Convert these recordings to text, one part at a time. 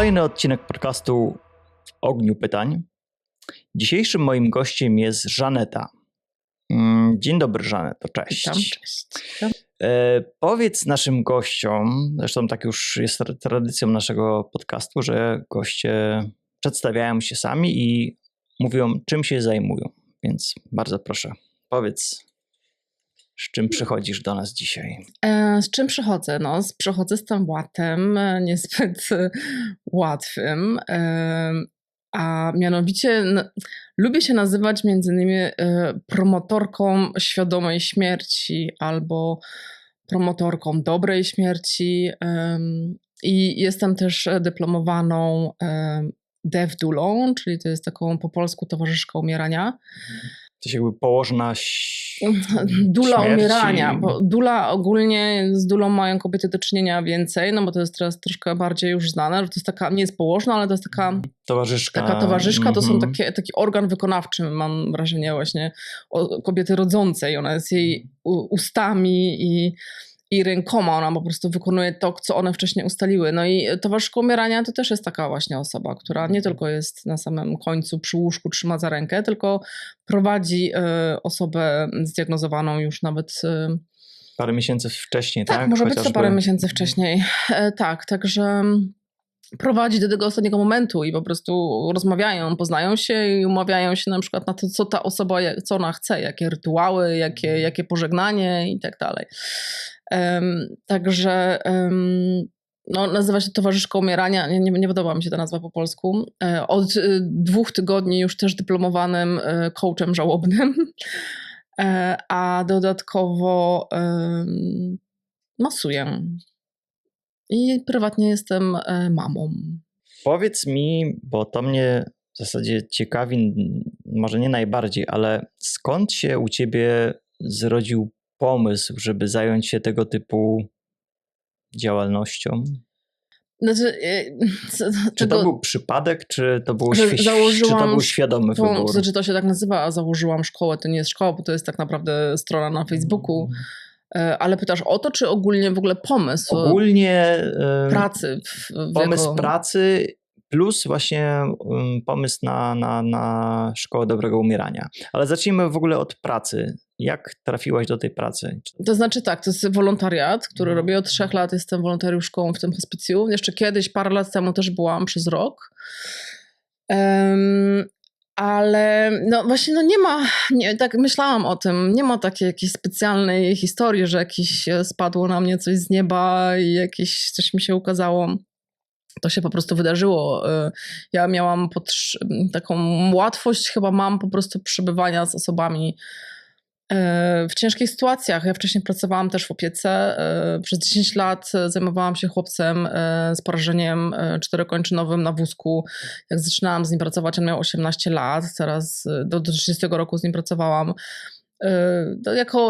Kolejny odcinek podcastu Ogniu Pytań. Dzisiejszym moim gościem jest Żaneta. Dzień dobry, Żaneto, cześć. Witam, cześć. Powiedz naszym gościom, zresztą tak już jest tradycją naszego podcastu, że goście przedstawiają się sami i mówią, czym się zajmują. Więc bardzo proszę, powiedz, z czym przychodzisz do nas dzisiaj? Z czym przychodzę? Przychodzę z tematem niezbyt łatwym, a mianowicie lubię się nazywać między innymi promotorką świadomej śmierci albo promotorką dobrej śmierci i jestem też dyplomowaną devdulą, czyli to jest taką po polsku towarzyszka umierania. To się jakby położna Dula śmierci. umierania, bo dula ogólnie z dulą mają kobiety do czynienia więcej, no bo to jest teraz troszkę bardziej już znane, że to jest taka, nie jest położna, ale to jest taka towarzyszka, to są taki organ wykonawczy, mam wrażenie właśnie kobiety rodzącej, ona jest jej ustami i rękoma, ona po prostu wykonuje to, co one wcześniej ustaliły. No i towarzyszka umierania to też jest taka właśnie osoba, która nie tylko jest na samym końcu przy łóżku, trzyma za rękę, tylko prowadzi osobę zdiagnozowaną już nawet parę miesięcy wcześniej, tak? Może być to parę miesięcy wcześniej. Tak, także prowadzi do tego ostatniego momentu i po prostu rozmawiają, poznają się i umawiają się na przykład na to, co ta osoba, co ona chce, jakie rytuały, jakie pożegnanie i tak dalej. Także nazywa się towarzyszka umierania, nie podoba mi się ta nazwa po polsku. Od 2 tygodni już też dyplomowanym coachem żałobnym, a dodatkowo masuję. I prywatnie jestem mamą. Powiedz mi, bo to mnie w zasadzie ciekawi, może nie najbardziej, ale skąd się u ciebie zrodził pomysł, żeby zająć się tego typu działalnością? Znaczy, czy to był przypadek, czy to był świadomy wybór? To znaczy to się tak nazywa, a założyłam szkołę. To nie jest szkoła, bo to jest tak naprawdę strona na Facebooku. Ale pytasz o to, czy ogólnie w ogóle pomysł? Ogólnie pracy. Pomysł pracy plus właśnie pomysł na Szkołę Dobrego Umierania. Ale zacznijmy w ogóle od pracy. Jak trafiłaś do tej pracy? To znaczy tak, to jest wolontariat, który robię od 3 lat. Jestem wolontariuszką w tym hospicjum. Jeszcze kiedyś, parę lat temu też byłam przez rok. Ale właśnie tak myślałam o tym, nie ma takiej jakiejś specjalnej historii, że spadło na mnie coś z nieba i coś mi się ukazało. To się po prostu wydarzyło. Ja miałam taką łatwość, chyba mam po prostu przebywania z osobami w ciężkich sytuacjach. Ja wcześniej pracowałam też w opiece. Przez 10 lat zajmowałam się chłopcem z porażeniem czterokończynowym na wózku. Jak zaczynałam z nim pracować, on miał 18 lat. Teraz do 30 roku z nim pracowałam.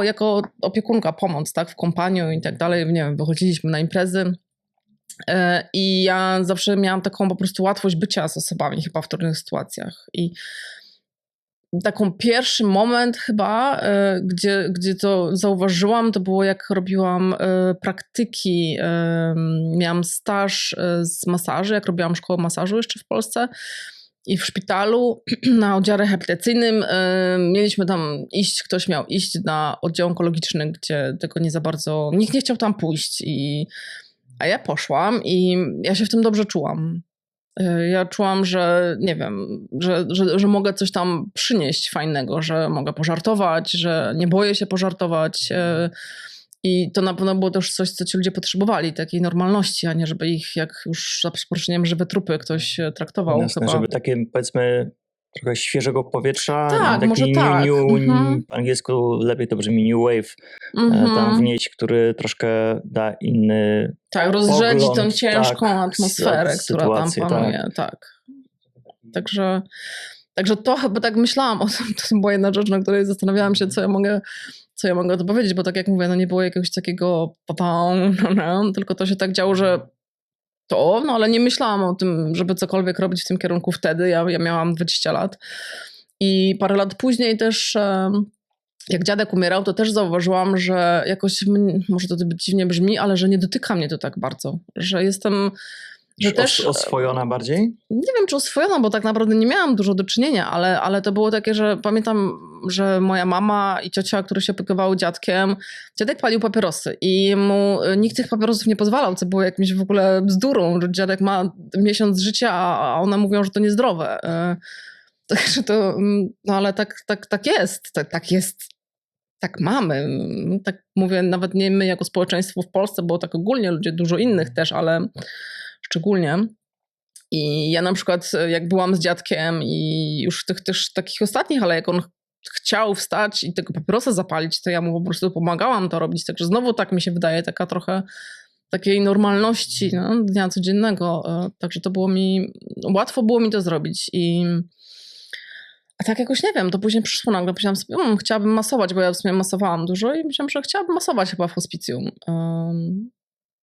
Jako opiekunka, pomoc, tak, w kompaniu i tak dalej. Nie wiem, wychodziliśmy na imprezy. I ja zawsze miałam taką po prostu łatwość bycia z osobami chyba w trudnych sytuacjach. I taką pierwszy moment chyba, gdzie to zauważyłam, to było jak robiłam praktyki. Miałam staż z masaży, jak robiłam szkołę masażu jeszcze w Polsce. I w szpitalu na oddziale rehabilitacyjnym mieliśmy tam iść, ktoś miał iść na oddział onkologiczny, gdzie tego nie za bardzo, nikt nie chciał tam pójść. A ja poszłam i ja się w tym dobrze czułam. Ja czułam, że nie wiem, że mogę coś tam przynieść fajnego, że mogę pożartować, że nie boję się pożartować. I to na pewno było też coś, co ci ludzie potrzebowali, takiej normalności, a nie żeby ich, jak już za przeproszeniem, żywe trupy ktoś traktował. Jasne, żeby takie, powiedzmy, trochę świeżego powietrza, tak, taki może tak. Po angielsku lepiej to brzmi new wave, tam wnieść, który troszkę da inny rozrzedzi pogląd, tą ciężką atmosferę, która tam panuje. Tak. Także to chyba tak myślałam o tym, to była jedna rzecz, na której zastanawiałam się, co ja mogę to powiedzieć, bo tak jak mówię, nie było jakiegoś takiego tylko to się tak działo, że ale nie myślałam o tym, żeby cokolwiek robić w tym kierunku wtedy. Ja miałam 20 lat i parę lat później też, jak dziadek umierał, to też zauważyłam, że jakoś, może to dziwnie brzmi, ale że nie dotyka mnie to tak bardzo, że jestem że też oswojona bardziej? Nie wiem, czy oswojona, bo tak naprawdę nie miałam dużo do czynienia, ale to było takie, że pamiętam, że moja mama i ciocia, które się opiekowały dziadkiem, dziadek palił papierosy i mu nikt tych papierosów nie pozwalał, co było jakimś w ogóle bzdurą, że dziadek ma miesiąc życia, a one mówią, że to niezdrowe. Także to, no ale tak jest, tak jest. Tak mamy. Tak mówię, nawet nie my jako społeczeństwo w Polsce, bo tak ogólnie ludzie, dużo innych też, ale szczególnie. I ja na przykład jak byłam z dziadkiem i już w tych też takich ostatnich, ale jak on chciał wstać i tego papierosa zapalić, to ja mu po prostu pomagałam to robić. Także znowu tak mi się wydaje, taka trochę takiej normalności dnia codziennego. Także to łatwo było mi to zrobić. A tak jakoś nie wiem, to później przyszło nagle, powiedziałam sobie, chciałabym masować, bo ja w sumie masowałam dużo i myślałam, że chciałabym masować chyba w hospicjum.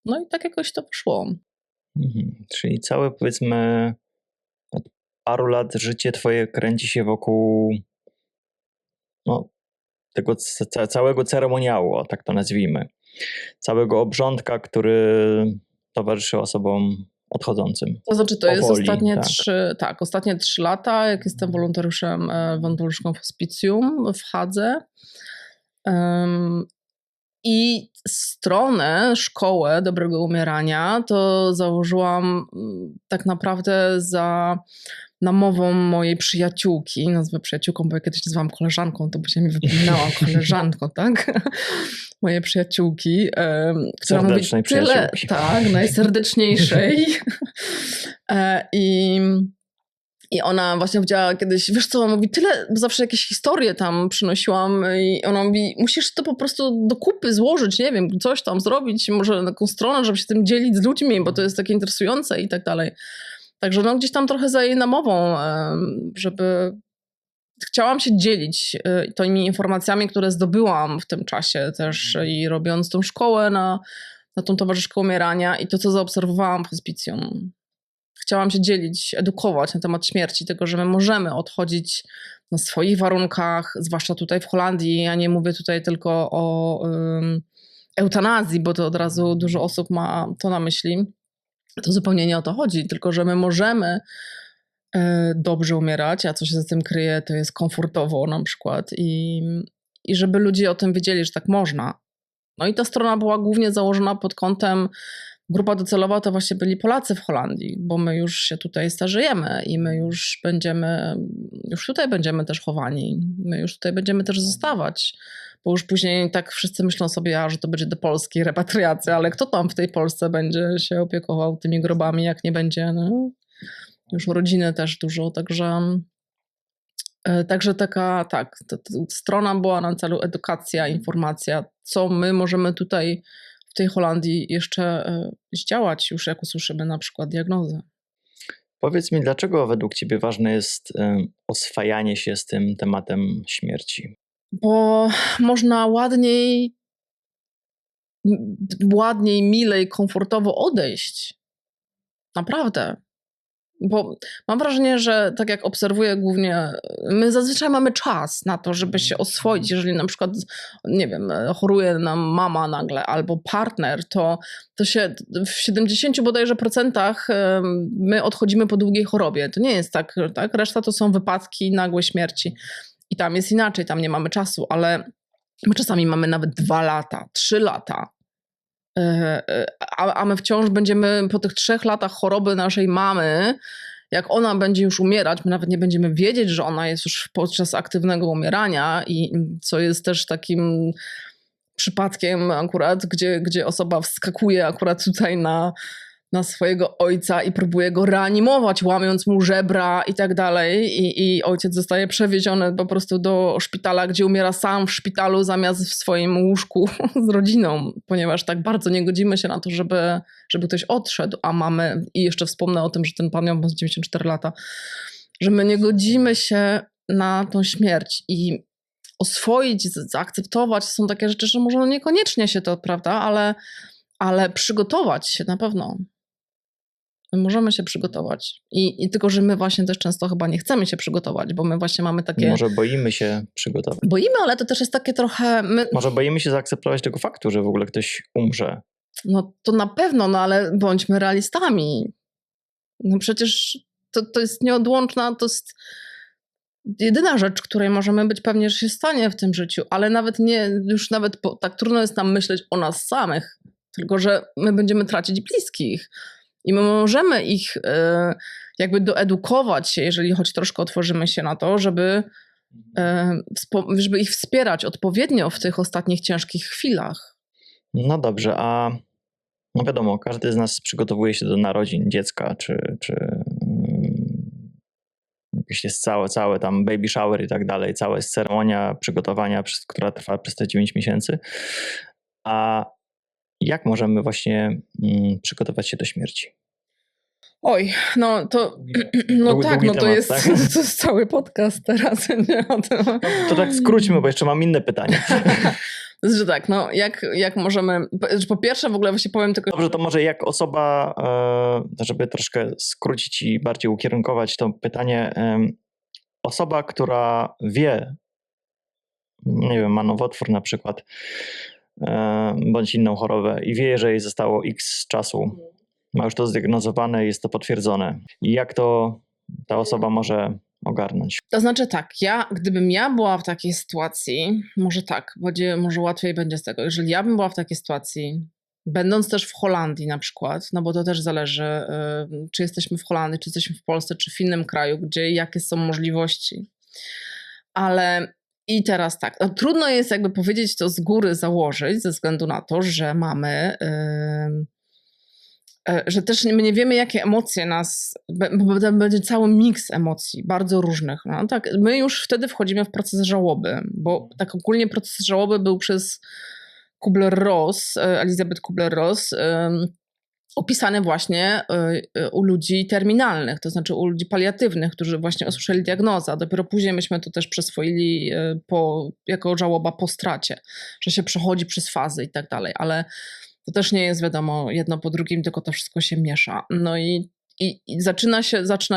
No i tak jakoś to wyszło. Czyli całe, powiedzmy, od paru lat życie twoje kręci się wokół tego całego ceremoniału, tak to nazwijmy. Całego obrządka, który towarzyszy osobom odchodzącym. To znaczy, to jest ostatnie 3 lata, jak jestem wolontariuszką w hospicjum w Hadze. I stronę, szkołę dobrego umierania to założyłam tak naprawdę za namową mojej przyjaciółki, nazwę przyjaciółką, bo ja kiedyś nazywałam koleżanką, to by się mi wypominała koleżanką, tak? Mojej przyjaciółki, która mówi tyle, tak, najserdeczniejszej. I ona właśnie powiedziała kiedyś, wiesz co, mówi tyle, bo zawsze jakieś historie tam przynosiłam i ona mówi, musisz to po prostu do kupy złożyć, nie wiem, coś tam zrobić, może taką stronę, żeby się tym dzielić z ludźmi, bo to jest takie interesujące i tak dalej. Także gdzieś tam trochę za jej namową, żeby chciałam się dzielić tymi informacjami, które zdobyłam w tym czasie też i robiąc tą szkołę na tą towarzyszkę umierania i to, co zaobserwowałam w hospicjum. Chciałam się dzielić, edukować na temat śmierci, tego, że my możemy odchodzić na swoich warunkach, zwłaszcza tutaj w Holandii. Ja nie mówię tutaj tylko o eutanazji, bo to od razu dużo osób ma to na myśli. To zupełnie nie o to chodzi, tylko że my możemy dobrze umierać, a co się za tym kryje, to jest komfortowo na przykład i żeby ludzie o tym wiedzieli, że tak można. No i ta strona była głównie założona pod kątem, grupa docelowa to właśnie byli Polacy w Holandii, bo my już się tutaj starzejemy i my już tutaj będziemy też chowani, my już tutaj będziemy też zostawać, bo już później tak wszyscy myślą sobie, że to będzie do Polski repatriacja, ale kto tam w tej Polsce będzie się opiekował tymi grobami, jak nie będzie, już rodziny też dużo, Także taka, ta strona była na celu edukacja, informacja, co my możemy tutaj w tej Holandii jeszcze zdziałać, już jak usłyszymy na przykład diagnozę. Powiedz mi, dlaczego według ciebie ważne jest oswajanie się z tym tematem śmierci? Bo można ładniej, milej, komfortowo odejść. Naprawdę. Bo mam wrażenie, że tak jak obserwuję głównie, my zazwyczaj mamy czas na to, żeby się oswoić. Jeżeli na przykład, nie wiem, choruje nam mama nagle albo partner, to się w 70 bodajże procentach my odchodzimy po długiej chorobie. To nie jest tak? Reszta to są wypadki, nagłe śmierci. I tam jest inaczej, tam nie mamy czasu, ale my czasami mamy nawet 2 lata, 3 lata. A my wciąż będziemy po tych 3 latach choroby naszej mamy, jak ona będzie już umierać, my nawet nie będziemy wiedzieć, że ona jest już podczas aktywnego umierania i co jest też takim przypadkiem akurat, gdzie osoba wskakuje akurat tutaj na swojego ojca i próbuje go reanimować, łamiąc mu żebra i tak dalej. I ojciec zostaje przewieziony po prostu do szpitala, gdzie umiera sam w szpitalu zamiast w swoim łóżku z rodziną, ponieważ tak bardzo nie godzimy się na to, żeby ktoś odszedł, a mamy, i jeszcze wspomnę o tym, że ten pan miał 94 lata, że my nie godzimy się na tą śmierć i oswoić, zaakceptować są takie rzeczy, że może niekoniecznie się to, prawda, ale przygotować się na pewno. My możemy się przygotować. I tylko, że my właśnie też często chyba nie chcemy się przygotować, bo my właśnie mamy takie... Może boimy się przygotować. Boimy, ale to też jest takie trochę... Może boimy się zaakceptować tego faktu, że w ogóle ktoś umrze. No to na pewno, ale bądźmy realistami. No przecież to jest nieodłączna, to jest jedyna rzecz, której możemy być pewni, że się stanie w tym życiu, ale nawet nie, już nawet tak trudno jest nam myśleć o nas samych, tylko że my będziemy tracić bliskich i my możemy ich jakby doedukować się, jeżeli choć troszkę otworzymy się na to, żeby ich wspierać odpowiednio w tych ostatnich ciężkich chwilach. No dobrze, a no wiadomo, każdy z nas przygotowuje się do narodzin dziecka, czy jakieś jest całe tam baby shower i tak dalej, cała jest ceremonia przygotowania, która trwa przez te 9 miesięcy. A jak możemy właśnie przygotować się do śmierci? Oj, no to Długi tak, no to temat, jest, tak? to jest cały podcast teraz. Nie, o tym. No, to tak skróćmy, bo jeszcze mam inne pytanie. Że tak, no jak możemy, po pierwsze w ogóle właśnie powiem tylko... Dobrze, to może jak osoba, żeby troszkę skrócić i bardziej ukierunkować to pytanie, osoba, która wie, nie wiem, ma nowotwór na przykład, bądź inną chorobę i wie, że jej zostało X czasu, ma już to zdiagnozowane, jest to potwierdzone. I jak to ta osoba może ogarnąć? To znaczy tak, gdybym ja była w takiej sytuacji, może tak, może łatwiej będzie z tego. Jeżeli ja bym była w takiej sytuacji, będąc też w Holandii na przykład, no bo to też zależy, czy jesteśmy w Holandii, czy jesteśmy w Polsce, czy w innym kraju, jakie są możliwości. Ale i teraz tak, no, trudno jest jakby powiedzieć to z góry, założyć, ze względu na to, że mamy... że też my nie wiemy, jakie emocje nas, bo będzie cały miks emocji, bardzo różnych. No, tak, my już wtedy wchodzimy w proces żałoby, bo tak ogólnie proces żałoby był przez Kubler-Ross, Elizabeth Kubler-Ross, opisany właśnie u ludzi terminalnych, to znaczy u ludzi paliatywnych, którzy właśnie usłyszeli diagnozę, a dopiero później myśmy to też przyswoili jako żałoba po stracie, że się przechodzi przez fazy i tak dalej, ale to też nie jest wiadomo jedno po drugim, tylko to wszystko się miesza. No i zaczyna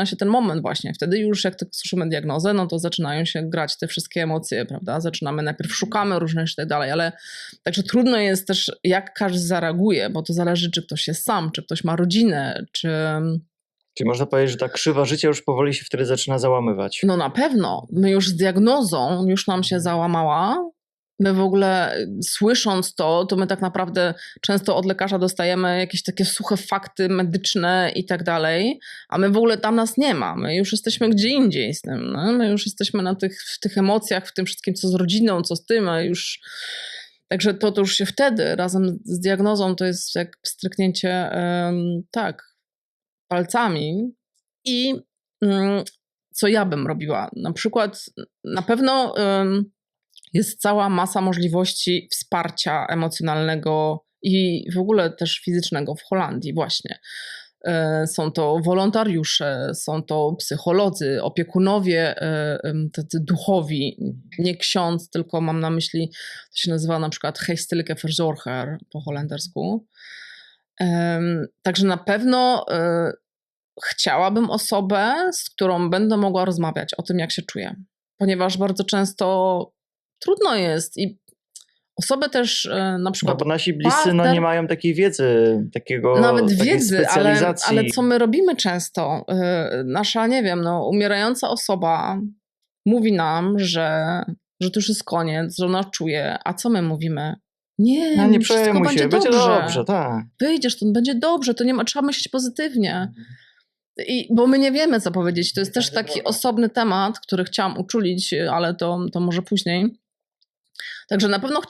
się ten moment właśnie. Wtedy już jak słyszymy diagnozę, no to zaczynają się grać te wszystkie emocje, prawda? Najpierw szukamy różnych i tak dalej, ale także trudno jest też jak każdy zareaguje, bo to zależy, czy ktoś jest sam, czy ktoś ma rodzinę, czy... Czyli można powiedzieć, że ta krzywa życia już powoli się wtedy zaczyna załamywać. No na pewno. My już z diagnozą już nam się załamała. My w ogóle słysząc to my tak naprawdę często od lekarza dostajemy jakieś takie suche fakty medyczne i tak dalej, a my w ogóle tam nas nie ma. My już jesteśmy gdzie indziej z tym. No? My już jesteśmy w tych emocjach, w tym wszystkim, co z rodziną, co z tym, a już... Także to już się wtedy razem z diagnozą to jest jak stryknięcie palcami. I co ja bym robiła? Na przykład na pewno... jest cała masa możliwości wsparcia emocjonalnego i w ogóle też fizycznego w Holandii właśnie. Są to wolontariusze, są to psycholodzy, opiekunowie tacy duchowi, nie ksiądz, tylko mam na myśli, to się nazywa na przykład geestelijke verzorger po holendersku. Także na pewno chciałabym osobę, z którą będę mogła rozmawiać o tym, jak się czuję. Ponieważ bardzo często trudno jest i osoby też na przykład... No bo nasi bliscy nie mają takiej wiedzy, nawet wiedzy, specjalizacji. ale co my robimy często? Nasza, nie wiem, umierająca osoba mówi nam, że to już jest koniec, że ona czuje, a co my mówimy? Nie przejmuj się, będzie dobrze, tak. Wyjdziesz, to będzie dobrze, to nie ma, trzeba myśleć pozytywnie. Bo my nie wiemy, co powiedzieć. To jest też taki osobny temat, który chciałam uczulić, ale to może później. Także na pewno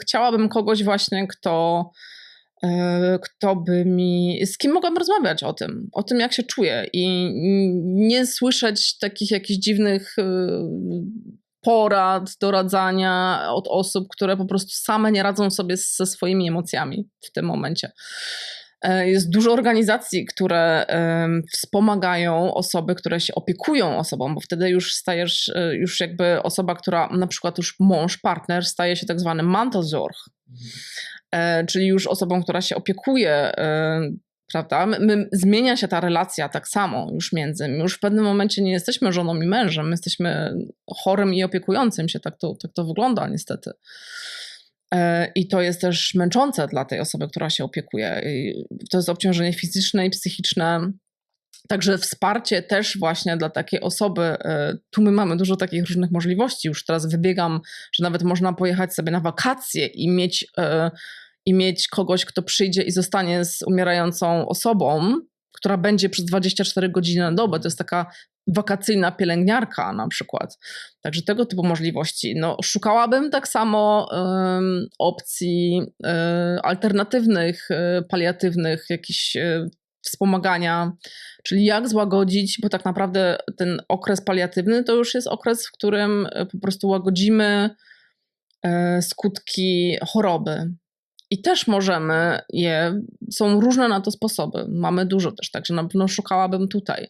chciałabym kogoś właśnie, kto by z kim mogłam rozmawiać o tym, jak się czuję i nie słyszeć takich jakichś dziwnych porad, doradzania od osób, które po prostu same nie radzą sobie ze swoimi emocjami w tym momencie. Jest dużo organizacji, które wspomagają osoby, które się opiekują osobą, bo wtedy już stajesz, już jakby osoba, która na przykład już mąż, partner staje się tak zwany mantelzorg, czyli już osobą, która się opiekuje, prawda? Zmienia się ta relacja tak samo już już w pewnym momencie nie jesteśmy żoną i mężem, my jesteśmy chorym i opiekującym się, tak to wygląda niestety. I to jest też męczące dla tej osoby, która się opiekuje. I to jest obciążenie fizyczne i psychiczne Także wsparcie też właśnie dla takiej osoby, tu my mamy dużo takich różnych możliwości. Już teraz wybiegam, że nawet można pojechać sobie na wakacje i mieć kogoś, kto przyjdzie i zostanie z umierającą osobą, która będzie przez 24 godziny na dobę. To jest taka wakacyjna pielęgniarka na przykład. Także tego typu możliwości. No, szukałabym tak samo opcji alternatywnych, paliatywnych, jakichś wspomagania, czyli jak złagodzić, bo tak naprawdę ten okres paliatywny to już jest okres, w którym po prostu łagodzimy skutki choroby. I też możemy są różne na to sposoby. Mamy dużo też, także na pewno szukałabym tutaj.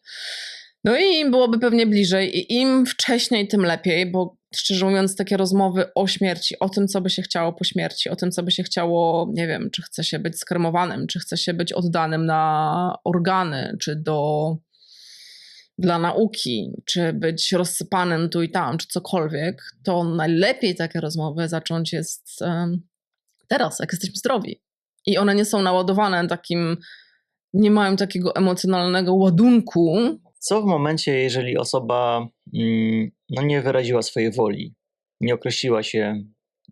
No i byłoby pewnie bliżej i im wcześniej, tym lepiej, bo szczerze mówiąc takie rozmowy o śmierci, o tym, co by się chciało po śmierci, o tym, co by się chciało, nie wiem, czy chce się być skremowanym, czy chce się być oddanym na organy, czy dla nauki, czy być rozsypanym tu i tam, czy cokolwiek, to najlepiej takie rozmowy zacząć jest teraz, jak jesteśmy zdrowi. I one nie są naładowane nie mają takiego emocjonalnego ładunku. Co w momencie, jeżeli osoba nie wyraziła swojej woli, nie określiła się,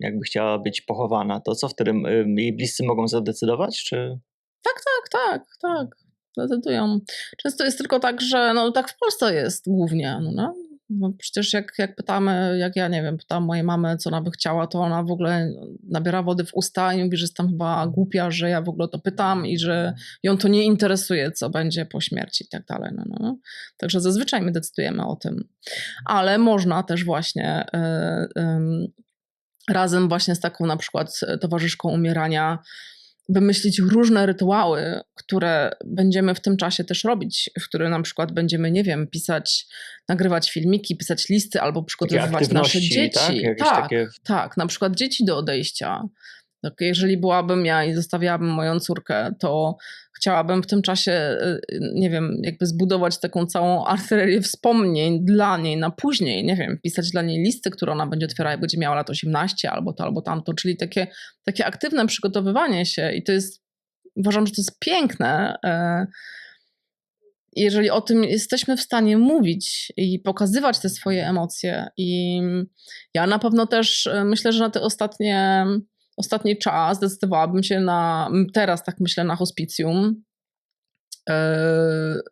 jakby chciała być pochowana, to co wtedy jej bliscy mogą zadecydować? Czy... Tak. Decydują. Często jest tylko tak, że tak w Polsce jest głównie. No przecież jak pytamy, jak ja nie wiem, pytam mojej mamy, co ona by chciała, to ona w ogóle nabiera wody w usta i mówi, że jestem chyba głupia, że ja w ogóle to pytam i że ją to nie interesuje, co będzie po śmierci i tak dalej. Także zazwyczaj my decydujemy o tym. Ale można też właśnie razem właśnie z taką na przykład towarzyszką umierania wymyślić różne rytuały, które będziemy w tym czasie też robić, w które na przykład będziemy, nie wiem, nagrywać filmiki, pisać listy albo przygotowywać nasze dzieci. Tak, na przykład dzieci do odejścia. Tak, jeżeli byłabym ja i zostawiałabym moją córkę, to chciałabym w tym czasie, nie wiem, jakby zbudować taką całą artylerię wspomnień dla niej na później, nie wiem, pisać dla niej listy, które ona będzie otwierała, jak będzie miała lat 18 albo to, albo tamto, czyli takie aktywne przygotowywanie się i uważam, że to jest piękne, jeżeli o tym jesteśmy w stanie mówić i pokazywać te swoje emocje. I ja na pewno też myślę, że na te ostatni czas zdecydowałabym się teraz tak myślę, na hospicjum.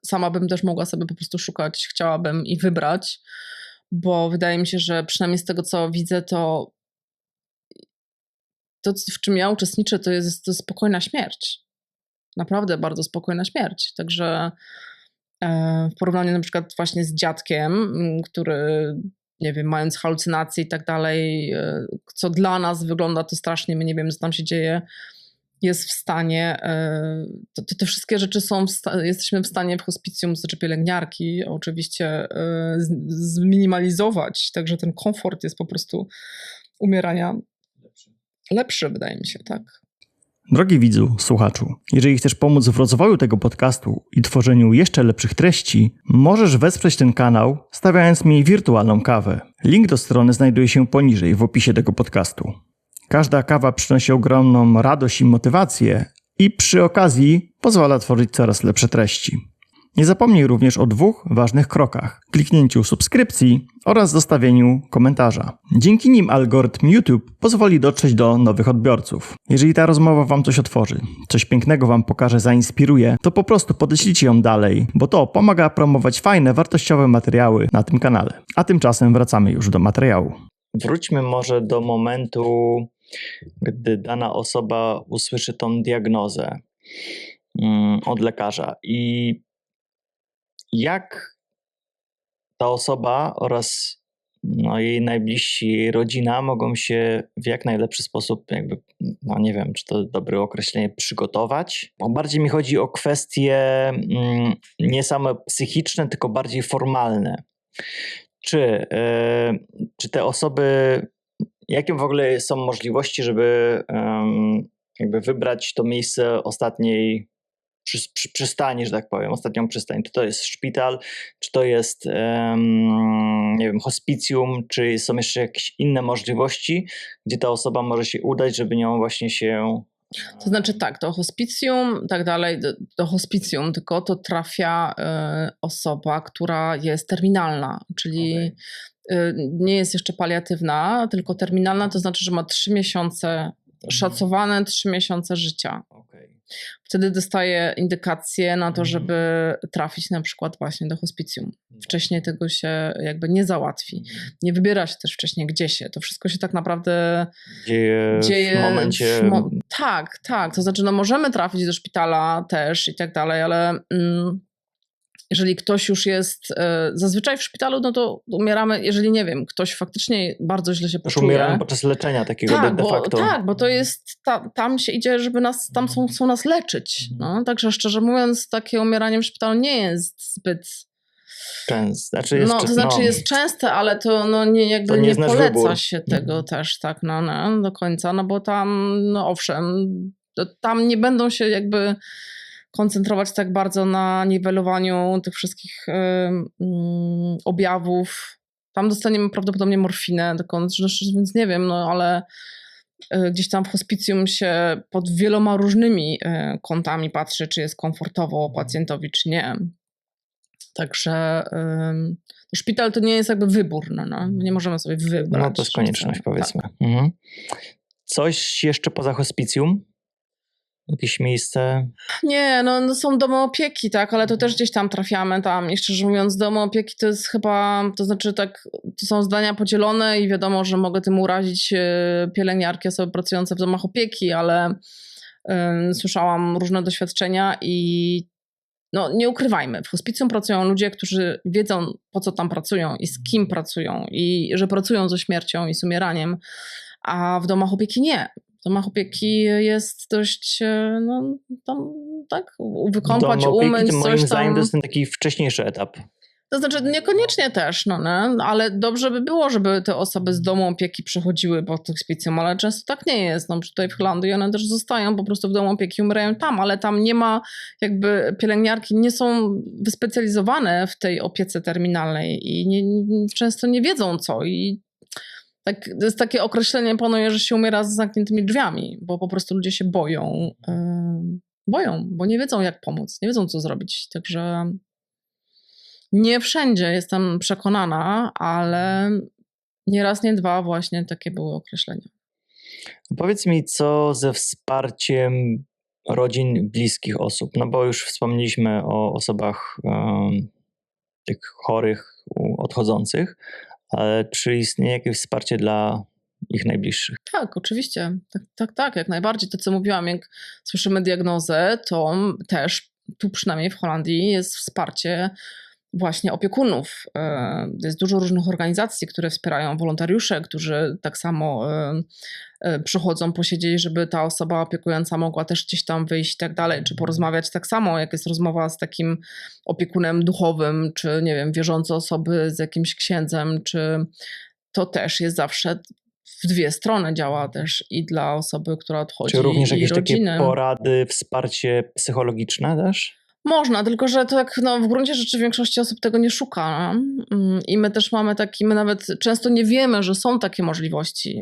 Sama bym też mogła sobie po prostu szukać, chciałabym i wybrać, bo wydaje mi się, że przynajmniej z tego, co widzę, to w czym ja uczestniczę, to jest spokojna śmierć. Naprawdę bardzo spokojna śmierć. Także w porównaniu na przykład właśnie z dziadkiem, który, nie wiem, mając halucynacje i tak dalej, co dla nas wygląda to strasznie, my nie wiemy, co tam się dzieje, jest w stanie, te wszystkie rzeczy jesteśmy w stanie w hospicjum, znaczy pielęgniarki oczywiście zminimalizować, także ten komfort jest po prostu umierania lepszy, wydaje mi się, tak. Drogi widzu, słuchaczu, jeżeli chcesz pomóc w rozwoju tego podcastu i tworzeniu jeszcze lepszych treści, możesz wesprzeć ten kanał, stawiając mi wirtualną kawę. Link do strony znajduje się poniżej w opisie tego podcastu. Każda kawa przynosi ogromną radość i motywację i przy okazji pozwala tworzyć coraz lepsze treści. Nie zapomnij również o 2 ważnych krokach: kliknięciu subskrypcji oraz zostawieniu komentarza. Dzięki nim algorytm YouTube pozwoli dotrzeć do nowych odbiorców. Jeżeli ta rozmowa wam coś otworzy, coś pięknego wam pokaże, zainspiruje, to po prostu podeślijcie ją dalej, bo to pomaga promować fajne, wartościowe materiały na tym kanale. A tymczasem wracamy już do materiału. Wróćmy może do momentu, gdy dana osoba usłyszy tą diagnozę od lekarza i jak ta osoba oraz jej najbliżsi, jej rodzina mogą się w jak najlepszy sposób, nie wiem, czy to dobre określenie, przygotować. Bo bardziej mi chodzi o kwestie nie same psychiczne, tylko bardziej formalne. Czy te osoby, jakie w ogóle są możliwości, żeby wybrać to miejsce ostatniej przystani, że tak powiem, ostatnią przystań. Czy to jest szpital, czy to jest, nie wiem, hospicjum, czy są jeszcze jakieś inne możliwości, gdzie ta osoba może się udać, żeby nią właśnie się To znaczy tak, do hospicjum, tak dalej, do hospicjum, tylko to trafia osoba, która jest terminalna, czyli nie jest jeszcze paliatywna, tylko terminalna, to znaczy, że ma 3 miesiące, szacowane 3 miesiące życia. Wtedy dostaje indykację na to, żeby trafić na przykład właśnie do hospicjum. Wcześniej tego się jakby nie załatwi. Nie wybiera się też wcześniej, gdzie się. To wszystko się tak naprawdę dzieje w momencie... Tak. To znaczy, no możemy trafić do szpitala też i tak dalej, ale jeżeli ktoś już jest zazwyczaj w szpitalu, no to umieramy, jeżeli nie wiem, ktoś faktycznie bardzo źle się poczuje. Już umieramy podczas leczenia takiego de facto. Bo to jest, tam się idzie, żeby nas, tam są nas leczyć. No, także szczerze mówiąc, takie umieranie w szpitalu nie jest zbyt... Częste. Jest częste, ale to no, nie poleca wybór. się tego też tak do końca, no bo tam, no owszem, tam nie będą się jakby koncentrować tak bardzo na niwelowaniu tych wszystkich objawów. Tam dostaniemy prawdopodobnie morfinę, więc nie wiem, no ale gdzieś tam w hospicjum się pod wieloma różnymi kątami patrzy, czy jest komfortowo pacjentowi, czy nie. Także szpital to nie jest jakby wybór, no. Nie możemy sobie wybrać. No to jest konieczność, powiedzmy. Tak. Coś jeszcze poza hospicjum? Jakieś miejsce? Nie, no są domy opieki, tak, ale to też gdzieś tam trafiamy tam i szczerze mówiąc domy opieki to jest chyba, to znaczy tak, to są zdania podzielone i wiadomo, że mogę tym urazić pielęgniarki, osoby pracujące w domach opieki, ale słyszałam różne doświadczenia i no nie ukrywajmy, w hospicjum pracują ludzie, którzy wiedzą po co tam pracują i z kim pracują i że pracują ze śmiercią i z umieraniem, a w domach opieki nie. W domach opieki jest dość, no tam tak, wykąpać, umyć, coś tam. Moim zdaniem to jest ten taki wcześniejszy etap. To znaczy niekoniecznie też, ale dobrze by było, żeby te osoby z domu opieki przechodziły po tych hospicjum, ale często tak nie jest. No, tutaj w Holandii one też zostają po prostu w domu opieki, umierają tam, ale tam nie ma jakby pielęgniarki, nie są wyspecjalizowane w tej opiece terminalnej i często nie wiedzą co i tak, to jest takie określenie panuje, że się umiera z zamkniętymi drzwiami, bo po prostu ludzie się boją, bo nie wiedzą jak pomóc, nie wiedzą co zrobić, także nie wszędzie jestem przekonana, ale nie raz, nie dwa właśnie takie były określenia. Powiedz mi, co ze wsparciem rodzin bliskich osób, no bo już wspomnieliśmy o osobach tych chorych, odchodzących, ale czy istnieje jakieś wsparcie dla ich najbliższych? Tak, oczywiście. Tak, jak najbardziej. To, co mówiłam, jak słyszymy diagnozę, to też tu przynajmniej w Holandii jest wsparcie właśnie opiekunów. Jest dużo różnych organizacji, które wspierają wolontariusze, którzy tak samo przychodzą posiedzieć, żeby ta osoba opiekująca mogła też gdzieś tam wyjść i tak dalej, czy porozmawiać tak samo, jak jest rozmowa z takim opiekunem duchowym, czy nie wiem, wierzące osoby z jakimś księdzem, czy to też jest zawsze w dwie strony działa też i dla osoby, która odchodzi, czy również jakieś rodziny. Takie porady, wsparcie psychologiczne też? Można, tylko że to tak w gruncie rzeczy większości osób tego nie szuka. I my też mamy my nawet często nie wiemy, że są takie możliwości.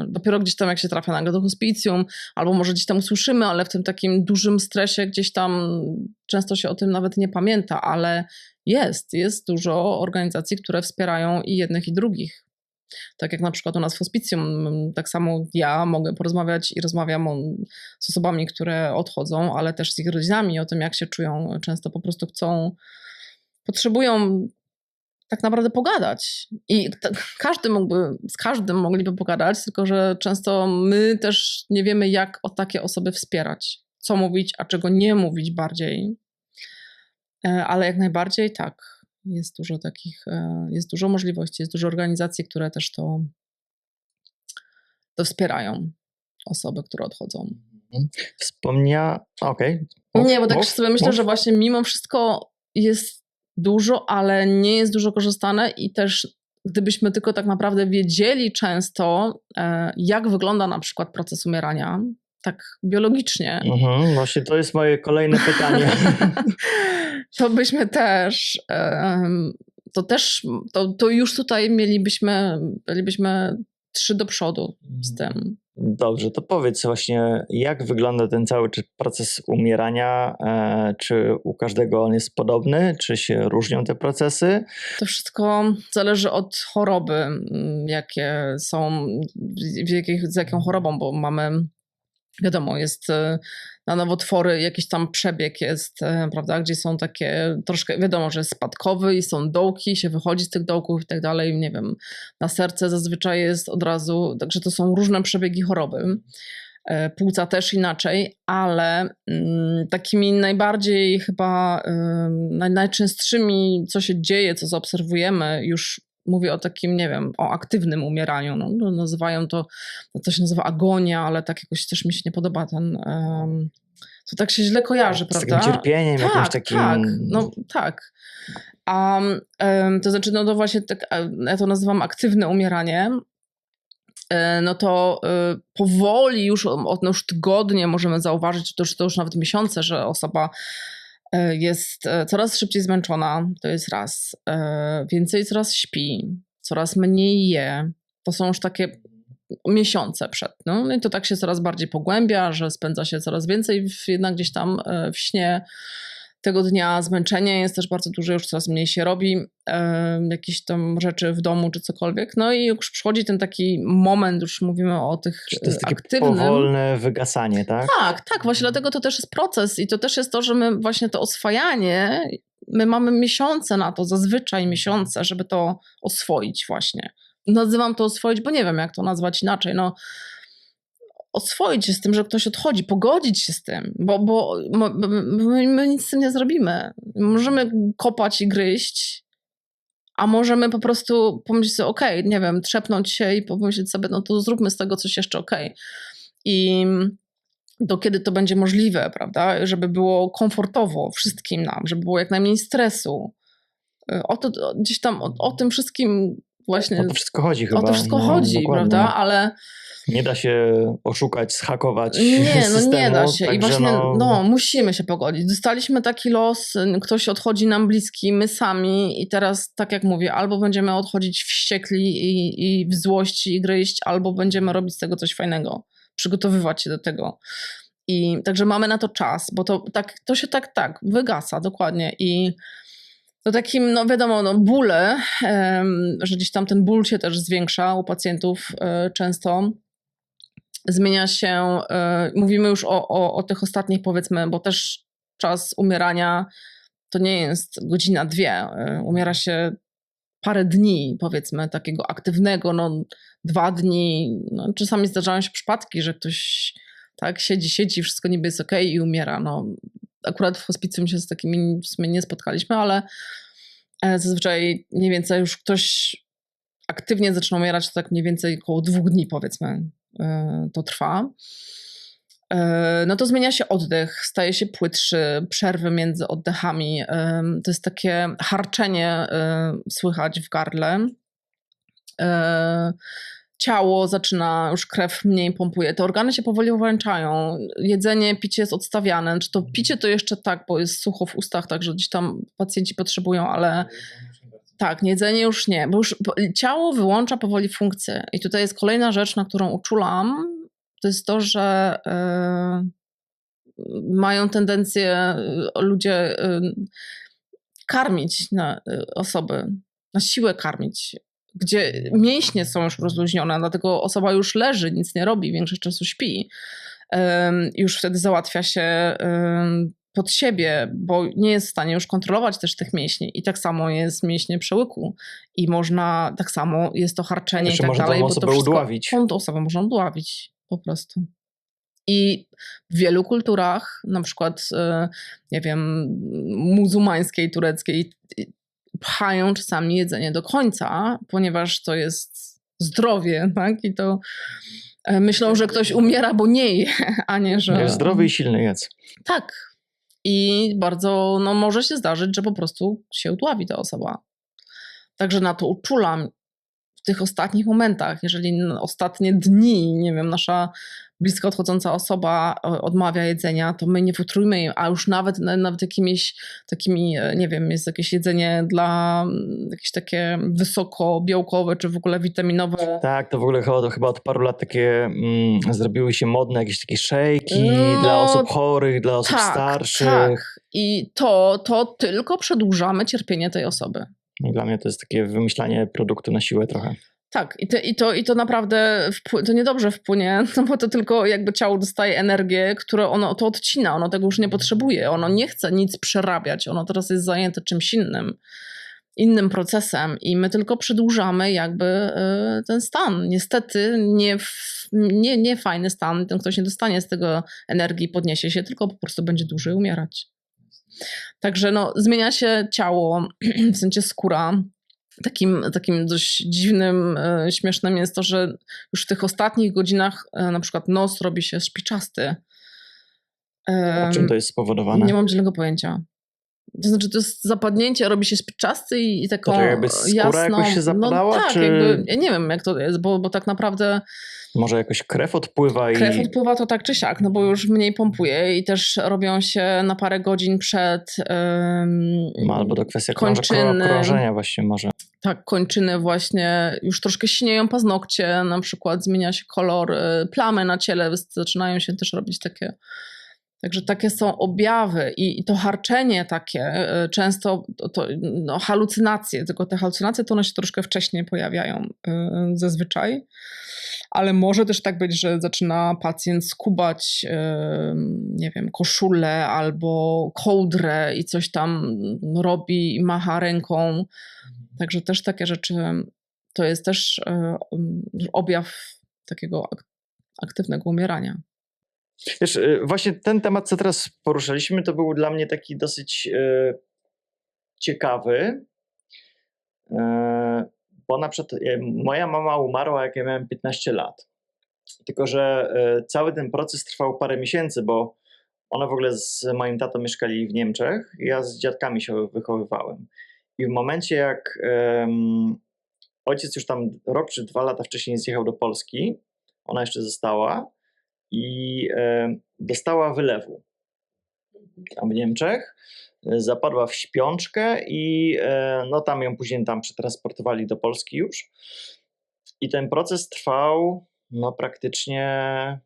Dopiero gdzieś tam jak się trafia nagle do hospicjum, albo może gdzieś tam usłyszymy, ale w tym takim dużym stresie gdzieś tam często się o tym nawet nie pamięta, ale jest dużo organizacji, które wspierają i jednych i drugich. Tak jak na przykład u nas w hospicjum, tak samo ja mogę porozmawiać i rozmawiam z osobami, które odchodzą, ale też z ich rodzinami o tym, jak się czują. Często po prostu potrzebują tak naprawdę pogadać. I z każdym mogliby pogadać, tylko że często my też nie wiemy, jak takie osoby wspierać. Co mówić, a czego nie mówić bardziej. Ale jak najbardziej tak. Jest dużo możliwości, jest dużo organizacji, które też to wspierają osoby, które odchodzą. Okej. Nie, bo tak sobie myślę, że właśnie mimo wszystko jest dużo, ale nie jest dużo korzystane i też gdybyśmy tylko tak naprawdę wiedzieli często, jak wygląda na przykład proces umierania, tak biologicznie. Właśnie to jest moje kolejne pytanie. To byśmy to już tutaj bylibyśmy 3 do przodu z tym. Dobrze, to powiedz właśnie, jak wygląda ten cały proces umierania? Czy u każdego on jest podobny? Czy się różnią te procesy? To wszystko zależy od choroby, jakie są, z jaką chorobą, bo mamy, wiadomo, jest na nowotwory jakiś tam przebieg jest, prawda, gdzie są takie troszkę, wiadomo, że jest spadkowy i są dołki, się wychodzi z tych dołków i tak dalej, nie wiem, na serce zazwyczaj jest od razu, także to są różne przebiegi choroby. Płuca też inaczej, ale takimi najbardziej chyba najczęstszymi, co się dzieje, co zaobserwujemy, już mówię o takim, nie wiem, o aktywnym umieraniu. No, nazywają to się nazywa agonia, ale tak jakoś też mi się nie podoba ten. To tak się źle kojarzy, prawda? Z takim cierpieniem, tak, jakimś takim. Tak, no tak. To znaczy, no to właśnie tak, ja to nazywam aktywne umieranie. No to powoli już już tygodnie możemy zauważyć, to już nawet miesiące, że osoba jest coraz szybciej zmęczona, to jest raz, więcej coraz śpi, coraz mniej je. To są już takie miesiące przed. No i to tak się coraz bardziej pogłębia, że spędza się coraz więcej jednak gdzieś tam w śnie tego dnia. Zmęczenie jest też bardzo duże, już coraz mniej się robi jakieś tam rzeczy w domu czy cokolwiek. No i już przychodzi ten taki moment, już mówimy o tych Czy to jest takie aktywnym. powolne wygasanie, tak? Tak, właśnie dlatego to też jest proces i to też jest to, że my właśnie to oswajanie, my mamy miesiące na to, zazwyczaj miesiące, żeby to oswoić właśnie. Nazywam to oswoić, bo nie wiem jak to nazwać inaczej, no oswoić się z tym, że ktoś odchodzi, pogodzić się z tym, bo my nic z tym nie zrobimy. Możemy kopać i gryźć, a możemy po prostu pomyśleć sobie, okej, nie wiem, trzepnąć się i pomyśleć sobie, no to zróbmy z tego coś jeszcze okej. I do kiedy to będzie możliwe, prawda, żeby było komfortowo wszystkim nam, żeby było jak najmniej stresu. Gdzieś tam o tym wszystkim właśnie. O to wszystko chodzi chyba. O to wszystko chodzi, dokładnie. prawda, ale nie da się oszukać, zhakować systemu. Nie da się. I właśnie musimy się pogodzić. Dostaliśmy taki los, ktoś odchodzi nam bliski, my sami i teraz, tak jak mówię, albo będziemy odchodzić wściekli i w złości i gryźć, albo będziemy robić z tego coś fajnego. Przygotowywać się do tego. I także mamy na to czas, bo to się tak wygasa, dokładnie. I to takim, no wiadomo, bóle, że gdzieś tam ten ból się też zwiększa u pacjentów często. Zmienia się, mówimy już o tych ostatnich, powiedzmy, bo też czas umierania to nie jest godzina, 2. Umiera się parę dni, powiedzmy, takiego aktywnego, 2 dni. No, czasami zdarzają się przypadki, że ktoś tak siedzi, wszystko niby jest okej i umiera. No, akurat w hospicjum się z takimi w sumie nie spotkaliśmy, ale zazwyczaj mniej więcej już ktoś aktywnie zaczyna umierać, to tak mniej więcej około 2 dni, powiedzmy, to trwa. No to zmienia się oddech, staje się płytszy, przerwy między oddechami. To jest takie harczenie słychać w gardle. Ciało zaczyna, już krew mniej pompuje, te organy się powoli owłęczają, jedzenie, picie jest odstawiane, czy to picie to jeszcze tak, bo jest sucho w ustach, także gdzieś tam pacjenci potrzebują, ale tak, jedzenie już nie, bo już ciało wyłącza powoli funkcję i tutaj jest kolejna rzecz, na którą uczulam, to jest to, że mają tendencję ludzie karmić osoby, na siłę karmić, gdzie mięśnie są już rozluźnione, dlatego osoba już leży, nic nie robi, większość czasu śpi. Już wtedy załatwia się pod siebie, bo nie jest w stanie już kontrolować też tych mięśni. I tak samo jest mięśnie przełyku. I można, tak samo jest to harczenie i tak dalej. Można tą osobę udławić. Tą osobę można udławić po prostu. I w wielu kulturach, na przykład, nie wiem, muzułmańskiej, tureckiej, pchają czasami jedzenie do końca, ponieważ to jest zdrowie, tak? I to myślą, że ktoś umiera, bo nie je, a nie, że... Jest zdrowy i silny jedz. Tak. I bardzo, może się zdarzyć, że po prostu się udławi ta osoba. Także na to uczulam w tych ostatnich momentach, jeżeli ostatnie dni, nie wiem, nasza blisko odchodząca osoba odmawia jedzenia, to my nie futrujmy jej, a już nawet jakimiś takimi, nie wiem, jest jakieś jedzenie dla jakieś takie wysoko białkowe, czy w ogóle witaminowe. Tak, to w ogóle chyba od paru lat takie zrobiły się modne jakieś takie szejki dla osób chorych, dla osób starszych. Tak. I to tylko przedłużamy cierpienie tej osoby. I dla mnie to jest takie wymyślanie produktu na siłę trochę. Tak, i to naprawdę to niedobrze wpłynie, no bo to tylko jakby ciało dostaje energię, które ono to odcina, ono tego już nie potrzebuje, ono nie chce nic przerabiać, ono teraz jest zajęte czymś innym procesem i my tylko przedłużamy jakby ten stan. Niestety nie fajny stan, ten ktoś nie dostanie z tego energii, podniesie się, tylko po prostu będzie dłużej umierać. Także no, zmienia się ciało, w sensie skóra. Takim dość dziwnym, śmiesznym jest to, że już w tych ostatnich godzinach na przykład nos robi się szpiczasty. A czym to jest spowodowane? Nie mam zielonego pojęcia. To znaczy, to jest zapadnięcie, robi się szpiczasty i taką to jakby skóra jasną... jakoś się zapadała? No tak, czy... jakby, ja nie wiem jak to jest, bo tak naprawdę... Może jakoś krew odpływa Krew odpływa to tak czy siak, no bo już mniej pompuje i też robią się na parę godzin przed albo to kwestia kończyny. krążenia właśnie może. Tak, kończyny właśnie, już troszkę sinieją paznokcie, na przykład zmienia się kolor, plamy na ciele zaczynają się też robić takie. Także takie są objawy i to harczenie takie, często halucynacje, tylko te halucynacje to one się troszkę wcześniej pojawiają zazwyczaj, ale może też tak być, że zaczyna pacjent skubać, nie wiem, koszulę albo kołdrę i coś tam robi i macha ręką. Także też takie rzeczy, to jest też objaw takiego aktywnego umierania. Wiesz, właśnie ten temat, co teraz poruszaliśmy, to był dla mnie taki dosyć ciekawy, bo na przykład moja mama umarła, jak ja miałem 15 lat. Tylko że cały ten proces trwał parę miesięcy, bo ona w ogóle z moim tatą mieszkali w Niemczech, ja z dziadkami się wychowywałem. I w momencie, jak ojciec już tam rok czy 2 lata wcześniej zjechał do Polski, ona jeszcze została i dostała wylewu tam w Niemczech, zapadła w śpiączkę i no tam ją później przetransportowali do Polski już. I ten proces trwał no praktycznie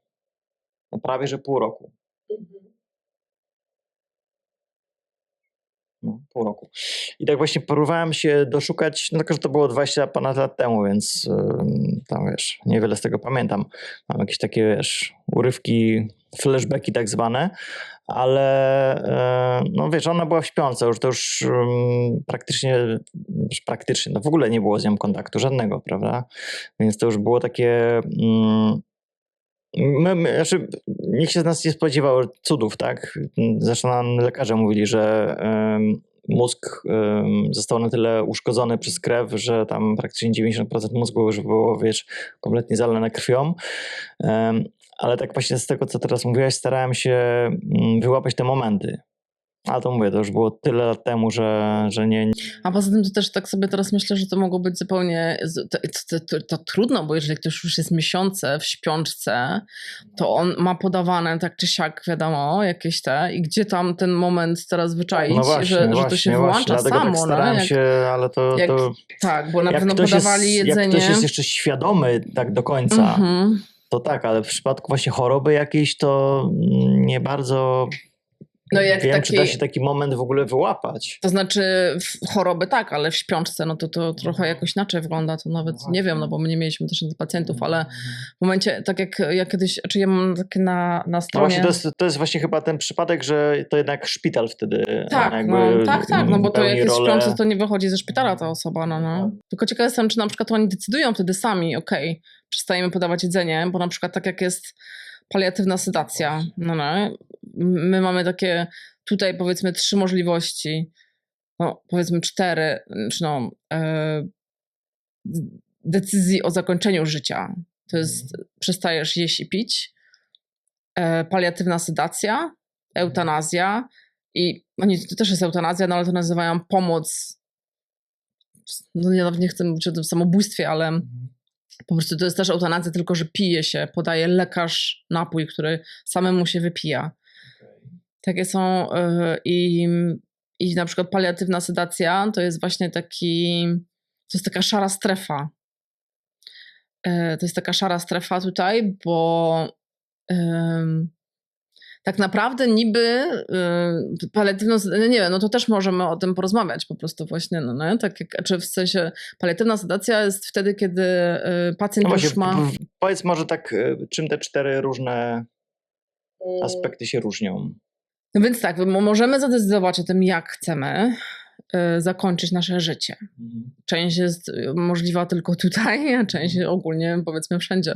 prawie że pół roku. No, pół roku. I tak właśnie próbowałem się doszukać, no tylko że to było 20 ponad lat temu, więc tam wiesz, niewiele z tego pamiętam. Mam jakieś takie, wiesz, urywki, flashbacki tak zwane, ale no wiesz, ona była w śpiące, już to już praktycznie, no w ogóle nie było z nią kontaktu żadnego, prawda? Więc to już było takie... Znaczy, nikt się z nas nie spodziewał cudów, tak? Zresztą nam lekarze mówili, że mózg został na tyle uszkodzony przez krew, że tam praktycznie 90% mózgu już było, wiesz, kompletnie zalane krwią. Ale tak właśnie z tego, co teraz mówiłaś, starałem się wyłapać te momenty. Ale to mówię, to już było tyle lat temu, że nie... A poza tym to też tak sobie teraz myślę, że to mogło być zupełnie... To trudno, bo jeżeli ktoś już jest miesiące w śpiączce, to on ma podawane tak czy siak, wiadomo, jakieś i gdzie tam ten moment teraz wyczaić, no właśnie, że to się wyłącza dlatego samo. Tak starałem się, ale to... Tak, bo na pewno podawali jedzenie. Jak ktoś jest jeszcze świadomy tak do końca, to tak, ale w przypadku właśnie choroby jakiejś to nie bardzo... No jak wiem, czy da się taki moment w ogóle wyłapać. To znaczy choroby tak, ale w śpiączce no to trochę jakoś inaczej wygląda, to nawet nie wiem, no bo my nie mieliśmy też pacjentów, ale w momencie, tak jak ja kiedyś, czy ja mam takie na stronie... No właśnie to jest właśnie chyba ten przypadek, że to jednak szpital wtedy tak, jakby tak, no bo to jak jest rolę... śpiący, to nie wychodzi ze szpitala ta osoba, no. Tylko ciekaw jestem, czy na przykład oni decydują wtedy sami, przestajemy podawać jedzenie, bo na przykład tak jak jest paliatywna sedacja, my mamy takie tutaj powiedzmy 3 możliwości, no powiedzmy 4, decyzji o zakończeniu życia. To jest przestajesz jeść i pić, paliatywna sedacja, eutanazja i to też jest eutanazja, no ale to nazywają pomoc, no ja nie chcę mówić o tym samobójstwie, ale Po prostu to jest też eutanazja, tylko że pije się, podaje lekarz napój, który samemu się wypija. Takie są i na przykład paliatywna sedacja to jest właśnie to jest taka szara strefa. To jest taka szara strefa tutaj, bo tak naprawdę niby paliatywną, nie wiem, no to też możemy o tym porozmawiać po prostu właśnie, tak jak, czy w sensie paliatywna sedacja jest wtedy, kiedy pacjent No już właśnie, ma... powiedz może tak, czym te 4 różne aspekty się różnią? No więc tak, możemy zadecydować o tym, jak chcemy zakończyć nasze życie. Część jest możliwa tylko tutaj, a część ogólnie powiedzmy wszędzie.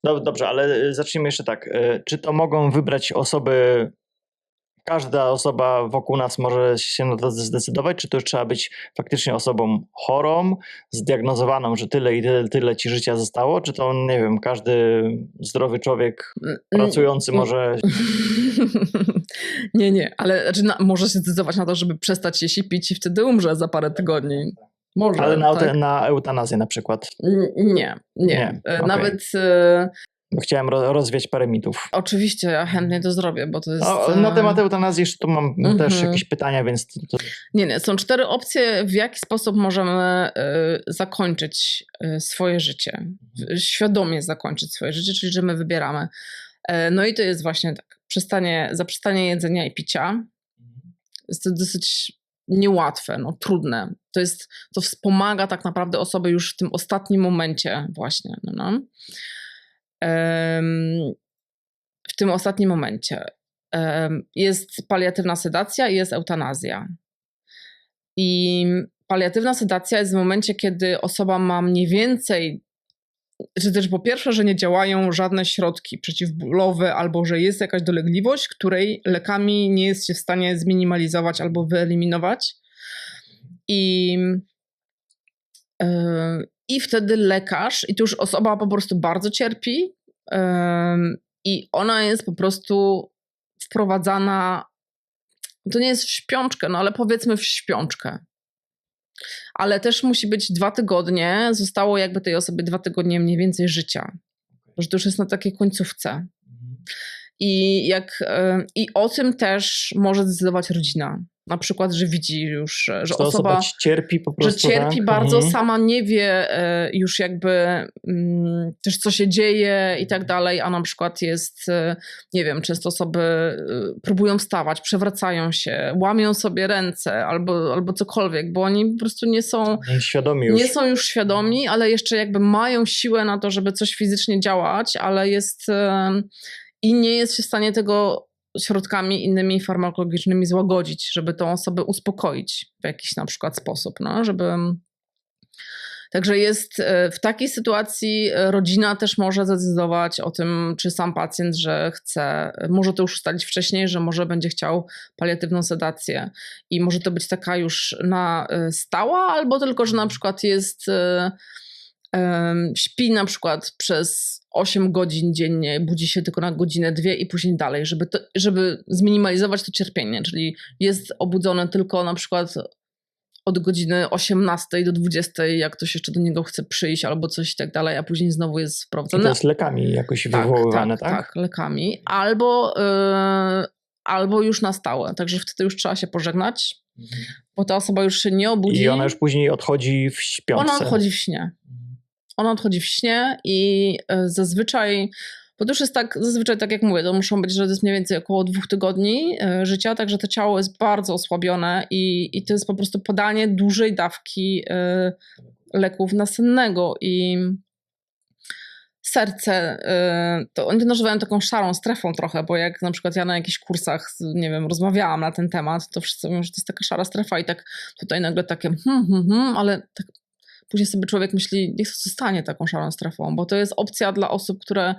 No, dobrze, ale zacznijmy jeszcze tak. Czy to mogą wybrać osoby, każda osoba wokół nas może się na to zdecydować, czy to już trzeba być faktycznie osobą chorą, zdiagnozowaną, że tyle i tyle ci życia zostało, czy to, nie wiem, każdy zdrowy człowiek pracujący może... Nie, ale znaczy, może się zdecydować na to, żeby przestać jeść i pić i wtedy umrze za parę tygodni. Może, ale tak? na eutanazję na przykład? Nie. Okay. Nawet... Bo chciałem rozwiać parę mitów. Oczywiście, ja chętnie to zrobię, bo to jest... Na temat eutanazji jeszcze tu mam też jakieś pytania, więc... Nie, są 4 opcje, w jaki sposób możemy zakończyć swoje życie. Świadomie zakończyć swoje życie, czyli że my wybieramy. No i to jest właśnie tak, zaprzestanie jedzenia i picia. Jest to dosyć niełatwe, trudne. To wspomaga tak naprawdę osobę już w tym ostatnim momencie właśnie. W tym ostatnim momencie jest paliatywna sedacja i jest eutanazja. I paliatywna sedacja jest w momencie, kiedy osoba ma mniej więcej, czy też po pierwsze, że nie działają żadne środki przeciwbólowe, albo że jest jakaś dolegliwość, której lekami nie jest się w stanie zminimalizować albo wyeliminować. I wtedy lekarz, i tu już osoba po prostu bardzo cierpi, i ona jest po prostu wprowadzana, to nie jest w śpiączkę, ale powiedzmy w śpiączkę. Ale też musi być 2 tygodnie, zostało jakby tej osobie 2 tygodnie mniej więcej życia. Że to już jest na takiej końcówce. I o tym też może zdecydować rodzina. Na przykład, że widzi już, że osoba cierpi po prostu. Że cierpi bardzo, sama nie wie już jakby też co się dzieje i tak dalej, a na przykład jest, nie wiem, często osoby próbują wstawać, przewracają się, łamią sobie ręce albo cokolwiek, bo oni po prostu nie są już świadomi, ale jeszcze jakby mają siłę na to, żeby coś fizycznie działać, ale i nie jest się w stanie tego środkami innymi farmakologicznymi złagodzić, żeby tą osobę uspokoić w jakiś na przykład sposób, Także jest w takiej sytuacji rodzina też może zdecydować o tym, czy sam pacjent, że chce, może to już ustalić wcześniej, że może będzie chciał paliatywną sedację i może to być taka już na stała, albo tylko, że na przykład śpi na przykład przez 8 godzin dziennie, budzi się tylko na godzinę, 2 i później dalej, żeby zminimalizować to cierpienie, czyli jest obudzony tylko na przykład od godziny 18 do 20, jak ktoś jeszcze do niego chce przyjść albo coś i tak dalej, a później znowu jest wprowadzony. I to jest lekami jakoś wywoływane, tak? Tak, lekami. Albo już na stałe, także wtedy już trzeba się pożegnać, bo ta osoba już się nie obudzi. I ona już później odchodzi w śpiączce. Ona odchodzi w śnie. Ona odchodzi w śnie i zazwyczaj, bo to już jest tak, zazwyczaj tak jak mówię, to muszą być, że to jest mniej więcej około 2 tygodni życia, także to ciało jest bardzo osłabione i to jest po prostu podanie dużej dawki leków nasennego i serce, to oni to nazywają taką szarą strefą trochę, bo jak na przykład ja na jakichś kursach, nie wiem, rozmawiałam na ten temat, to wszyscy mówią, że to jest taka szara strefa i tak tutaj nagle takie ale tak później sobie człowiek myśli, niech to zostanie taką szarą strefą, bo to jest opcja dla osób, które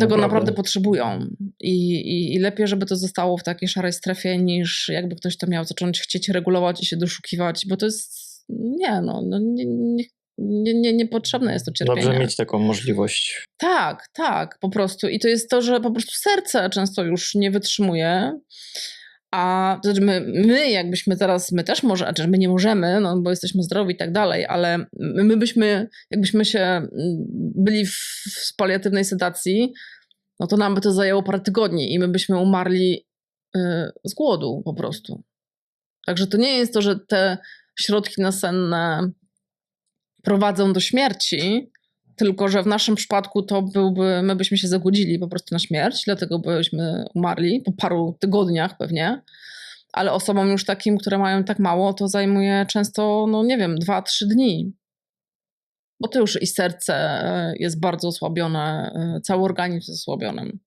tego naprawdę potrzebują. I lepiej, żeby to zostało w takiej szarej strefie, niż jakby ktoś to miał zacząć chcieć regulować i się doszukiwać, bo to jest, niepotrzebne jest to cierpienie. Dobrze mieć taką możliwość. Tak, po prostu. I to jest to, że po prostu serce często już nie wytrzymuje. A to znaczy my jakbyśmy teraz, my też może, znaczy my nie możemy, no bo jesteśmy zdrowi i tak dalej, ale my byśmy, jakbyśmy się byli w paliatywnej sedacji, no to nam by to zajęło parę tygodni i my byśmy umarli z głodu po prostu. Także to nie jest to, że te środki nasenne prowadzą do śmierci, tylko że w naszym przypadku to my byśmy się zagłodzili po prostu na śmierć, dlatego byśmy umarli po paru tygodniach pewnie, ale osobom już takim, które mają tak mało, to zajmuje często, no nie wiem, 2-3 dni. Bo to już i serce jest bardzo osłabione, cały organizm jest osłabiony.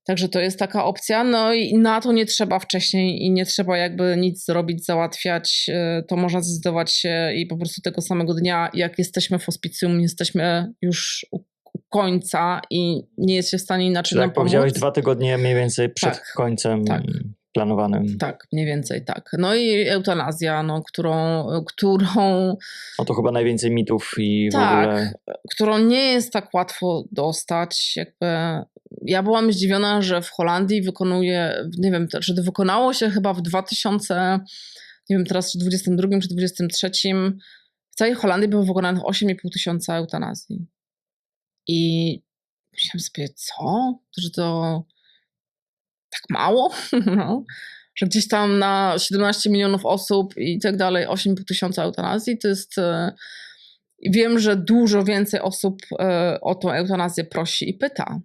Także to jest taka opcja, no i na to nie trzeba wcześniej i nie trzeba jakby nic zrobić, załatwiać, to można zdecydować się i po prostu tego samego dnia, jak jesteśmy w hospicjum, jesteśmy już u końca i nie jest się w stanie inaczej nam Jak powiedziałeś, pomóc. 2 tygodnie mniej więcej przed końcem planowanym. Tak, mniej więcej tak. No i eutanazja, no, którą No to chyba najwięcej mitów i w tak, ogóle... którą nie jest tak łatwo dostać. Jakby ja byłam zdziwiona, że w Holandii nie wiem, że to wykonało się chyba w 2000, nie wiem teraz czy 22 czy 23, w całej Holandii było wykonanych 8,5 tysiąca eutanazji. I myślałam sobie, co? Że to tak mało? No. Że gdzieś tam na 17 milionów osób i tak dalej 8,5 tysiąca eutanazji to jest... Wiem, że dużo więcej osób o tą eutanazję prosi i pyta.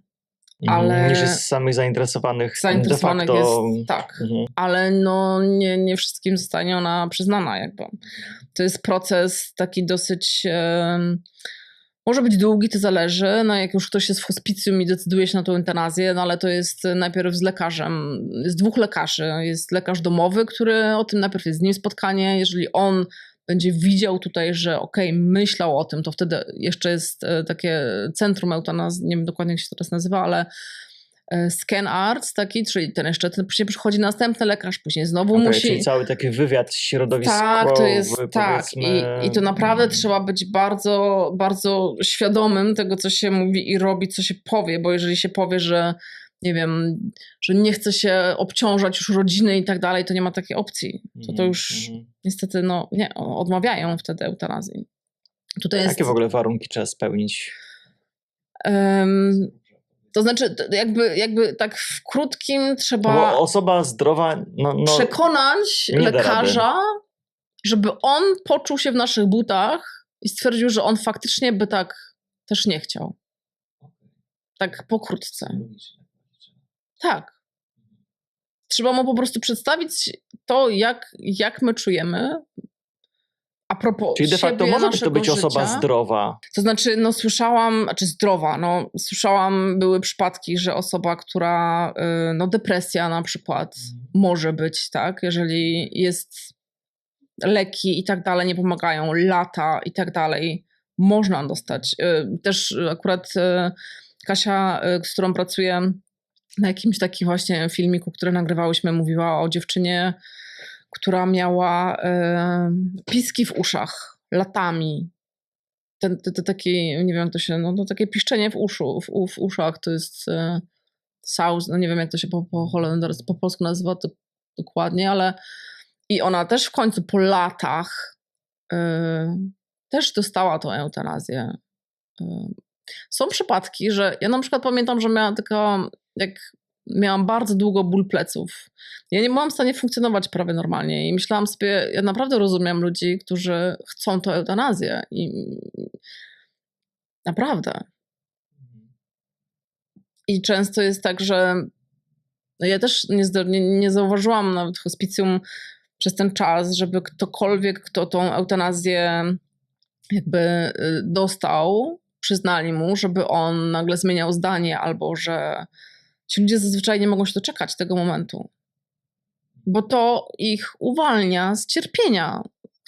Ale niż jest samych zainteresowanych de facto. Jest, tak, ale no nie wszystkim zostanie ona przyznana jakby. To jest proces taki dosyć, może być długi, to zależy, no jak już ktoś jest w hospicjum i decyduje się na tą eutanazję, no ale to jest najpierw z lekarzem, jest 2 lekarzy, jest lekarz domowy, który o tym najpierw jest z nim spotkanie, jeżeli on będzie widział tutaj, że myślał o tym, to wtedy jeszcze jest takie centrum eutanazji, nie wiem dokładnie jak się to teraz nazywa, ale scan arts taki, czyli później przychodzi następny lekarz, później znowu musi... Czyli cały taki wywiad środowiskowy. Tak, to jest tak. I to naprawdę trzeba być bardzo, bardzo świadomym tego, co się mówi i robi, co się powie, bo jeżeli się powie, że nie wiem, że nie chce się obciążać już rodziny i tak dalej, to nie ma takiej opcji. To już niestety odmawiają wtedy eutanazji. Tutaj Jakie w ogóle warunki trzeba spełnić? To znaczy jakby tak w krótkim trzeba... No bo osoba zdrowa... przekonać lekarza, żeby on poczuł się w naszych butach i stwierdził, że on faktycznie by tak też nie chciał. Tak pokrótce. Tak. Trzeba mu po prostu przedstawić to, jak my czujemy. A propos czyli de facto siebie, może to być osoba życia. zdrowa. To znaczy, słyszałam, były przypadki, że osoba, która, depresja na przykład może być, tak, jeżeli jest leki i tak dalej, nie pomagają, lata i tak dalej, można dostać. Też akurat Kasia, z którą pracuję na jakimś takim właśnie filmiku, który nagrywałyśmy, mówiła o dziewczynie, która miała piski w uszach latami. Takie, nie wiem jak to się, takie piszczenie w uszach, to jest saus, nie wiem jak to się po polsku nazywa to dokładnie, ale i ona też w końcu po latach też dostała tą eutanazję. Są przypadki, że ja na przykład pamiętam, że miałam bardzo długo ból pleców. Ja nie byłam w stanie funkcjonować prawie normalnie i myślałam sobie, ja naprawdę rozumiem ludzi, którzy chcą tą eutanazję i naprawdę. I często jest tak, że ja też nie zauważyłam nawet w hospicjum przez ten czas, żeby ktokolwiek, kto tą eutanazję jakby dostał, przyznali mu, żeby on nagle zmieniał zdanie albo że ci ludzie zazwyczaj nie mogą się doczekać tego momentu. Bo to ich uwalnia z cierpienia,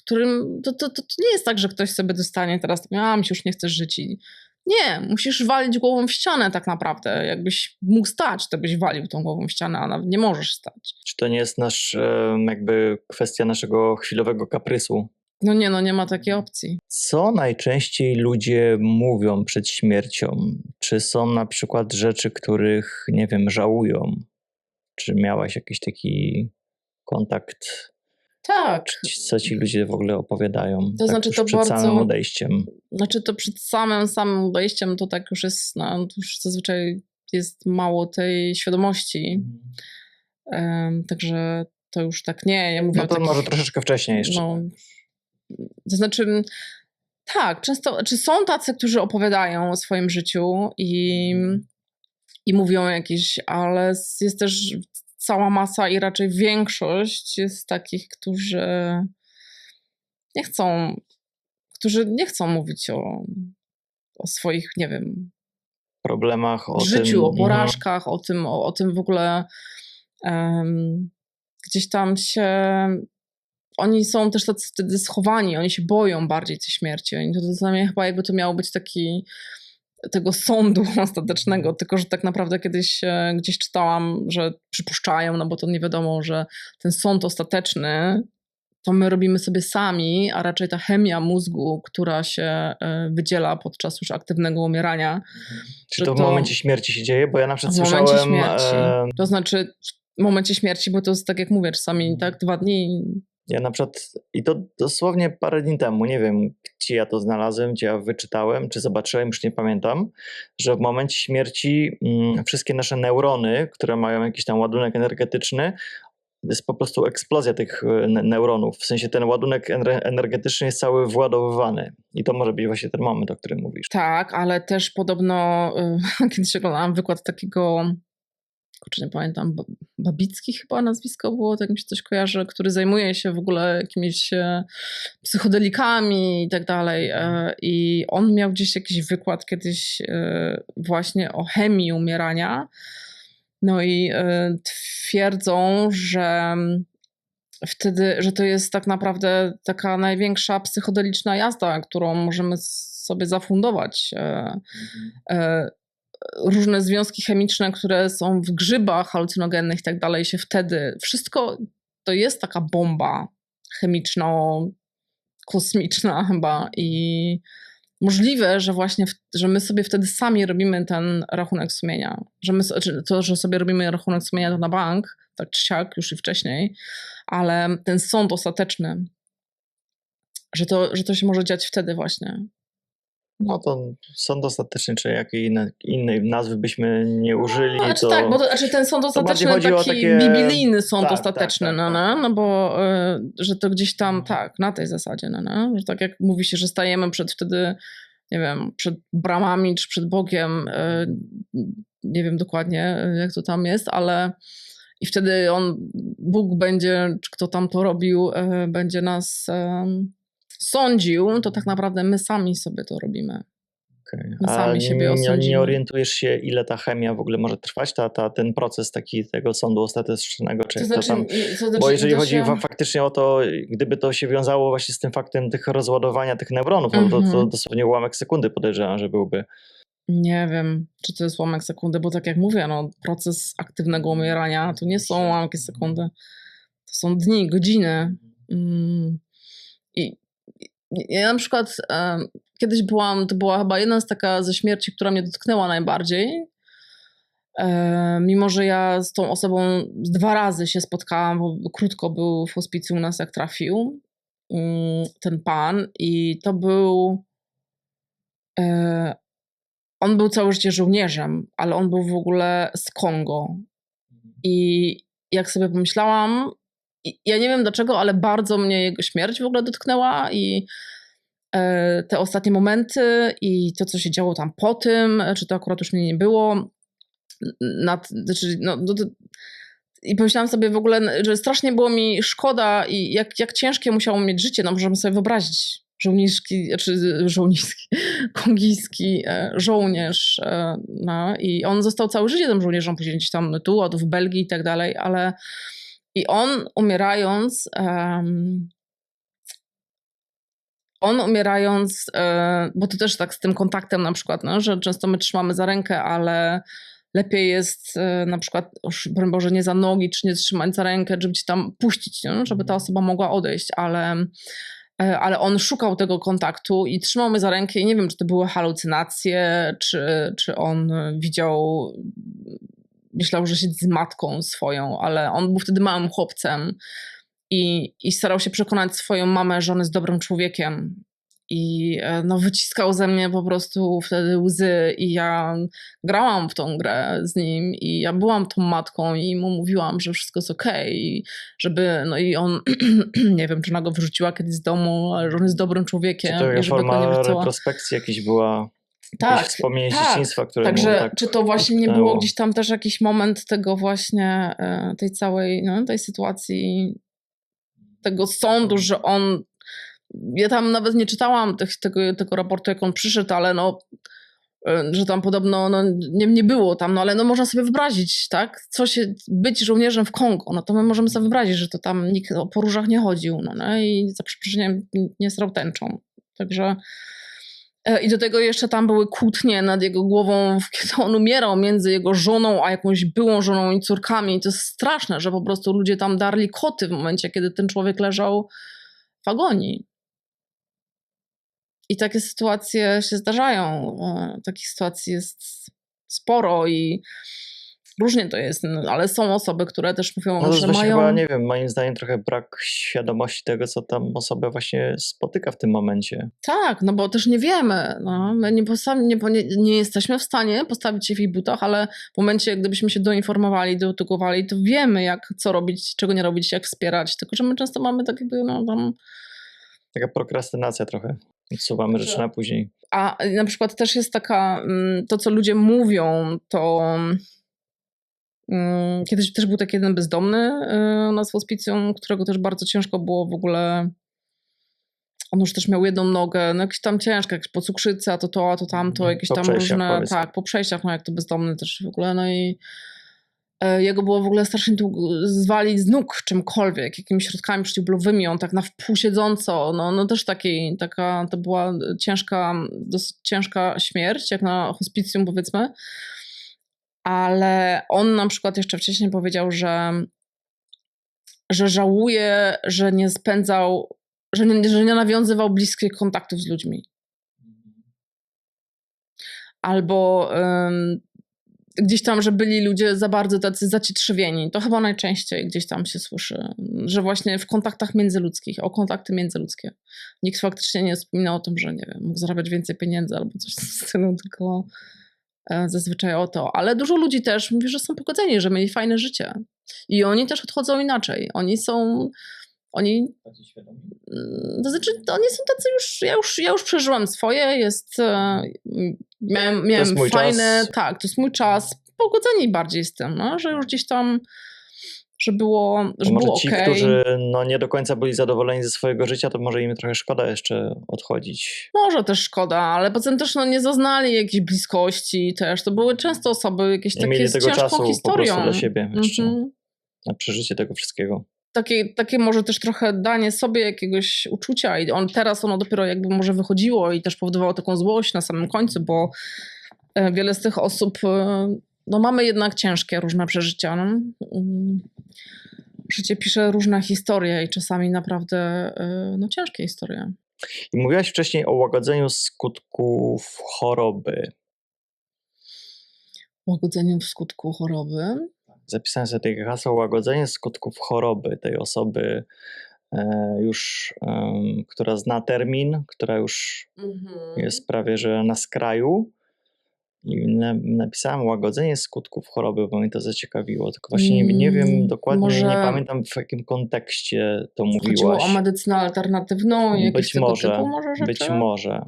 którym to nie jest tak, że ktoś sobie dostanie teraz, mi się już nie chcesz żyć. Nie, musisz walić głową w ścianę tak naprawdę. Jakbyś mógł stać, to byś walił tą głową w ścianę, a nawet nie możesz stać. Czy to nie jest kwestia naszego chwilowego kaprysu? Nie ma takiej opcji. Co najczęściej ludzie mówią przed śmiercią? Czy są na przykład rzeczy, których, nie wiem, żałują? Czy miałaś jakiś taki kontakt? Tak. Co ci ludzie w ogóle opowiadają? To znaczy już to przed bardzo... samym odejściem. Znaczy to przed samym odejściem to tak już jest, no, to już zazwyczaj jest mało tej świadomości. Także to już tak nie. Ja mówię no to może troszeczkę wcześniej jeszcze. No, to znaczy tak, często, czy są tacy, którzy opowiadają o swoim życiu i mówią jakieś, ale jest też cała masa i raczej większość jest takich, którzy nie chcą mówić o swoich, nie wiem, problemach, o życiu, tym, o porażkach, o tym w ogóle gdzieś tam się... Oni są też tacy wtedy schowani, oni się boją bardziej tej śmierci. To dla mnie chyba jakby to miało być taki tego sądu ostatecznego, tylko że tak naprawdę kiedyś gdzieś czytałam, że przypuszczają, no bo to nie wiadomo, że ten sąd ostateczny to my robimy sobie sami, a raczej ta chemia mózgu, która się wydziela podczas już aktywnego umierania. Czy to w momencie śmierci się dzieje? Bo ja na przykład słyszałem... W momencie śmierci. To znaczy w momencie śmierci, bo to jest tak jak mówię, czasami tak 2 dni... Ja na przykład, i to dosłownie parę dni temu, nie wiem, gdzie ja to znalazłem, gdzie ja wyczytałem, czy zobaczyłem, już nie pamiętam, że w momencie śmierci wszystkie nasze neurony, które mają jakiś tam ładunek energetyczny, jest po prostu eksplozja tych neuronów. W sensie ten ładunek energetyczny jest cały wyładowywany. I to może być właśnie ten moment, o którym mówisz. Tak, ale też podobno kiedyś oglądałam wykład takiego, nie pamiętam, Babicki chyba nazwisko było, tak mi się coś kojarzy, który zajmuje się w ogóle jakimiś psychodelikami i tak dalej. I on miał gdzieś jakiś wykład kiedyś właśnie o chemii umierania. No i twierdzą, że wtedy, że to jest tak naprawdę taka największa psychodeliczna jazda, którą możemy sobie zafundować. Różne związki chemiczne, które są w grzybach halucynogennych i tak dalej, się wtedy, wszystko to jest taka bomba chemiczno-kosmiczna chyba i możliwe, że właśnie, że my sobie wtedy sami robimy ten rachunek sumienia, że sobie robimy rachunek sumienia to na bank, tak czy siak, już i wcześniej, ale ten sąd ostateczny, że to się może dziać wtedy właśnie. No to sąd ostateczny, czy jakiej innej nazwy byśmy nie użyli, to... Tak, bo ten sąd ostateczny, taki biblijny sąd ostateczny, no bo że to gdzieś tam, tak, na tej zasadzie, że tak jak mówi się, że stajemy wtedy, nie wiem, przed bramami, czy przed Bogiem, nie wiem dokładnie, jak to tam jest, ale i wtedy Bóg będzie, czy kto tam to robił, będzie nas sądził, to tak naprawdę my sami sobie to robimy. Okay. My sami siebie osądzimy. Nie orientujesz się, ile ta chemia w ogóle może trwać, ten proces tego sądu ostatecznego? Czy bo jeżeli chodzi faktycznie o to, gdyby to się wiązało właśnie z tym faktem tych rozładowania tych neuronów, no to dosłownie ułamek sekundy podejrzewam, że byłby. Nie wiem, czy to jest ułamek sekundy, bo tak jak mówię, proces aktywnego umierania to nie są ułamki sekundy. To są dni, godziny. I ja na przykład kiedyś to była chyba jedna z taka ze śmierci, która mnie dotknęła najbardziej. Mimo że ja z tą osobą 2 razy się spotkałam, bo krótko był w hospicjum u nas, jak trafił ten pan i to był... On był całe życie żołnierzem, ale on był w ogóle z Kongo. I jak sobie pomyślałam, ja nie wiem dlaczego, ale bardzo mnie jego śmierć w ogóle dotknęła i te ostatnie momenty i to, co się działo tam po tym, czy to akurat już mnie nie było. I pomyślałam sobie w ogóle, że strasznie było mi szkoda i jak ciężkie musiało mieć życie. Możemy sobie wyobrazić kongijski żołnierz. I on został całe życie tym żołnierzem, później gdzieś tam tu, w Belgii i tak dalej, ale i on umierając, bo to też tak z tym kontaktem na przykład, że często my trzymamy za rękę, ale lepiej jest na przykład, broń Boże, nie za nogi, czy nie trzymać za rękę, żeby cię tam puścić, żeby ta osoba mogła odejść, ale on szukał tego kontaktu i trzymał mnie za rękę i nie wiem, czy to były halucynacje, czy on widział myślał, że siedzi z matką swoją, ale on był wtedy małym chłopcem i starał się przekonać swoją mamę, że on jest dobrym człowiekiem. I no, wyciskał ze mnie po prostu wtedy łzy i ja grałam w tą grę z nim i ja byłam tą matką i mu mówiłam, że wszystko jest okej, żeby, no i on, nie wiem, czy ona go wyrzuciła kiedyś z domu, ale że on jest dobrym człowiekiem. Czy to i żeby go nie forma wyrzucała. retrospekcji jakiejś była? Tak, Wspomnienie z tak. dzieciństwa, które Także tak czy to właśnie nie dotknęło? było gdzieś tam też jakiś moment tego właśnie, tej całej, no, tej sytuacji, tego sądu, że on, ja tam nawet nie czytałam tego raportu, jak on przyszedł, ale no, że tam podobno no, nie było tam, no ale no można sobie wyobrazić, tak, być żołnierzem w Kongo, no to my możemy sobie wyobrazić, że to tam nikt po różach nie chodził, no i za przeproszeniem nie srał tęczą. Także i do tego jeszcze tam były kłótnie nad jego głową, kiedy on umierał, między jego żoną a jakąś byłą żoną i córkami. To jest straszne, że po prostu ludzie tam darli koty w momencie, kiedy ten człowiek leżał w agonii. I takie sytuacje się zdarzają. Takich sytuacji jest sporo i różnie to jest, no, ale są osoby, które też mówią, No to że jest właśnie mają... chyba, nie wiem, moim zdaniem trochę brak świadomości tego, co tam osobę właśnie spotyka w tym momencie. Tak, no bo też nie wiemy. No. My nie jesteśmy w stanie postawić się w ich butach, ale w momencie, gdybyśmy się doinformowali, doedukowali, to wiemy, co robić, czego nie robić, jak wspierać. Tylko, że my często mamy tak jakby, no tam... Taka prokrastynacja trochę. Odsuwamy rzeczy na później. A na przykład też jest taka, to co ludzie mówią, to... Kiedyś też był taki jeden bezdomny u nas w hospicjum, którego też bardzo ciężko było w ogóle. On już też miał jedną nogę, no jakieś tam ciężkie, jakieś po cukrzycy, a to tamto, jakieś Po tam przejściach, różne, powiedz. tak, po przejściach, no jak to bezdomny też w ogóle, no i jego było w ogóle strasznie długo zwalić z nóg czymkolwiek, jakimiś środkami przeciwbólowymi, on tak na wpół siedząco, no też to była dosyć ciężka śmierć, jak na hospicjum powiedzmy, ale on na przykład jeszcze wcześniej powiedział, że żałuje, że nie spędzał, że nie nawiązywał bliskich kontaktów z ludźmi. Albo gdzieś tam, że byli ludzie za bardzo tacy zacietrzewieni. To chyba najczęściej gdzieś tam się słyszy, że właśnie w kontaktach międzyludzkich, o kontakty międzyludzkie. Nikt faktycznie nie wspomina o tym, że nie wiem, mógł zarabiać więcej pieniędzy albo coś w tym stylu, tylko zazwyczaj o to. Ale dużo ludzi też mówi, że są pogodzeni, że mieli fajne życie. I oni też odchodzą inaczej. To znaczy, oni są tacy ja już przeżyłam swoje, miałem fajne, tak, to jest mój czas, pogodzeni bardziej z tym, no, że już gdzieś tam, że było Może ci, okej. którzy no, nie do końca byli zadowoleni ze swojego życia, to może im trochę szkoda jeszcze odchodzić. Może też szkoda, ale potem też nie zaznali jakiejś bliskości też. To były często osoby jakieś Nie takie mieli z tego ciężką czasu historią. po prostu dla siebie jeszcze, Mhm. na przeżycie tego wszystkiego. Takie może też trochę danie sobie jakiegoś uczucia i teraz ono dopiero jakby może wychodziło i też powodowało taką złość na samym końcu, bo wiele z tych osób, no mamy jednak ciężkie różne przeżycia. No. Życie pisze różne historie i czasami naprawdę no, ciężkie historie. I mówiłaś wcześniej o łagodzeniu skutków choroby. Łagodzeniu w skutku choroby. Zapisałem sobie takie hasło łagodzenie skutków choroby tej osoby już, która zna termin, która już jest prawie że na skraju. I napisałem łagodzenie skutków choroby, bo mnie to zaciekawiło. Tylko właśnie nie wiem dokładnie, nie pamiętam w jakim kontekście to mówiłaś. Chodziło o medycynę alternatywną i jakieś tego może, typu może rzeczy? Być może.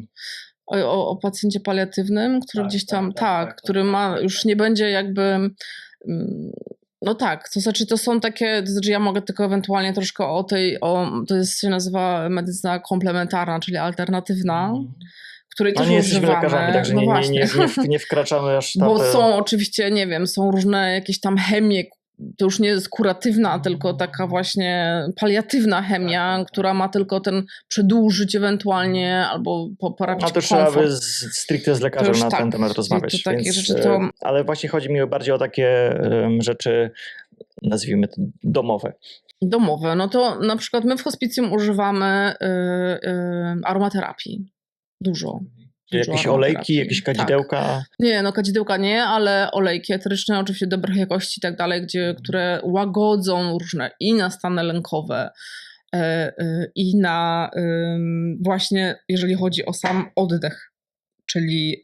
O pacjencie paliatywnym, który gdzieś tam, który ma, już nie będzie jakby... No tak, to znaczy to są takie, to znaczy ja mogę tylko ewentualnie troszkę to się nazywa medycyna komplementarna, czyli alternatywna, której też nie jesteśmy używamy. lekarzami, także nie wkraczamy aż tam. Bo są oczywiście, nie wiem, są różne jakieś tam chemie, to już nie jest kuratywna, tylko taka właśnie paliatywna chemia, która ma tylko przedłużyć ewentualnie albo poprawić komfort. No to trzeba by stricte z lekarzem na ten temat rozmawiać. To takie więc, rzeczy ale właśnie chodzi mi bardziej o takie rzeczy, nazwijmy to domowe. Domowe. No to na przykład my w hospicjum używamy aromaterapii. Dużo Jakieś olejki, jakieś kadzidełka? Tak. Nie, no kadzidełka nie, ale olejki eteryczne, oczywiście dobrej jakości i tak dalej, które łagodzą różne i na stany lękowe, i na właśnie, jeżeli chodzi o sam oddech, czyli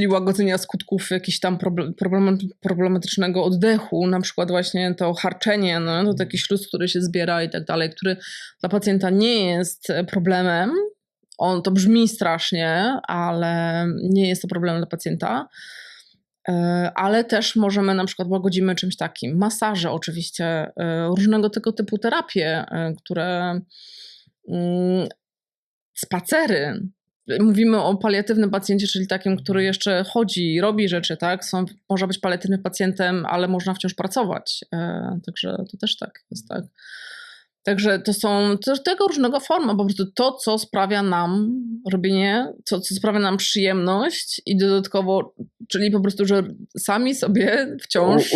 łagodzenia skutków jakichś tam problematycznego oddechu, na przykład właśnie to harczenie, no, to taki śluz, który się zbiera i tak dalej, który dla pacjenta nie jest problemem. To brzmi strasznie, ale nie jest to problemem dla pacjenta. Ale też możemy na przykład łagodzimy czymś takim. Masaże oczywiście, różnego tego typu terapie, które spacery. Mówimy o paliatywnym pacjencie, czyli takim, który jeszcze chodzi, robi rzeczy, tak? Może być paliatywnym pacjentem, ale można wciąż pracować. Także to też tak jest, tak? Także to są tego różnego formy, po prostu to, co sprawia nam robienie, co sprawia nam przyjemność i dodatkowo, czyli po prostu, że sami sobie wciąż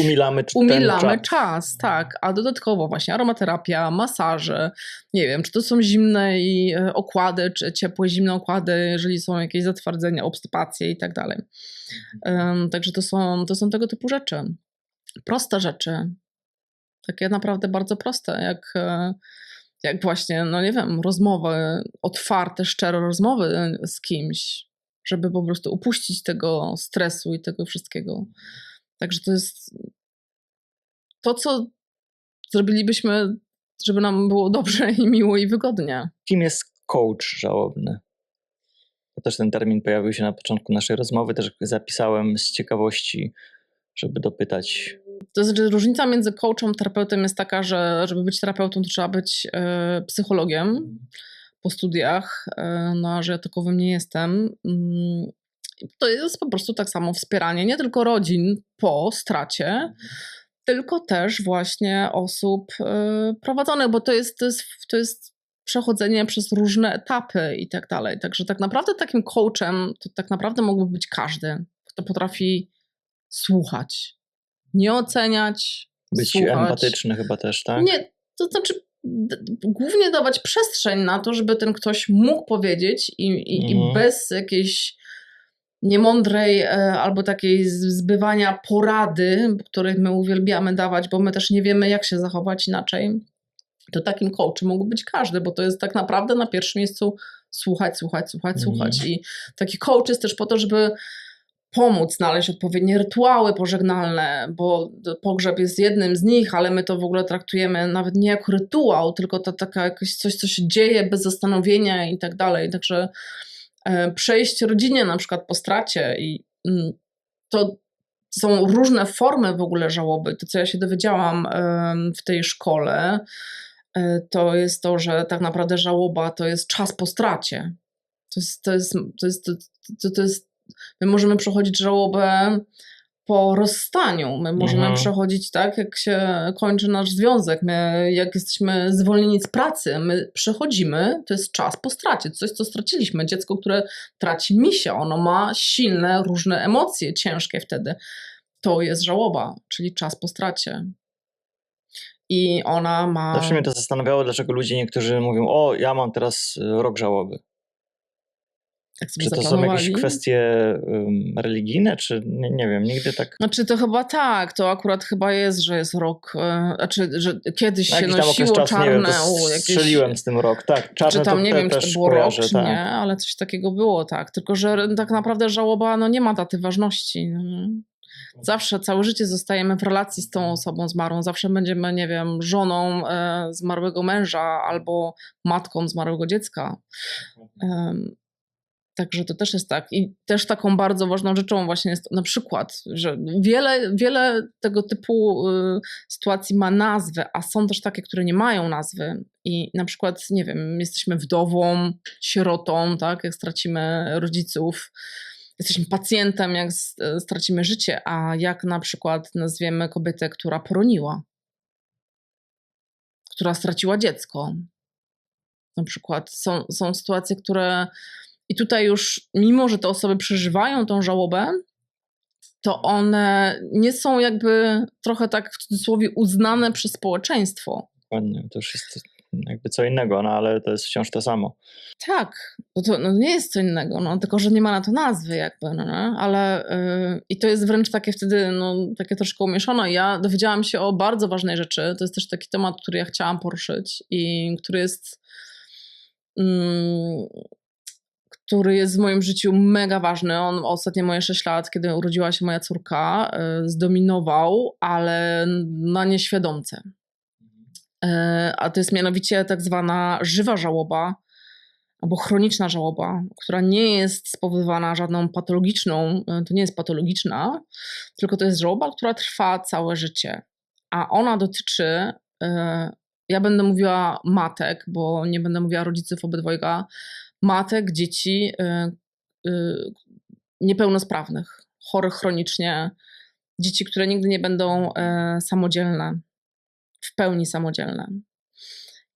umilamy czas, tak, a dodatkowo właśnie aromaterapia, masaże, nie wiem, czy to są zimne okłady, czy ciepłe, zimne okłady, jeżeli są jakieś zatwardzenia, obstypacje i tak dalej. Także to są tego typu rzeczy. Proste rzeczy. Takie naprawdę bardzo proste, jak właśnie, no nie wiem, rozmowy, otwarte, szczere rozmowy z kimś, żeby po prostu upuścić tego stresu i tego wszystkiego. Także to jest to, co zrobilibyśmy, żeby nam było dobrze i miło i wygodnie. Kim jest coach żałobny? To też ten termin pojawił się na początku naszej rozmowy, też zapisałem z ciekawości, żeby dopytać. To znaczy różnica między coachem a terapeutem jest taka, że żeby być terapeutą, to trzeba być psychologiem po studiach, no a że ja takowym nie jestem. To jest po prostu tak samo wspieranie nie tylko rodzin po stracie, tylko też właśnie osób prowadzonych, bo to jest przechodzenie przez różne etapy i tak dalej. Także tak naprawdę takim coachem to tak naprawdę mógłby być każdy, kto potrafi słuchać. Nie oceniać, być słuchać. empatyczny chyba też, tak? Nie, to znaczy głównie dawać przestrzeń na to, żeby ten ktoś mógł powiedzieć i bez jakiejś niemądrej albo takiej zbywania porady, których my uwielbiamy dawać, bo my też nie wiemy, jak się zachować inaczej, to takim coachem mógł być każdy, bo to jest tak naprawdę na pierwszym miejscu słuchać. I taki coach jest też po to, żeby pomóc znaleźć odpowiednie rytuały pożegnalne, bo pogrzeb jest jednym z nich, ale my to w ogóle traktujemy nawet nie jako rytuał, tylko to taka jakoś coś, co się dzieje bez zastanowienia i tak dalej. Także przejść rodzinie na przykład po stracie i to są różne formy w ogóle żałoby. To, co ja się dowiedziałam w tej szkole, to jest to, że tak naprawdę żałoba to jest czas po stracie. To jest my możemy przechodzić żałobę po rozstaniu. My możemy przechodzić tak, jak się kończy nasz związek. My, jak jesteśmy zwolnieni z pracy, my przechodzimy, to jest czas po stracie. Coś, co straciliśmy. Dziecko, które traci misia, ono ma silne, różne emocje, ciężkie wtedy. To jest żałoba, czyli czas po stracie. I ona ma... Zawsze mnie to zastanawiało, dlaczego ludzie niektórzy mówią, o, ja mam teraz rok żałoby. Czy to są jakieś kwestie religijne, czy nie wiem, nigdy tak... Znaczy to chyba tak, to akurat chyba jest, że jest rok, że kiedyś się nosiło czasu, czarne... Nie wiem, strzeliłem z tym rok, tak. Czarne czy tam to nie wiem, czy to było rok, czy tak. nie, ale coś takiego było, tak. Tylko, że tak naprawdę żałoba nie ma daty ważności. Zawsze, całe życie zostajemy w relacji z tą osobą zmarłą, zawsze będziemy, nie wiem, żoną zmarłego męża albo matką zmarłego dziecka. Także to też jest tak. I też taką bardzo ważną rzeczą właśnie jest na przykład, że wiele tego typu sytuacji ma nazwę, a są też takie, które nie mają nazwy. I na przykład, nie wiem, jesteśmy wdową, sierotą, tak, jak stracimy rodziców. Jesteśmy pacjentem, jak stracimy życie, a jak na przykład nazwiemy kobietę, która poroniła, która straciła dziecko. Na przykład są sytuacje, które... I tutaj już, mimo że te osoby przeżywają tą żałobę, to one nie są jakby trochę tak w cudzysłowie uznane przez społeczeństwo. Dokładnie, to już jest jakby co innego, no ale to jest wciąż to samo. Tak, bo to nie jest co innego, no, tylko że nie ma na to nazwy jakby, no, nie? Ale i to jest wręcz takie wtedy, takie troszkę umieszane. Ja dowiedziałam się o bardzo ważnej rzeczy, to jest też taki temat, który ja chciałam poruszyć i który jest w moim życiu mega ważny. On ostatnie moje 6 lat, kiedy urodziła się moja córka, zdominował, ale na nieświadomce. A to jest mianowicie tak zwana żywa żałoba, albo chroniczna żałoba, która nie jest spowodowana żadną patologiczną, to nie jest patologiczna, tylko to jest żałoba, która trwa całe życie. A ona dotyczy, ja będę mówiła matek, bo nie będę mówiła rodziców obydwojga, matek, dzieci niepełnosprawnych, chorych chronicznie, dzieci, które nigdy nie będą samodzielne, w pełni samodzielne.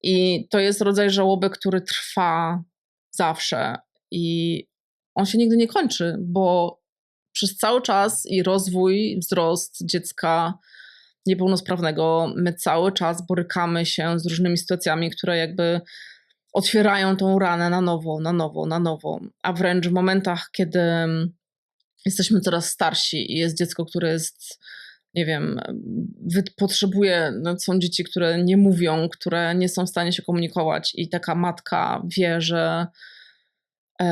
I to jest rodzaj żałoby, który trwa zawsze i on się nigdy nie kończy, bo przez cały czas i rozwój, wzrost dziecka niepełnosprawnego my cały czas borykamy się z różnymi sytuacjami, które jakby otwierają tą ranę na nowo, na nowo, na nowo. A wręcz w momentach, kiedy jesteśmy coraz starsi i jest dziecko, które jest, nie wiem, potrzebuje, są dzieci, które nie mówią, które nie są w stanie się komunikować i taka matka wie, że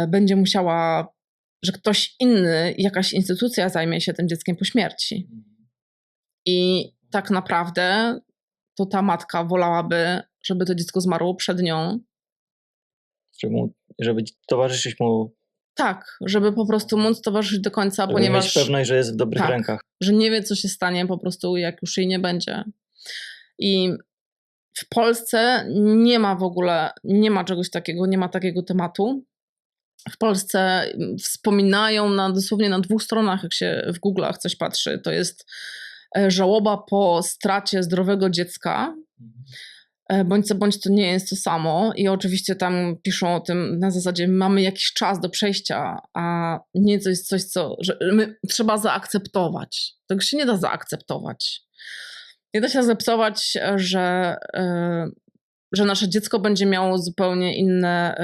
będzie musiała, że ktoś inny, jakaś instytucja zajmie się tym dzieckiem po śmierci. I tak naprawdę to ta matka wolałaby, żeby to dziecko zmarło przed nią. Żeby towarzyszyć mu. Tak, żeby po prostu móc towarzyszyć do końca, żeby ponieważ mieć pewność, że jest w dobrych rękach. Że nie wie, co się stanie po prostu, jak już jej nie będzie. I w Polsce nie ma w ogóle, nie ma czegoś takiego, nie ma takiego tematu. W Polsce wspominają dosłownie na 2 stronach, jak się w Google'ach coś patrzy. To jest żałoba po stracie zdrowego dziecka, bądź to nie jest to samo. I oczywiście tam piszą o tym na zasadzie mamy jakiś czas do przejścia, a nie to jest coś, że trzeba zaakceptować. Tego się nie da zaakceptować. Nie da się zaakceptować, że nasze dziecko będzie miało zupełnie inne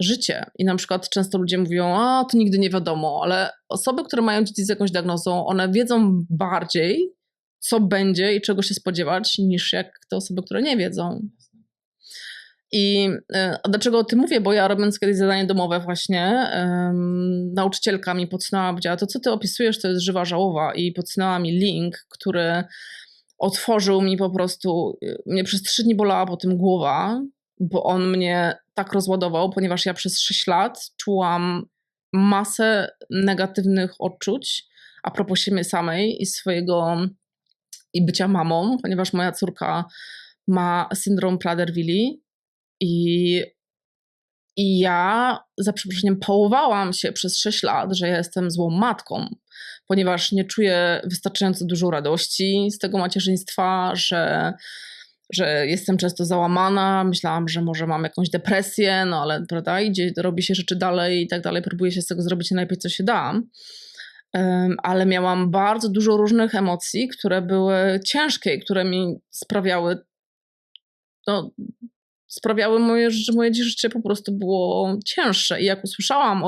życie. I na przykład często ludzie mówią, to nigdy nie wiadomo, ale osoby, które mają dzieci z jakąś diagnozą, one wiedzą bardziej, co będzie i czego się spodziewać, niż jak te osoby, które nie wiedzą. I dlaczego o tym mówię? Bo ja robiąc kiedyś zadanie domowe właśnie, nauczycielka mi podsunęła, powiedziała, to co ty opisujesz, to jest żywa żałoba i podsunęła mi link, który otworzył mi po prostu, mnie przez 3 dni bolała po tym głowa, bo on mnie tak rozładował, ponieważ ja przez 6 lat czułam masę negatywnych odczuć a propos siebie samej i bycia mamą, ponieważ moja córka ma syndrom Prader-Willi i ja, za przeproszeniem, pałowałam się przez 6 lat, że ja jestem złą matką, ponieważ nie czuję wystarczająco dużo radości z tego macierzyństwa, że jestem często załamana, myślałam, że może mam jakąś depresję, no ale prawda, robi się rzeczy dalej i tak dalej, próbuję się z tego zrobić najlepiej, co się da. Ale miałam bardzo dużo różnych emocji, które były ciężkie i które mi sprawiały, że moje życie po prostu było cięższe. I jak usłyszałam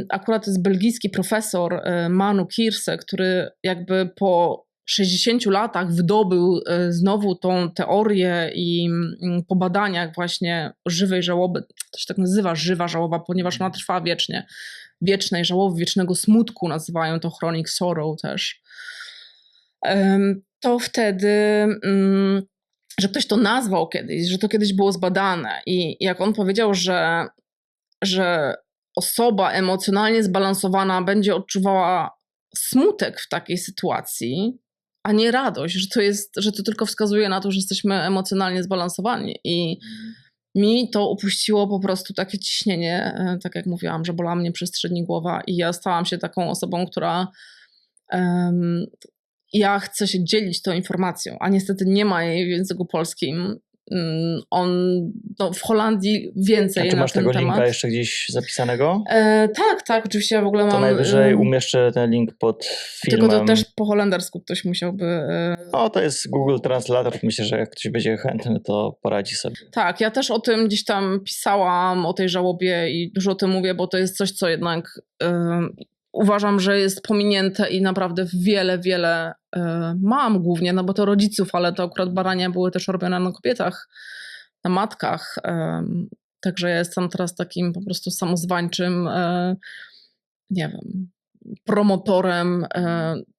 akurat to jest belgijski profesor Manu Kirse, który jakby po 60 latach wydobył znowu tą teorię i po badaniach właśnie żywej żałoby, to się tak nazywa żywa żałoba, ponieważ ona trwa wiecznie, wiecznej żałoby, wiecznego smutku, nazywają to chronic sorrow też. To wtedy, że ktoś to nazwał kiedyś, że to kiedyś było zbadane i jak on powiedział, że osoba emocjonalnie zbalansowana będzie odczuwała smutek w takiej sytuacji, a nie radość, że to tylko wskazuje na to, że jesteśmy emocjonalnie zbalansowani. I mi to upuściło po prostu takie ciśnienie, tak jak mówiłam, że bolała mnie przez 3 dni głowa i ja stałam się taką osobą, która ja chcę się dzielić tą informacją, a niestety nie ma jej w języku polskim On w Holandii więcej A czy na masz ten tego temat. linka jeszcze gdzieś zapisanego? Tak, oczywiście ja w ogóle mam... To najwyżej umieszczę ten link pod filmem. Tylko to też po holendersku ktoś musiałby... No, to jest Google Translator. Myślę, że jak ktoś będzie chętny, to poradzi sobie. Tak, ja też o tym gdzieś tam pisałam, o tej żałobie i dużo o tym mówię, bo to jest coś, co jednak uważam, że jest pominięte i naprawdę wiele mam głównie, no bo to rodziców, ale to akurat badania były też robione na kobietach, na matkach. Także ja jestem teraz takim po prostu samozwańczym, nie wiem, promotorem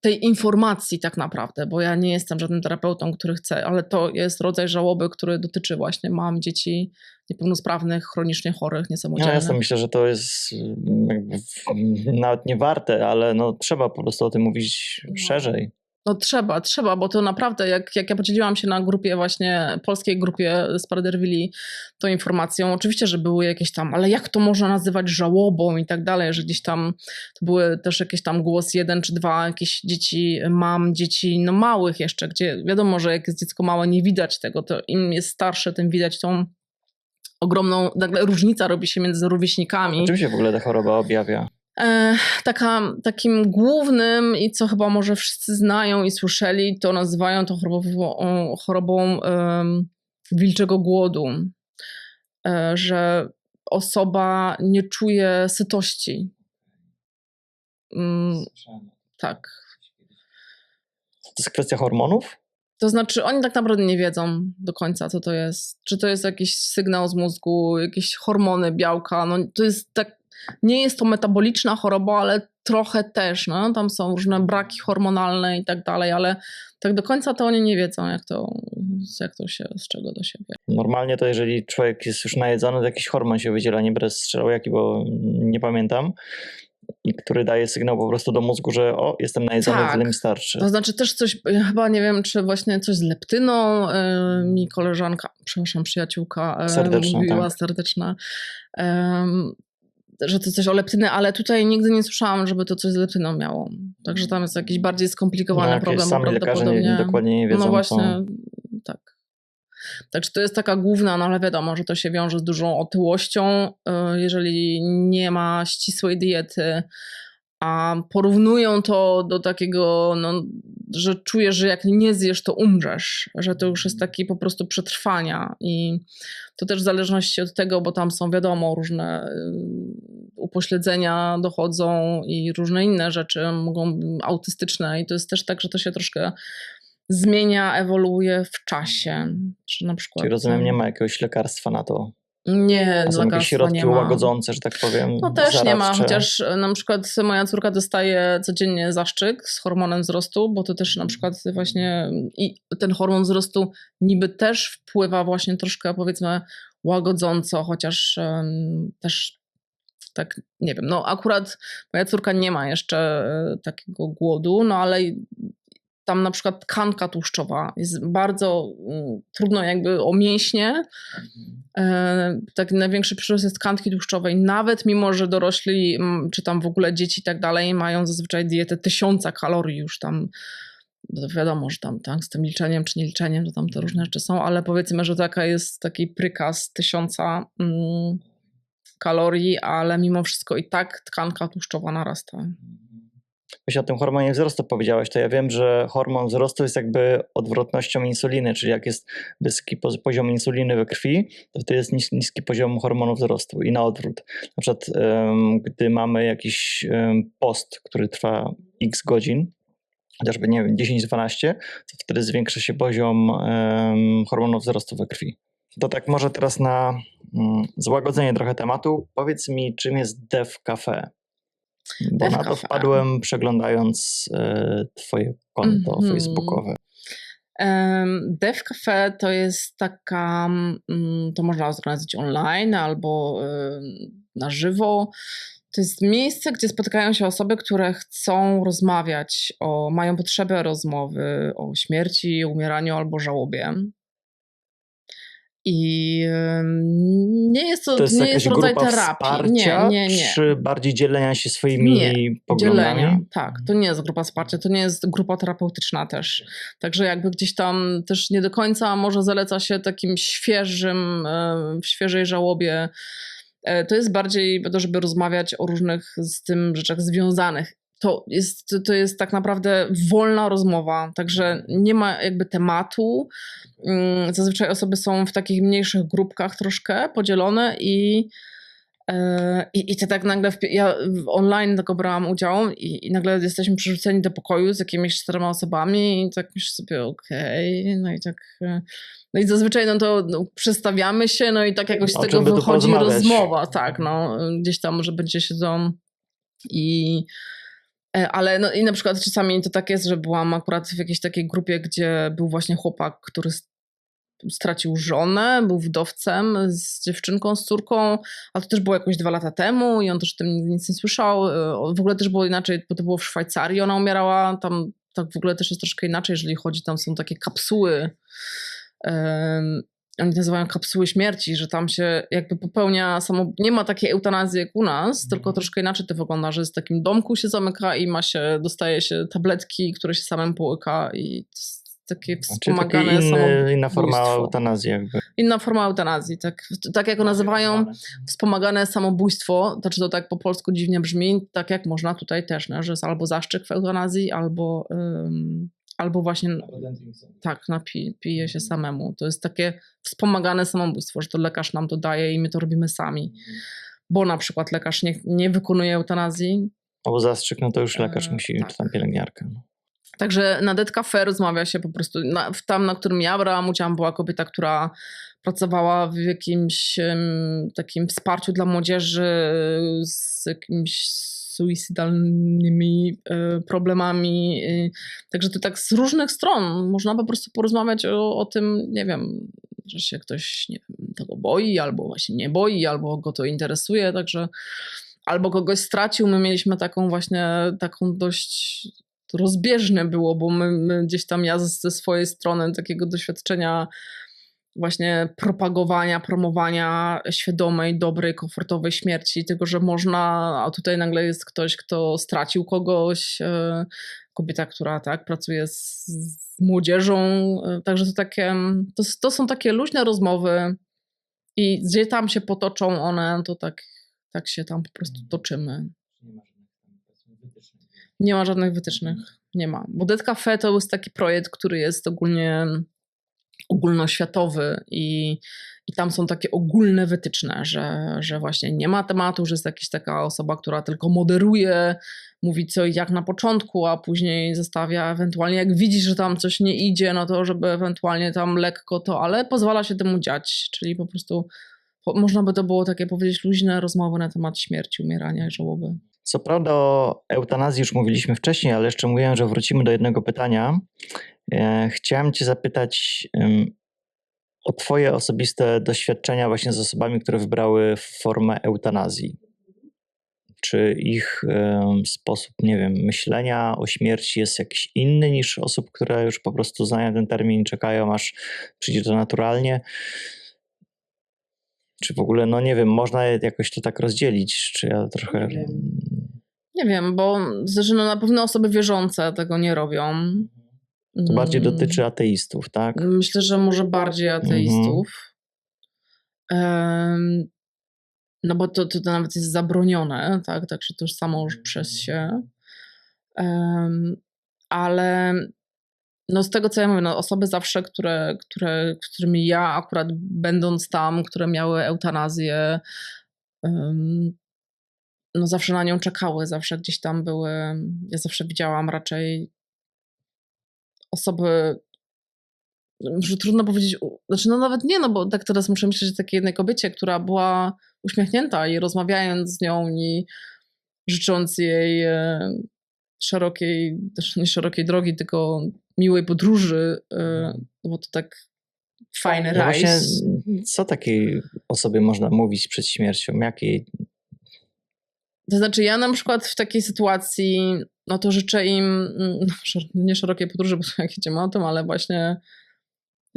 tej informacji tak naprawdę, bo ja nie jestem żadnym terapeutą, który chce, ale to jest rodzaj żałoby, który dotyczy właśnie mam, dzieci niepełnosprawnych, chronicznie chorych, niesamodzielnych. No jasne, myślę, że to jest jakby nawet nie warte, ale no, trzeba po prostu o tym mówić szerzej. No trzeba, bo to naprawdę, jak ja podzieliłam się na grupie właśnie, polskiej grupie z Paderwilli tą informacją, oczywiście, że były jakieś tam, ale jak to można nazywać żałobą i tak dalej, że gdzieś tam to były też jakieś tam głos 1 czy 2, jakieś dzieci, dzieci no małych jeszcze, gdzie wiadomo, że jak jest dziecko małe, nie widać tego, to im jest starsze, tym widać tą ogromną, nagle różnica robi się między rówieśnikami. Czym się w ogóle ta choroba objawia? Takim głównym i co chyba może wszyscy znają i słyszeli, to nazywają to chorobą wilczego głodu, że osoba nie czuje sytości. Tak. To jest kwestia hormonów? To znaczy oni tak naprawdę nie wiedzą do końca, co to jest. Czy to jest jakiś sygnał z mózgu, jakieś hormony, białka. No, to jest tak, nie jest to metaboliczna choroba, ale trochę też. No? Tam są różne braki hormonalne i tak dalej, ale tak do końca to oni nie wiedzą, jak to się, z czego to się wie. Normalnie to jeżeli człowiek jest już najedzony, to jakiś hormon się wydziela, nie będę strzelał jaki, bo nie pamiętam, który daje sygnał po prostu do mózgu, że jestem najedzony, tyle mi starczy. To znaczy też coś, chyba nie wiem, czy właśnie coś z leptyną mi koleżanka, przyjaciółka Serdeczna, mówiła, tak. serdeczna, że to coś o leptyny, ale tutaj nigdy nie słyszałam, żeby to coś z leptyną miało. Także tam jest jakiś bardziej skomplikowany problem. Sami lekarze dokładnie nie wiedzą. No właśnie, tak. Także to jest taka główna, no ale wiadomo, że to się wiąże z dużą otyłością, jeżeli nie ma ścisłej diety, a porównują to do takiego, no, że czujesz, że jak nie zjesz, to umrzesz, że to już jest taki po prostu przetrwania i to też w zależności od tego, bo tam są wiadomo różne upośledzenia dochodzą i różne inne rzeczy mogą autystyczne i to jest też tak, że to się troszkę zmienia, ewoluuje w czasie. Czy na przykład, czyli rozumiem, nie ma jakiegoś lekarstwa na to. Nie, są jakieś środki łagodzące, że tak powiem. No też zaradcze. nie ma, chociaż na przykład moja córka dostaje codziennie zaszczyk z hormonem wzrostu, bo to też na przykład właśnie i ten hormon wzrostu niby też wpływa właśnie troszkę powiedzmy łagodząco, chociaż też tak nie wiem, no akurat moja córka nie ma jeszcze takiego głodu, no ale tam na przykład tkanka tłuszczowa jest bardzo trudno jakby o mięśnie. Taki największy przyrost jest tkanki tłuszczowej. Nawet mimo, że dorośli, czy tam w ogóle dzieci i tak dalej mają zazwyczaj dietę 1000 kalorii już tam. To wiadomo, że tam tak, z tym liczeniem czy nie liczeniem, to tam te różne rzeczy są, ale powiedzmy, że taka jest taki prykaz 1000 kalorii, ale mimo wszystko i tak tkanka tłuszczowa narasta. Jeśli o tym hormonie wzrostu powiedziałeś, to ja wiem, że hormon wzrostu jest jakby odwrotnością insuliny, czyli jak jest wysoki poziom insuliny we krwi, to wtedy jest niski poziom hormonu wzrostu i na odwrót. Na przykład gdy mamy jakiś post, który trwa x godzin, chociażby nie wiem, 10-12, to wtedy zwiększa się poziom hormonu wzrostu we krwi. To tak może teraz na złagodzenie trochę tematu. Powiedz mi, czym jest Dev Cafe? Bo na to wpadłem przeglądając twoje konto facebookowe. Dev Cafe to jest taka, to można zorganizować online albo na żywo. To jest miejsce, gdzie spotykają się osoby, które chcą rozmawiać, mają potrzebę rozmowy o śmierci, umieraniu albo żałobie. I nie jest To jest nie jakaś jest rodzaj grupa terapii. wsparcia, Nie. czy bardziej dzielenia się swoimi Nie, poglądami? dzielenia, tak. To nie jest grupa wsparcia, to nie jest grupa terapeutyczna też. Także jakby gdzieś tam też nie do końca może zaleca się takim w świeżej żałobie. To jest bardziej po to, żeby rozmawiać o różnych z tym rzeczach związanych. To jest tak naprawdę wolna rozmowa, także nie ma jakby tematu. Zazwyczaj osoby są w takich mniejszych grupkach troszkę podzielone i to tak nagle, ja online tego brałam udział i nagle jesteśmy przerzuceni do pokoju z jakimiś 4 osobami i tak myślę sobie, okej, no i tak... No i zazwyczaj to przestawiamy się, no i tak jakoś z tego wychodzi rozmowa, tak, no gdzieś tam może będzie siedzą ale no i na przykład czasami to tak jest, że byłam akurat w jakiejś takiej grupie, gdzie był właśnie chłopak, który stracił żonę, był wdowcem z dziewczynką, z córką, a to też było jakoś 2 lata temu i on też o tym nic nie słyszał. W ogóle też było inaczej, bo to było w Szwajcarii, ona umierała, tam tak w ogóle też jest troszkę inaczej, jeżeli chodzi, tam są takie kapsuły, oni nazywają kapsuły śmierci, że tam się jakby popełnia nie ma takiej eutanazji jak u nas, tylko troszkę inaczej to wygląda, że z takim domku się zamyka i dostaje się tabletki, które się samym połyka i takie wspomagane samobójstwo. Inna forma eutanazji jakby. Inna forma eutanazji, tak jak nazywają wspomagane samobójstwo, znaczy to tak po polsku dziwnie brzmi, tak jak można tutaj też, że jest albo zaszczyk w eutanazji, albo właśnie tak, pije się samemu. To jest takie wspomagane samobójstwo, że to lekarz nam to daje i my to robimy sami. Bo na przykład lekarz nie wykonuje eutanazji. Albo zastrzyk, no to już lekarz musi, tak. czy tam pielęgniarka. Także na Dead Cafe rozmawia się po prostu, tam na którym ja brałam udział, była kobieta, która pracowała w jakimś takim wsparciu dla młodzieży z jakimiś suicydalnymi problemami. Także to tak z różnych stron można po prostu porozmawiać o tym, nie wiem, że się ktoś tego boi, albo właśnie nie boi, albo go to interesuje, także albo kogoś stracił. My mieliśmy taką dość rozbieżne było, bo my gdzieś tam, ja ze swojej strony takiego doświadczenia właśnie propagowania, promowania świadomej, dobrej, komfortowej śmierci, tego, że można, a tutaj nagle jest ktoś, kto stracił kogoś, kobieta, która tak pracuje z młodzieżą, także to są takie luźne rozmowy i gdzie tam się potoczą one, to tak się tam po prostu toczymy. Nie ma żadnych wytycznych, nie ma. Bo Dead Cafe to jest taki projekt, który jest ogólnoświatowy i tam są takie ogólne wytyczne, że właśnie nie ma tematu, że jest jakaś taka osoba, która tylko moderuje, mówi co i jak na początku, a później zostawia ewentualnie, jak widzi, że tam coś nie idzie, no to żeby ewentualnie tam lekko ale pozwala się temu dziać, czyli po prostu można by to było takie powiedzieć luźne rozmowy na temat śmierci, umierania i żałoby. Co prawda o eutanazji już mówiliśmy wcześniej, ale jeszcze mówiłem, że wrócimy do jednego pytania. Chciałem cię zapytać o twoje osobiste doświadczenia właśnie z osobami, które wybrały formę eutanazji. Czy ich sposób, nie wiem, myślenia o śmierci jest jakiś inny niż osób, które już po prostu znają ten termin, czekają aż przyjdzie to naturalnie? Czy w ogóle, no nie wiem, można jakoś to tak rozdzielić? Czy ja trochę... Nie wiem, bo na pewno osoby wierzące tego nie robią. To bardziej dotyczy ateistów, tak? Myślę, że może bardziej ateistów. No bo to nawet jest zabronione, tak? Także to już samo już przez się. Ale no z tego, co ja mówię, no osoby zawsze, którymi ja akurat będąc tam, które miały eutanazję, no zawsze na nią czekały, zawsze gdzieś tam były. Ja zawsze widziałam raczej osoby, że trudno powiedzieć, znaczy no nawet nie, no bo tak teraz muszę myśleć o takiej jednej kobiecie, która była uśmiechnięta i rozmawiając z nią i życząc jej szerokiej, też nie szerokiej drogi, tylko miłej podróży, bo to tak fajny no rajs. Właśnie, co takiej osobie można mówić przed śmiercią? Jakiej? To znaczy ja na przykład w takiej sytuacji, no to życzę im nie szerokiej podróży, bo jak jedziemy o tym, ale właśnie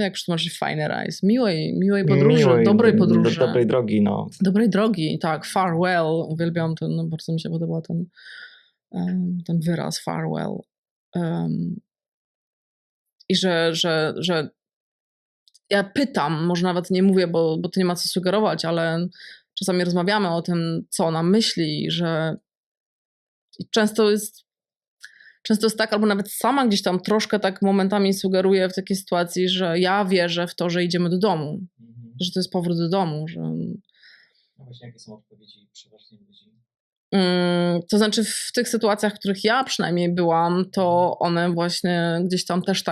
Jak przetłumaczyć fajny rajs? Miłej podróży, dobrej podróży. Dobrej drogi, no. Dobrej drogi, tak. Farewell. Uwielbiam ten, no, bardzo mi się podoba ten wyraz farewell. I że ja pytam, może nawet nie mówię, bo to nie ma co sugerować, ale czasami rozmawiamy o tym, co ona myśli, że często jest tak, albo nawet sama gdzieś tam troszkę tak momentami sugeruję w takiej sytuacji, że ja wierzę w to, że idziemy do domu, że to jest powrót do domu. Że... No właśnie, jakie są odpowiedzi przeważnie ludzi? To znaczy w tych sytuacjach, w których ja przynajmniej byłam, to one właśnie gdzieś tam też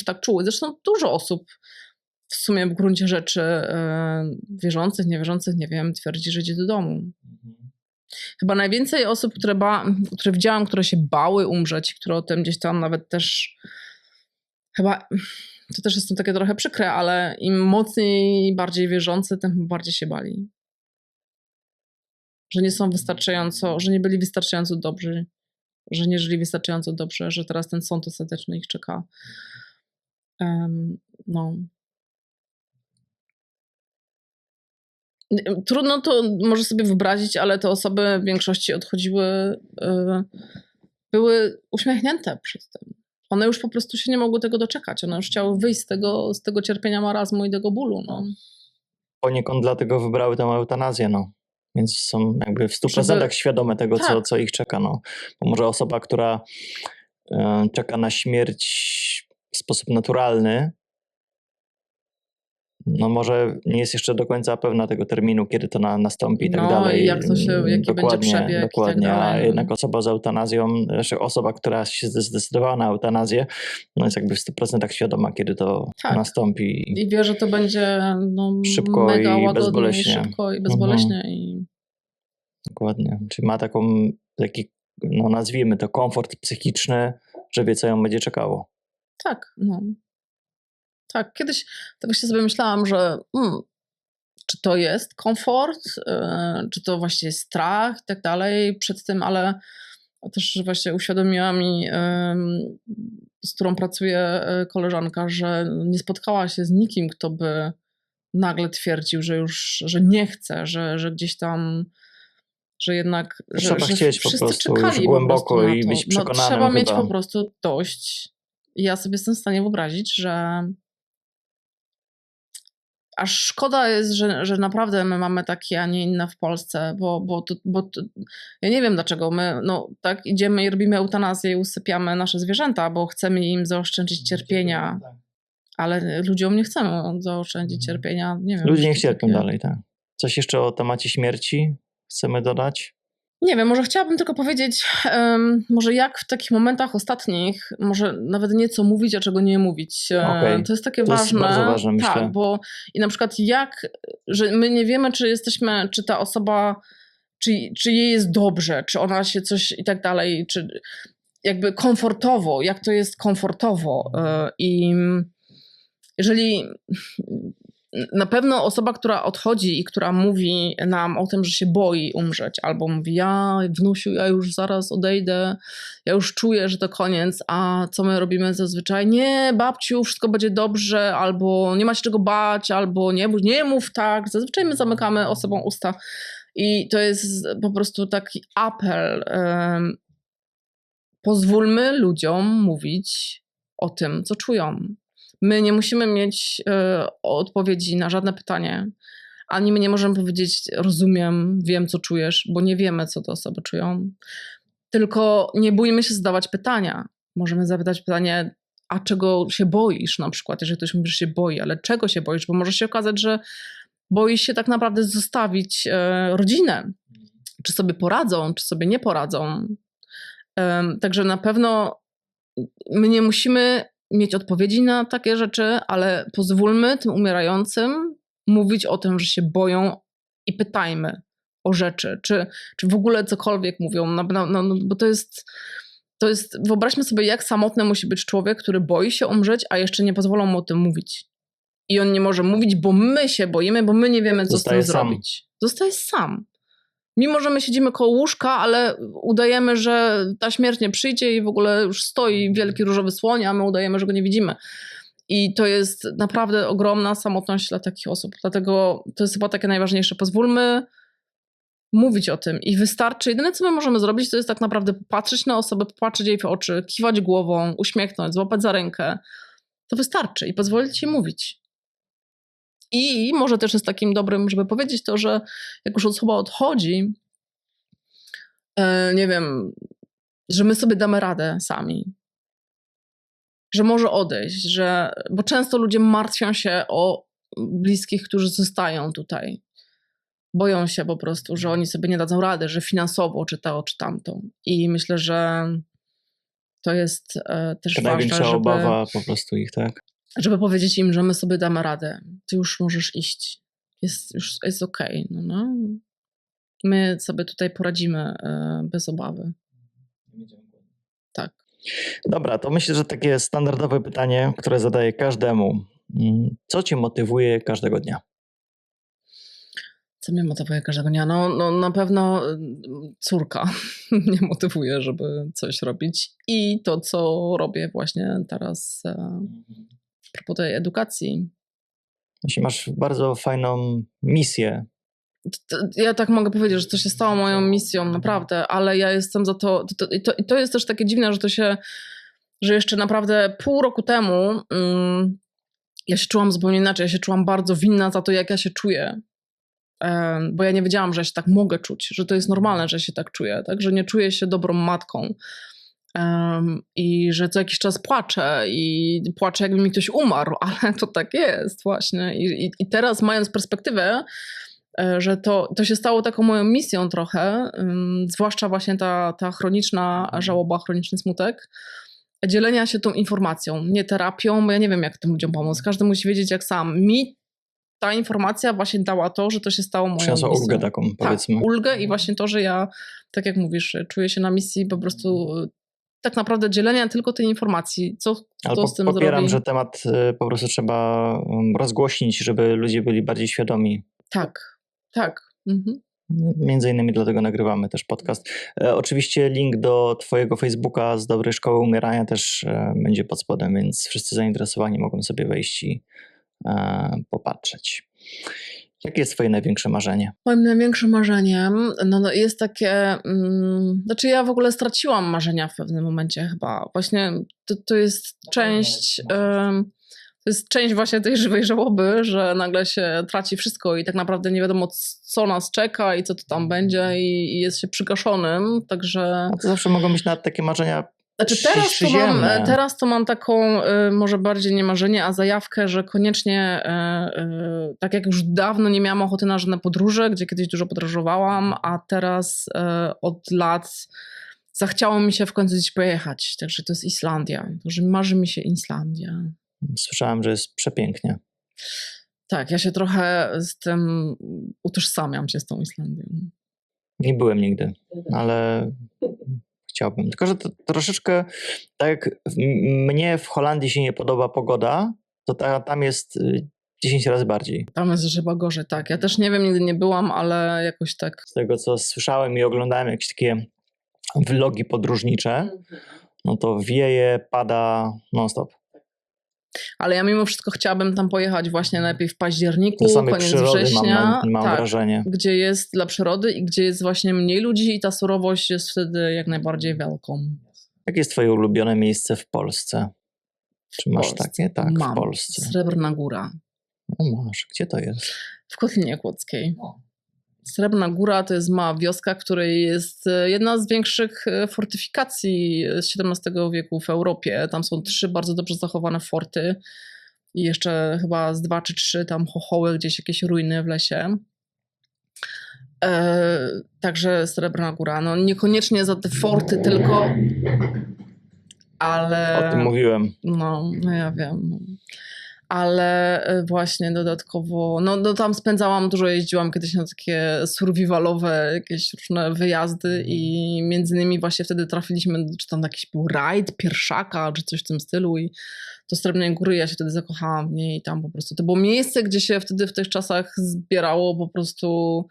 tak czuły. Zresztą dużo osób w sumie w gruncie rzeczy wierzących, niewierzących, nie wiem, twierdzi, że idzie do domu. Chyba najwięcej osób, które widziałam, które się bały umrzeć, które o tym gdzieś tam nawet też chyba, to też jest takie trochę przykre, ale im mocniej i bardziej wierzący, tym bardziej się bali. Że nie są wystarczająco, że nie byli wystarczająco dobrzy, że nie żyli wystarczająco dobrze, że teraz ten sąd ostateczny ich czeka. No. Trudno to może sobie wyobrazić, ale te osoby w większości odchodziły, były uśmiechnięte przed tym. One już po prostu się nie mogły tego doczekać. One już chciały wyjść z tego cierpienia, marazmu i tego bólu. No. Poniekąd dlatego wybrały tę eutanazję, no. Więc są jakby w 100% świadome tego, tak. co ich czeka. No. Bo może osoba, która czeka na śmierć w sposób naturalny, no może nie jest jeszcze do końca pewna tego terminu, kiedy to nastąpi i tak dalej. I jak to się, jaki będzie przebieg dokładnie, i tak dalej. A jednak osoba z eutanazją, znaczy osoba, która się zdecydowała na eutanazję, no jest jakby w 100% świadoma, kiedy to nastąpi. I wie, że to będzie szybko mega i łagodnie, bezboleśnie. szybko i bezboleśnie. I... Dokładnie. Czyli ma taki, no nazwijmy to, komfort psychiczny, że wie, co ją będzie czekało. Tak, no. Tak, kiedyś tak właśnie sobie myślałam, że czy to jest komfort, czy to właśnie jest strach i tak dalej przed tym, ale też właśnie uświadomiła mi, z którą pracuje koleżanka, że nie spotkała się z nikim, kto by nagle twierdził, że nie chce, że gdzieś tam, że jednak, trzeba chcieć wszyscy po prostu czekali już głęboko po prostu i na to. być przekonanym. Trzeba mieć chyba. po prostu dość. Ja sobie jestem w stanie wyobrazić, że aż szkoda jest, że naprawdę my mamy takie, a nie inne w Polsce, bo ja nie wiem dlaczego my tak idziemy i robimy eutanazję i usypiamy nasze zwierzęta, bo chcemy im zaoszczędzić cierpienia, ale ludziom nie chcemy zaoszczędzić cierpienia. Nie wiem, ludzie nie cierpią dalej, tak. Coś jeszcze o temacie śmierci chcemy dodać? Nie wiem, może chciałabym tylko powiedzieć, może jak w takich momentach ostatnich, może nawet nie co mówić, a czego nie mówić. Okay. To jest takie to ważne. Jest bardzo ważne, myślę. Tak, bo i na przykład że my nie wiemy, czy ta osoba, czy jej jest dobrze, czy ona się coś i tak dalej, czy jakby komfortowo, jak to jest komfortowo. I jeżeli... Na pewno osoba, która odchodzi i która mówi nam o tym, że się boi umrzeć, albo mówi, ja wnusiu, ja już zaraz odejdę, ja już czuję, że to koniec, a co my robimy zazwyczaj? Nie, babciu, wszystko będzie dobrze, albo nie ma się czego bać, albo nie mów tak. Zazwyczaj my zamykamy osobom usta i to jest po prostu taki apel. Pozwólmy ludziom mówić o tym, co czują. My nie musimy mieć odpowiedzi na żadne pytanie, ani my nie możemy powiedzieć, rozumiem, wiem, co czujesz, bo nie wiemy, co te osoby czują. Tylko nie bójmy się zadawać pytania. Możemy zapytać pytanie, a czego się boisz na przykład, jeżeli ktoś mówi, że się boi, ale czego się boisz? Bo może się okazać, że boisz się tak naprawdę zostawić rodzinę. Czy sobie poradzą, czy sobie nie poradzą. Także na pewno my nie musimy mieć odpowiedzi na takie rzeczy, ale pozwólmy tym umierającym mówić o tym, że się boją i pytajmy o rzeczy, czy w ogóle cokolwiek mówią, bo to jest, wyobraźmy sobie, jak samotny musi być człowiek, który boi się umrzeć, a jeszcze nie pozwolą mu o tym mówić. I on nie może mówić, bo my się boimy, bo my nie wiemy, co z tym zrobić. Zostaje sam. Mimo, że my siedzimy koło łóżka, ale udajemy, że ta śmierć nie przyjdzie i w ogóle już stoi wielki różowy słoń, a my udajemy, że go nie widzimy. I to jest naprawdę ogromna samotność dla takich osób. Dlatego to jest chyba takie najważniejsze. Pozwólmy mówić o tym i wystarczy. Jedyne, co my możemy zrobić, to jest tak naprawdę popatrzeć na osobę, popatrzeć jej w oczy, kiwać głową, uśmiechnąć, złapać za rękę. To wystarczy i pozwolić jej mówić. I może też jest takim dobrym, żeby powiedzieć to, że jak już osoba odchodzi, nie wiem, że my sobie damy radę sami. Że może odejść, bo często ludzie martwią się o bliskich, którzy zostają tutaj. Boją się po prostu, że oni sobie nie dadzą rady, że finansowo czy to, czy tamto. I myślę, że to jest też To ważne, największa obawa po prostu ich, tak? żeby powiedzieć im, że my sobie damy radę. Ty już możesz iść. Jest okej. No. My sobie tutaj poradzimy bez obawy. Tak. Dobra, to myślę, że takie standardowe pytanie, które zadaję każdemu. Co cię motywuje każdego dnia? Co mnie motywuje każdego dnia? No na pewno córka mnie motywuje, żeby coś robić. I to, co robię właśnie teraz a propos tej edukacji. Właśnie masz bardzo fajną misję. Ja tak mogę powiedzieć, że to się stało moją misją, naprawdę, ale ja jestem za to. I to jest też takie dziwne, że jeszcze naprawdę pół roku temu ja się czułam zupełnie inaczej. Ja się czułam bardzo winna za to, jak ja się czuję. Bo ja nie wiedziałam, że ja się tak mogę czuć, że to jest normalne, że się tak czuję, tak? Że nie czuję się dobrą matką. I że co jakiś czas płaczę i płaczę, jakby mi ktoś umarł, ale to tak jest właśnie. I teraz, mając perspektywę, że to się stało taką moją misją trochę, zwłaszcza właśnie ta chroniczna żałoba, chroniczny smutek, dzielenia się tą informacją, nie terapią, bo ja nie wiem, jak tym ludziom pomóc. Każdy musi wiedzieć, jak sam. Mi ta informacja właśnie dała to, że to się stało moją Przyniosła misją. ulgę taką, powiedzmy. Tak, ulgę i właśnie to, że ja, tak jak mówisz, czuję się na misji po prostu tak naprawdę dzielenia tylko tej informacji, co z tym popieram, zrobi. że temat po prostu trzeba rozgłośnić, żeby ludzie byli bardziej świadomi. Tak. Mhm. Między innymi dlatego nagrywamy też podcast. Oczywiście link do twojego Facebooka z Dobrej Szkoły Umierania też będzie pod spodem, więc wszyscy zainteresowani mogą sobie wejść i popatrzeć. Jakie jest twoje największe marzenie? Moim największym marzeniem jest takie, znaczy ja w ogóle straciłam marzenia w pewnym momencie chyba. Właśnie to jest część... To jest część właśnie tej żywej żałoby, że nagle się traci wszystko i tak naprawdę nie wiadomo, co nas czeka i co to tam będzie i jest się przygaszonym, także... A to zawsze mogą być nawet takie marzenia Znaczy teraz to mam taką może bardziej nie marzenie, a zajawkę, że koniecznie, tak jak już dawno nie miałam ochoty na żadne podróże, gdzie kiedyś dużo podróżowałam, a teraz od lat zachciało mi się w końcu gdzieś pojechać, także to jest Islandia, że marzy mi się Islandia. Słyszałem, że jest przepięknie. Tak, ja się trochę z tym utożsamiam się z tą Islandią. Nie byłem nigdy, ale chciałbym. Tylko, że to troszeczkę tak jak mnie w Holandii się nie podoba pogoda, to tam jest 10 razy bardziej. Tam jest chyba gorzej, tak. Ja też nie wiem, nigdy nie byłam, ale jakoś tak. Z tego, co słyszałem i oglądałem jakieś takie vlogi podróżnicze, no to wieje, pada non-stop. Ale ja mimo wszystko chciałabym tam pojechać właśnie lepiej w październiku, Do samej koniec przyrody września. mam wrażenie. Gdzie jest dla przyrody i gdzie jest właśnie mniej ludzi i ta surowość jest wtedy jak najbardziej wielką. Jakie jest twoje ulubione miejsce w Polsce? Czy masz takie? Tak, mam. w Polsce. Srebrna Góra. No masz. Gdzie to jest? W Kotlinie Kłodzkiej. Srebrna Góra to jest mała wioska, w której jest jedna z większych fortyfikacji z XVII wieku w Europie. Tam są 3 bardzo dobrze zachowane forty i jeszcze chyba z 2 czy 3 tam chochoły, gdzieś jakieś ruiny w lesie. Także Srebrna Góra. No niekoniecznie za te forty tylko, ale... O tym mówiłem. No ja wiem. Ale właśnie dodatkowo, no tam spędzałam, dużo jeździłam kiedyś na takie survivalowe jakieś różne wyjazdy i między innymi właśnie wtedy trafiliśmy, czy tam jakiś był rajd Pierszaka, czy coś w tym stylu i do Srebrnej Góry ja się wtedy zakochałam w niej i tam po prostu, to było miejsce, gdzie się wtedy w tych czasach zbierało po prostu,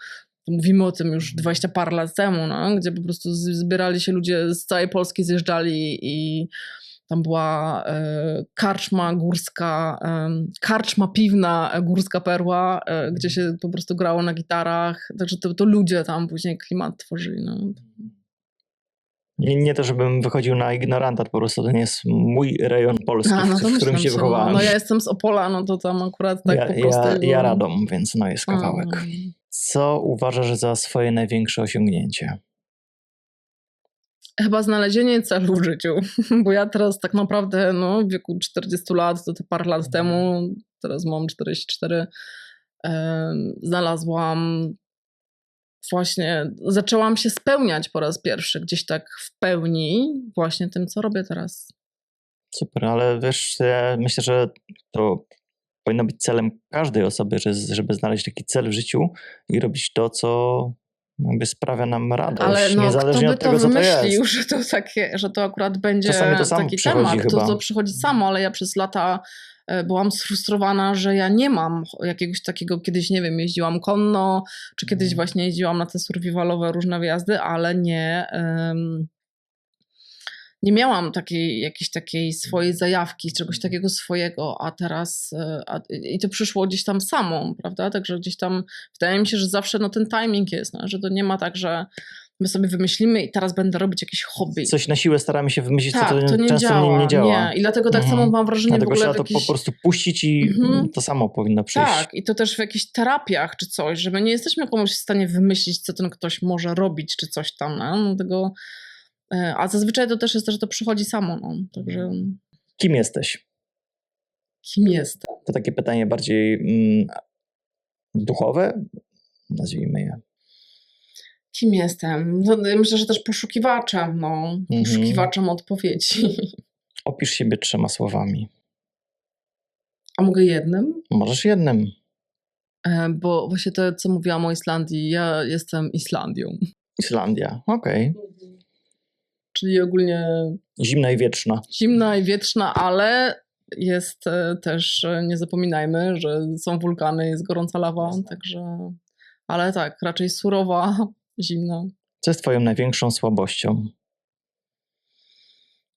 mówimy o tym już 20 parę lat temu, no, gdzie po prostu zbierali się ludzie z całej Polski, zjeżdżali i Tam była karczma górska, karczma piwna Górska Perła, gdzie się po prostu grało na gitarach. Także to ludzie tam później klimat tworzyli. No. Nie to, żebym wychodził na ignoranta, po prostu to nie jest mój rejon Polski, No to w którym się wychowałem. No ja jestem z Opola, no to tam akurat tak po prostu... Ja Radom, więc no jest kawałek. Co uważasz za swoje największe osiągnięcie? Chyba znalezienie celu w życiu, bo ja teraz tak naprawdę w wieku 40 lat, to parę lat temu, teraz mam 44, znalazłam właśnie, zaczęłam się spełniać po raz pierwszy gdzieś tak w pełni właśnie tym, co robię teraz. Super, ale wiesz, ja myślę, że to powinno być celem każdej osoby, żeby znaleźć taki cel w życiu i robić to, co jakby sprawia nam radość, ale niezależnie od tego, co to jest. wymyślił, że to akurat będzie Czasami to samo taki przychodzi temat, chyba. to przychodzi samo, ale ja przez lata byłam sfrustrowana, że ja nie mam jakiegoś takiego, kiedyś nie wiem, jeździłam konno, czy kiedyś właśnie jeździłam na te survivalowe różne wyjazdy, ale nie miałam jakiejś takiej swojej zajawki, czegoś takiego swojego, a teraz i to przyszło gdzieś tam samo, prawda? Także gdzieś tam wydaje mi się, że zawsze ten timing jest, że to nie ma tak, że my sobie wymyślimy i teraz będę robić jakieś hobby. Coś na siłę staramy się wymyślić, tak, co to nie często działa, nie działa. Nie. I dlatego tak samo mam wrażenie Dlatego w ogóle trzeba to po prostu puścić i to samo powinno przyjść. Tak, i to też w jakichś terapiach czy coś, że my nie jesteśmy komuś w stanie wymyślić, co ten ktoś może robić, czy coś tam, a zazwyczaj to też jest, że to przychodzi samo, także... Kim jesteś? Kim jestem? To takie pytanie bardziej duchowe, nazwijmy je. Kim jestem? Myślę, że też poszukiwaczem, poszukiwaczem odpowiedzi. Opisz siebie 3 słowami. A mogę jednym? Możesz jednym. Bo właśnie to, co mówiłam o Islandii, ja jestem Islandią. Islandia, okej. Czyli ogólnie... Zimna i wieczna. Zimna i wieczna, ale jest też, nie zapominajmy, że są wulkany, jest gorąca lawa, także... Ale tak, raczej surowa, zimna. Co jest twoją największą słabością?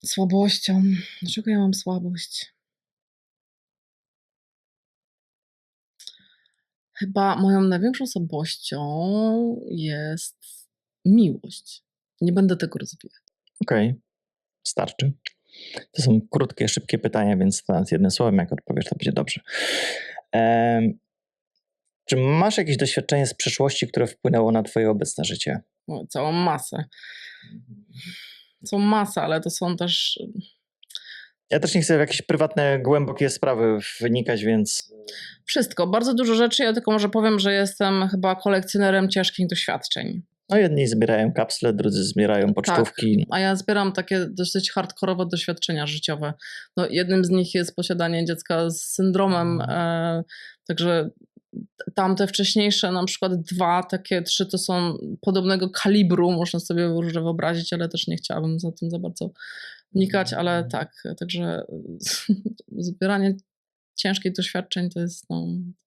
Słabością? Dlaczego ja mam słabość? Chyba moją największą słabością jest miłość. Nie będę tego rozwijać. Okej, starczy. To są krótkie, szybkie pytania, więc nawet jednym słowem, jak odpowiesz, to będzie dobrze. Czy masz jakieś doświadczenie z przeszłości, które wpłynęło na twoje obecne życie? Całą masę. Całą masę, ale to są też... Ja też nie chcę w jakieś prywatne, głębokie sprawy wnikać, więc... Wszystko, bardzo dużo rzeczy. Ja tylko może powiem, że jestem chyba kolekcjonerem ciężkich doświadczeń. No jedni zbierają kapsle, drudzy zbierają pocztówki. Tak, a ja zbieram takie dosyć hardkorowe doświadczenia życiowe. Jednym z nich jest posiadanie dziecka z syndromem, także tamte wcześniejsze, na przykład 2, takie 3 to są podobnego kalibru, można sobie różne wyobrazić, ale też nie chciałabym za tym za bardzo wnikać, ale tak, także zbieranie ciężkich doświadczeń to jest,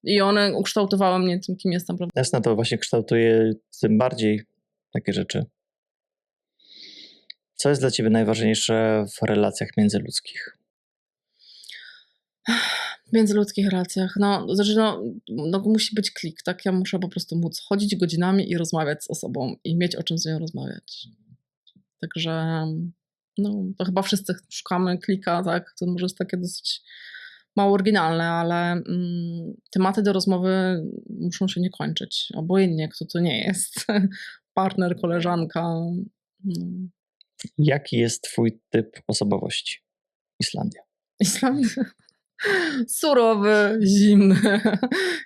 i one ukształtowały mnie tym, kim jestem, prawda? Jasne, to właśnie kształtuje tym bardziej takie rzeczy. Co jest dla ciebie najważniejsze w relacjach międzyludzkich? W międzyludzkich relacjach, musi być klik, tak? Ja muszę po prostu móc chodzić godzinami i rozmawiać z osobą i mieć o czym z nią rozmawiać. Także, to chyba wszyscy szukamy klika, tak? To może jest takie dosyć mało oryginalne, ale tematy do rozmowy muszą się nie kończyć. Obojętnie, kto to nie jest. Partner, koleżanka. Jaki jest twój typ osobowości? Islandia. Islandia? Surowy, zimny.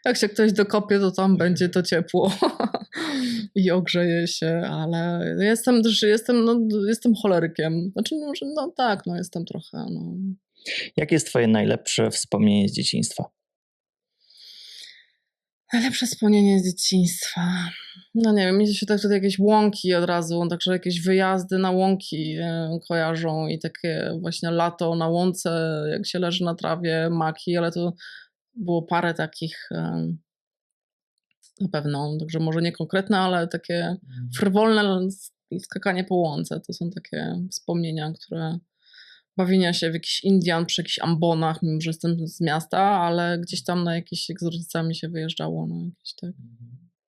Jak się ktoś dokopie, to tam będzie to ciepło i ogrzeje się, ale jestem cholerykiem. Znaczy, jestem trochę. Jakie jest twoje najlepsze wspomnienie z dzieciństwa? Najlepsze wspomnienie z dzieciństwa. Nie wiem, mi się tak wtedy jakieś łąki od razu, także jakieś wyjazdy na łąki kojarzą i takie właśnie lato na łące, jak się leży na trawie, maki, ale to było parę takich na pewno, także może nie konkretne, ale takie frywolne skakanie po łące. To są takie wspomnienia, które bawienia się w jakichś Indian, przy jakichś ambonach, mimo że jestem z miasta, ale gdzieś tam na jakieś, jak z rodzicami się wyjeżdżało, no jakieś tak.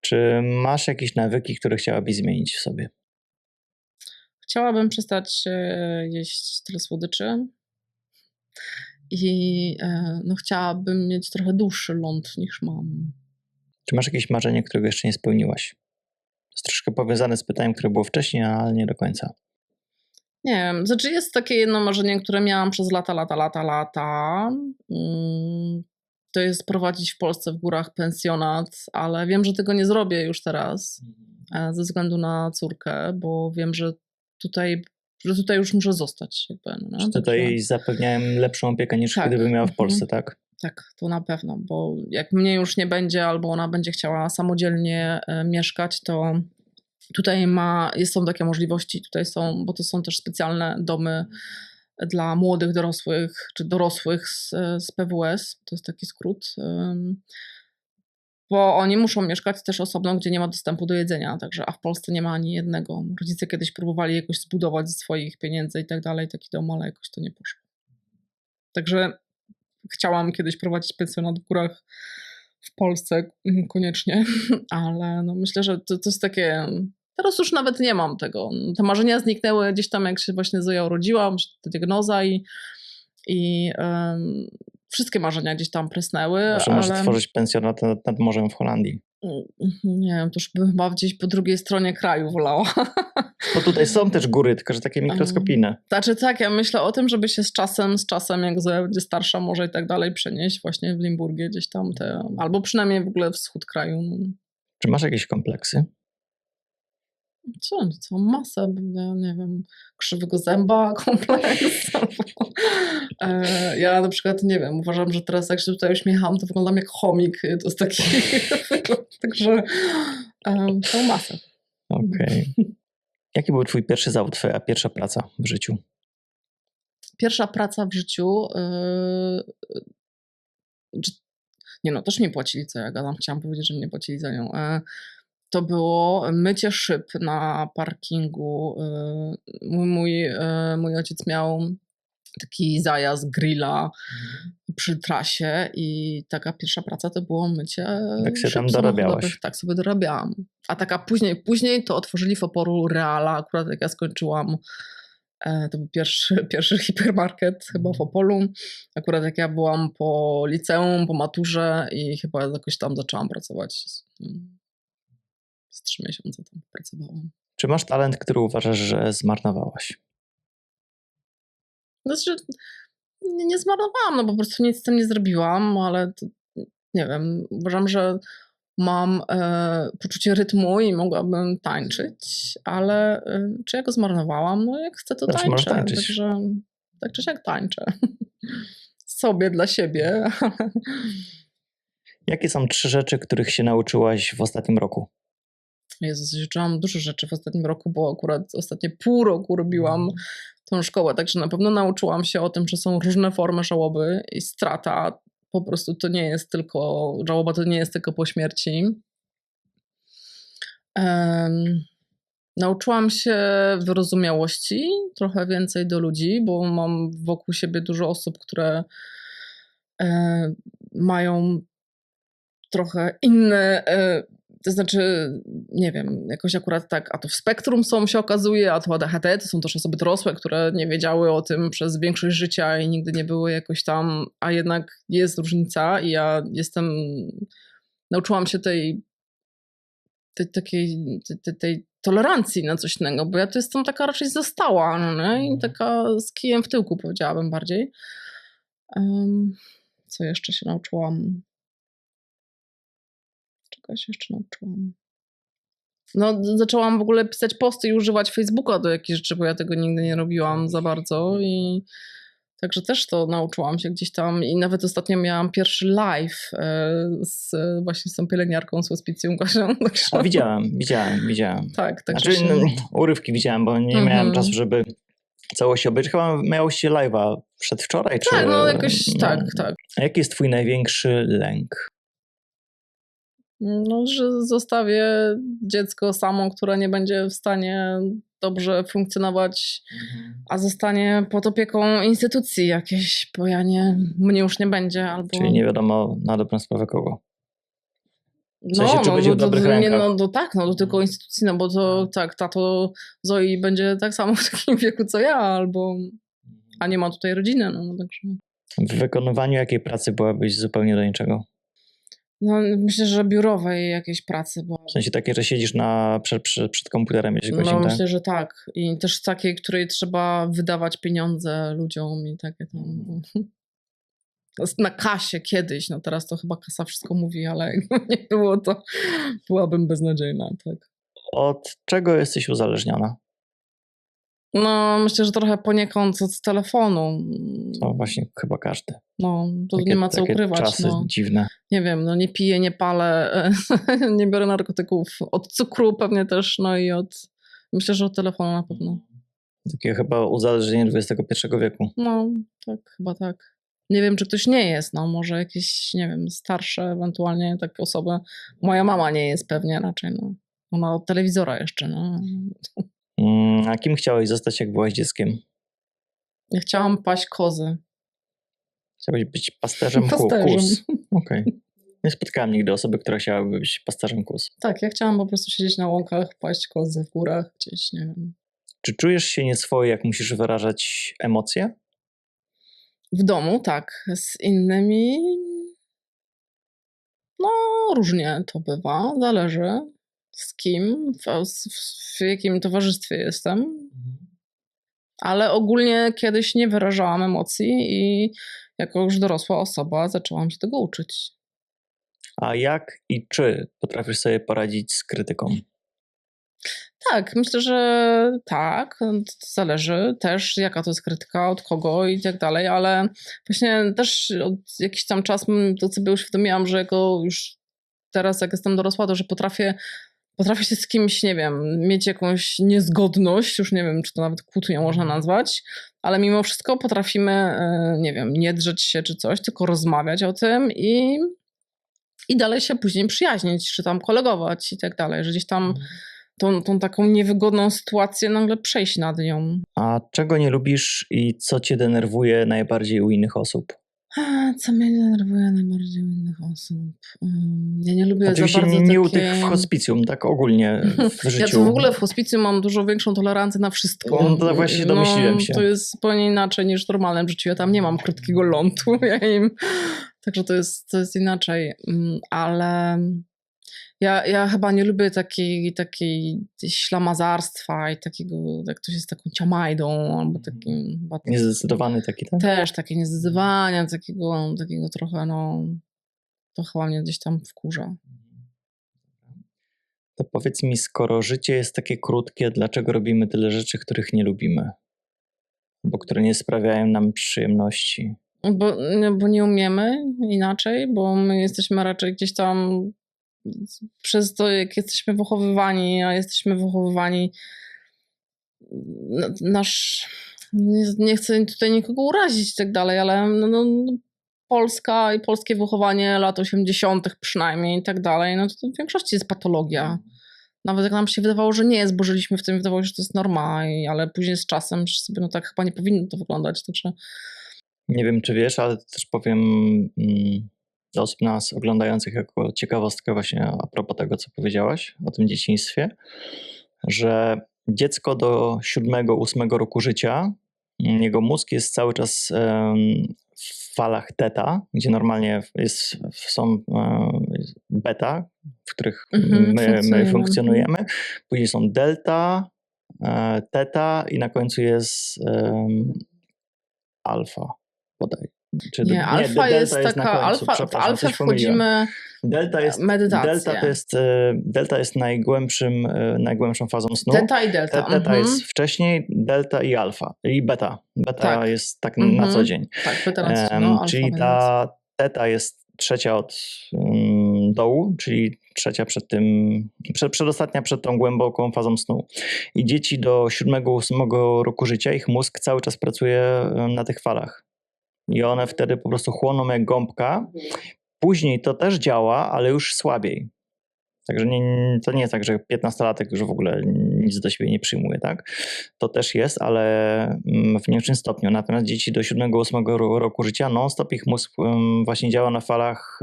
Czy masz jakieś nawyki, które chciałabyś zmienić w sobie? Chciałabym przestać jeść tyle słodyczy i no, chciałabym mieć trochę dłuższy ląd niż mam. Czy masz jakieś marzenie, którego jeszcze nie spełniłaś? To jest troszkę powiązane z pytaniem, które było wcześniej, ale nie do końca. Nie wiem, znaczy jest takie jedno marzenie, które miałam przez lata. To jest prowadzić w Polsce w górach pensjonat, ale wiem, że tego nie zrobię już teraz ze względu na córkę, bo wiem, że tutaj już muszę zostać. Jakby, no, Czy tutaj zapewniałem lepszą opiekę niż Tak. gdyby miała w Polsce, tak? Tak, to na pewno, bo jak mnie już nie będzie albo ona będzie chciała samodzielnie mieszkać, to tutaj są takie możliwości, tutaj są, bo to są też specjalne domy dla młodych dorosłych, czy dorosłych z PWS, to jest taki skrót, bo oni muszą mieszkać też osobno, gdzie nie ma dostępu do jedzenia, także, a w Polsce nie ma ani jednego. Rodzice kiedyś próbowali jakoś zbudować ze swoich pieniędzy i tak dalej, taki dom, ale jakoś to nie poszło. Także chciałam kiedyś prowadzić pensjonat w górach w Polsce koniecznie, ale no myślę, że to jest takie... Teraz już nawet nie mam tego. Te marzenia zniknęły gdzieś tam, jak się właśnie Zoja urodziła, ta diagnoza i wszystkie marzenia gdzieś tam prysnęły. Może może tworzyć pensjonat nad morzem w Holandii. Nie wiem, to już bym chyba gdzieś po drugiej stronie kraju wolała. Bo tutaj są też góry, tylko że takie mikroskopijne. Znaczy tak, ja myślę o tym, żeby się z czasem, jak Zoja będzie starsza, może i tak dalej przenieść właśnie w Limburgie gdzieś tam, albo przynajmniej w ogóle wschód kraju. Czy masz jakieś kompleksy? Co masę, nie wiem, krzywego zęba, kompleks. Ja na przykład, nie wiem, uważam, że teraz jak się tutaj uśmiecham, to wyglądam jak chomik. To jest taki także tą masę. Okej. Jaki był twój pierwszy zawód, twoja pierwsza praca w życiu? Pierwsza praca w życiu... Nie no, też nie płacili, co ja gadam. Chciałam powiedzieć, że nie płacili za nią. To było mycie szyb na parkingu. Mój ojciec miał taki zajazd grilla przy trasie i taka pierwsza praca to było mycie Jak się szyb tam dorabiałaś? samochodowych. Tak sobie dorabiałam. A taka później to otworzyli w Oporu Reala, akurat jak ja skończyłam. To był pierwszy hipermarket chyba w Opolu. Akurat jak ja byłam po liceum, po maturze i chyba jakoś tam zaczęłam pracować. Z 3 miesiące tam pracowałam. Czy masz talent, który uważasz, że zmarnowałaś? Znaczy, nie zmarnowałam, no po prostu nic z tym nie zrobiłam, ale to, nie wiem, uważam, że mam poczucie rytmu i mogłabym tańczyć, ale czy ja go zmarnowałam? No jak chcę, to tańczę. Także tak czy siak tańczę. Sobie, dla siebie. Jakie są 3 rzeczy, których się nauczyłaś w ostatnim roku? Jezus, uczyłam dużo rzeczy w ostatnim roku, bo akurat ostatnie pół roku robiłam tą szkołę, także na pewno nauczyłam się o tym, że są różne formy żałoby i strata. Po prostu to nie jest tylko, żałoba to nie jest tylko po śmierci. Nauczyłam się wyrozumiałości, trochę więcej do ludzi, bo mam wokół siebie dużo osób, które mają trochę inne, to znaczy, nie wiem, jakoś akurat tak, a to w spektrum są, się okazuje, a to ADHD, to są też osoby dorosłe, które nie wiedziały o tym przez większość życia i nigdy nie były jakoś tam, a jednak jest różnica i ja nauczyłam się tej tolerancji na coś innego, bo ja to jestem taka raczej została, no nie? I taka z kijem w tyłku, powiedziałabym bardziej. Co jeszcze się nauczyłam? Czego się jeszcze nauczyłam? No, zaczęłam w ogóle pisać posty i używać Facebooka do jakichś rzeczy, bo ja tego nigdy nie robiłam za bardzo i także też to nauczyłam się gdzieś tam i nawet ostatnio miałam pierwszy live właśnie z tą pielęgniarką z hospicjum Kasią. A widziałem. Tak. Znaczy, urywki widziałem, bo nie miałem czasu, żeby całości obejrzeć. Chyba miałeś live'a przedwczoraj? Tak, czy... no jakoś tak. A jaki jest twój największy lęk? No, że zostawię dziecko samo, które nie będzie w stanie dobrze funkcjonować, a zostanie pod opieką instytucji jakiejś, bo mnie już nie będzie. Albo... Czyli nie wiadomo na dobrą sprawę kogo. W No, sensie, czy będzie w dobrych rękach? No tylko instytucji, no bo to tak, tato Zoi będzie tak samo w takim wieku co ja, a nie ma tutaj rodziny, no także... W wykonywaniu jakiej pracy byłabyś zupełnie do niczego? No myślę, że biurowej jakiejś pracy, bo... W sensie takie, że siedzisz przed komputerem 10 godzin, No tak? myślę, że tak. I też takiej, której trzeba wydawać pieniądze ludziom i takie tam... Na kasie kiedyś, no teraz to chyba kasa wszystko mówi, ale jakby nie było, to byłabym beznadziejna, tak. Od czego jesteś uzależniona? No myślę, że trochę poniekąd od telefonu. No właśnie, chyba każdy. No, to nie ma co ukrywać. Czasy no. dziwne. Nie wiem, no nie piję, nie palę, nie biorę narkotyków. Od cukru pewnie też, no i myślę, że od telefonu na pewno. Takie chyba uzależnienie XXI wieku. No, tak, chyba tak. Nie wiem, czy ktoś nie jest, no może jakieś, nie wiem, starsze ewentualnie takie osoby. Moja mama nie jest pewnie raczej, no. Ona od telewizora jeszcze, no. A kim chciałeś zostać, jak byłaś dzieckiem? Ja chciałam paść kozy. Chciałeś być pasterzem kóz. Okej. Nie spotkałem nigdy osoby, która chciałaby być pasterzem kóz. Tak, ja chciałam po prostu siedzieć na łąkach, paść kozy w górach, gdzieś, nie wiem. Czy czujesz się nieswoje, jak musisz wyrażać emocje? W domu, tak. Z innymi no różnie to bywa, zależy z kim, w jakim towarzystwie jestem. Ale ogólnie kiedyś nie wyrażałam emocji i jako już dorosła osoba zaczęłam się tego uczyć. A jak i czy potrafisz sobie poradzić z krytyką? Tak, myślę, że tak. To zależy też, jaka to jest krytyka, od kogo i tak dalej, ale właśnie też od jakiś tam czas to sobie uświadomiłam, że jako już teraz, jak jestem dorosła, to że potrafię się z kimś, nie wiem, mieć jakąś niezgodność, już nie wiem, czy to nawet kłótnią można nazwać, ale mimo wszystko potrafimy, nie wiem, nie drzeć się czy coś, tylko rozmawiać o tym i dalej się później przyjaźnić, czy tam kolegować i tak dalej, że gdzieś tam tą taką niewygodną sytuację nagle przejść nad nią. A czego nie lubisz i co cię denerwuje najbardziej u innych osób? Co mnie denerwuje najbardziej u innych osób? Ja nie lubię Oczywiście za bardzo nie u takiej... tych w hospicjum, tak ogólnie w życiu. Ja to w ogóle w hospicjum mam dużo większą tolerancję na wszystko. No to właśnie domyśliłem się. To jest zupełnie inaczej niż w normalnym życiu. Ja tam nie mam krótkiego lądu. Także to jest inaczej. Ale ja chyba nie lubię takiej ślamazarstwa i takiego, jak ktoś jest taką ciamajdą albo takim... Niezdecydowany taki, tak? Też takie niezdecydowania, takiego trochę, no... To chyba mnie gdzieś tam wkurza. To powiedz mi, skoro życie jest takie krótkie, dlaczego robimy tyle rzeczy, których nie lubimy? Bo które nie sprawiają nam przyjemności. Bo nie umiemy inaczej, bo my jesteśmy raczej gdzieś tam przez to, jak jesteśmy wychowywani, a jesteśmy wychowywani nie chcę tutaj nikogo urazić i tak dalej, ale Polska i polskie wychowanie lat 80. przynajmniej i tak dalej, no to w większości jest patologia. Nawet jak nam się wydawało, że nie jest, bo żyliśmy w tym, wydawało się, że to jest norma, ale później z czasem sobie, no tak chyba nie powinno to wyglądać. Także... Nie wiem, czy wiesz, ale też powiem dla osób nas oglądających jako ciekawostkę właśnie a propos tego, co powiedziałaś o tym dzieciństwie, że dziecko do 7-8 roku życia, jego mózg jest cały czas w falach teta, gdzie normalnie są beta, w których my funkcjonujemy. Później są delta, teta i na końcu jest alfa bodaj. Alfa jest taka, w alfę wchodzimy medytację. Delta jest najgłębszą fazą snu. Teta i delta. Teta jest wcześniej, delta i alfa. I beta. Beta jest tak na co dzień. Tak, beta na co dzień. Czyli ta teta jest trzecia od dołu, czyli trzecia przedostatnia przed tą głęboką fazą snu. I dzieci do 7-8 roku życia, ich mózg cały czas pracuje na tych falach. I one wtedy po prostu chłoną jak gąbka. Później to też działa, ale już słabiej. Także to nie jest tak, że 15-latek już w ogóle nic do siebie nie przyjmuje, tak? To też jest, ale w mniejszym stopniu. Natomiast dzieci do 7-8 roku życia non-stop ich mózg właśnie działa na falach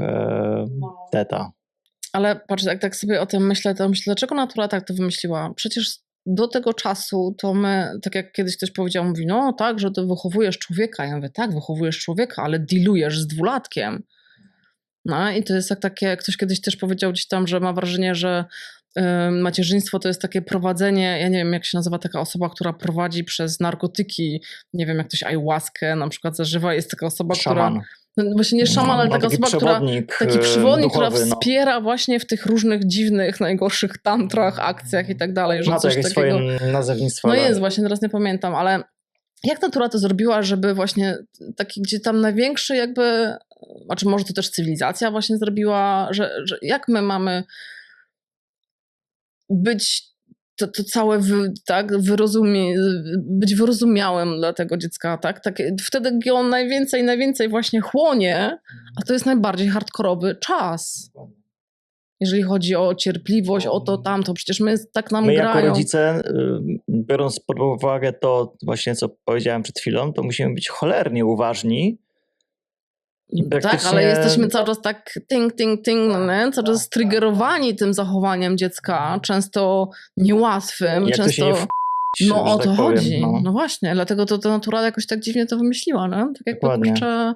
teta. Ale patrz, jak tak sobie o tym myślę, to myślę, dlaczego natura tak to wymyśliła? Przecież do tego czasu to my, tak jak kiedyś ktoś powiedział, mówi, no tak, że ty wychowujesz człowieka. Ja mówię, tak, wychowujesz człowieka, ale dealujesz z 2-latkiem. No i to jest jak takie, ktoś kiedyś też powiedział gdzieś tam, że ma wrażenie, że macierzyństwo to jest takie prowadzenie, ja nie wiem jak się nazywa taka osoba, która prowadzi przez narkotyki, nie wiem jak ktoś ayahuaskę na przykład zażywa, jest taka osoba, Szaman. która, no właśnie nie szaman, ale taka osoba, taki przewodnik, która wspiera właśnie w tych różnych dziwnych, najgorszych tantrach, akcjach i tak dalej. Że Ma to coś jakieś takiego, swoje nazewnictwo. no ale... jest właśnie, teraz nie pamiętam, ale jak natura to zrobiła, żeby właśnie taki, gdzie tam największy jakby, znaczy może to też cywilizacja właśnie zrobiła, że jak my mamy być to całe być wyrozumiałym dla tego dziecka, tak? Wtedy, gdy on najwięcej właśnie chłonie, a to jest najbardziej hardkorowy czas. Jeżeli chodzi o cierpliwość, o to, tamto, przecież my tak nam my grają. My jako rodzice, biorąc pod uwagę to właśnie, co powiedziałem przed chwilą, to musimy być cholernie uważni. Tak, ale jesteśmy cały czas tak cały czas triggerowani tym zachowaniem dziecka, często niełatwym, jak często... No o to tak chodzi, powiem, no właśnie, dlatego to natura jakoś tak dziwnie to wymyśliła, no? Tak jakby kurczę...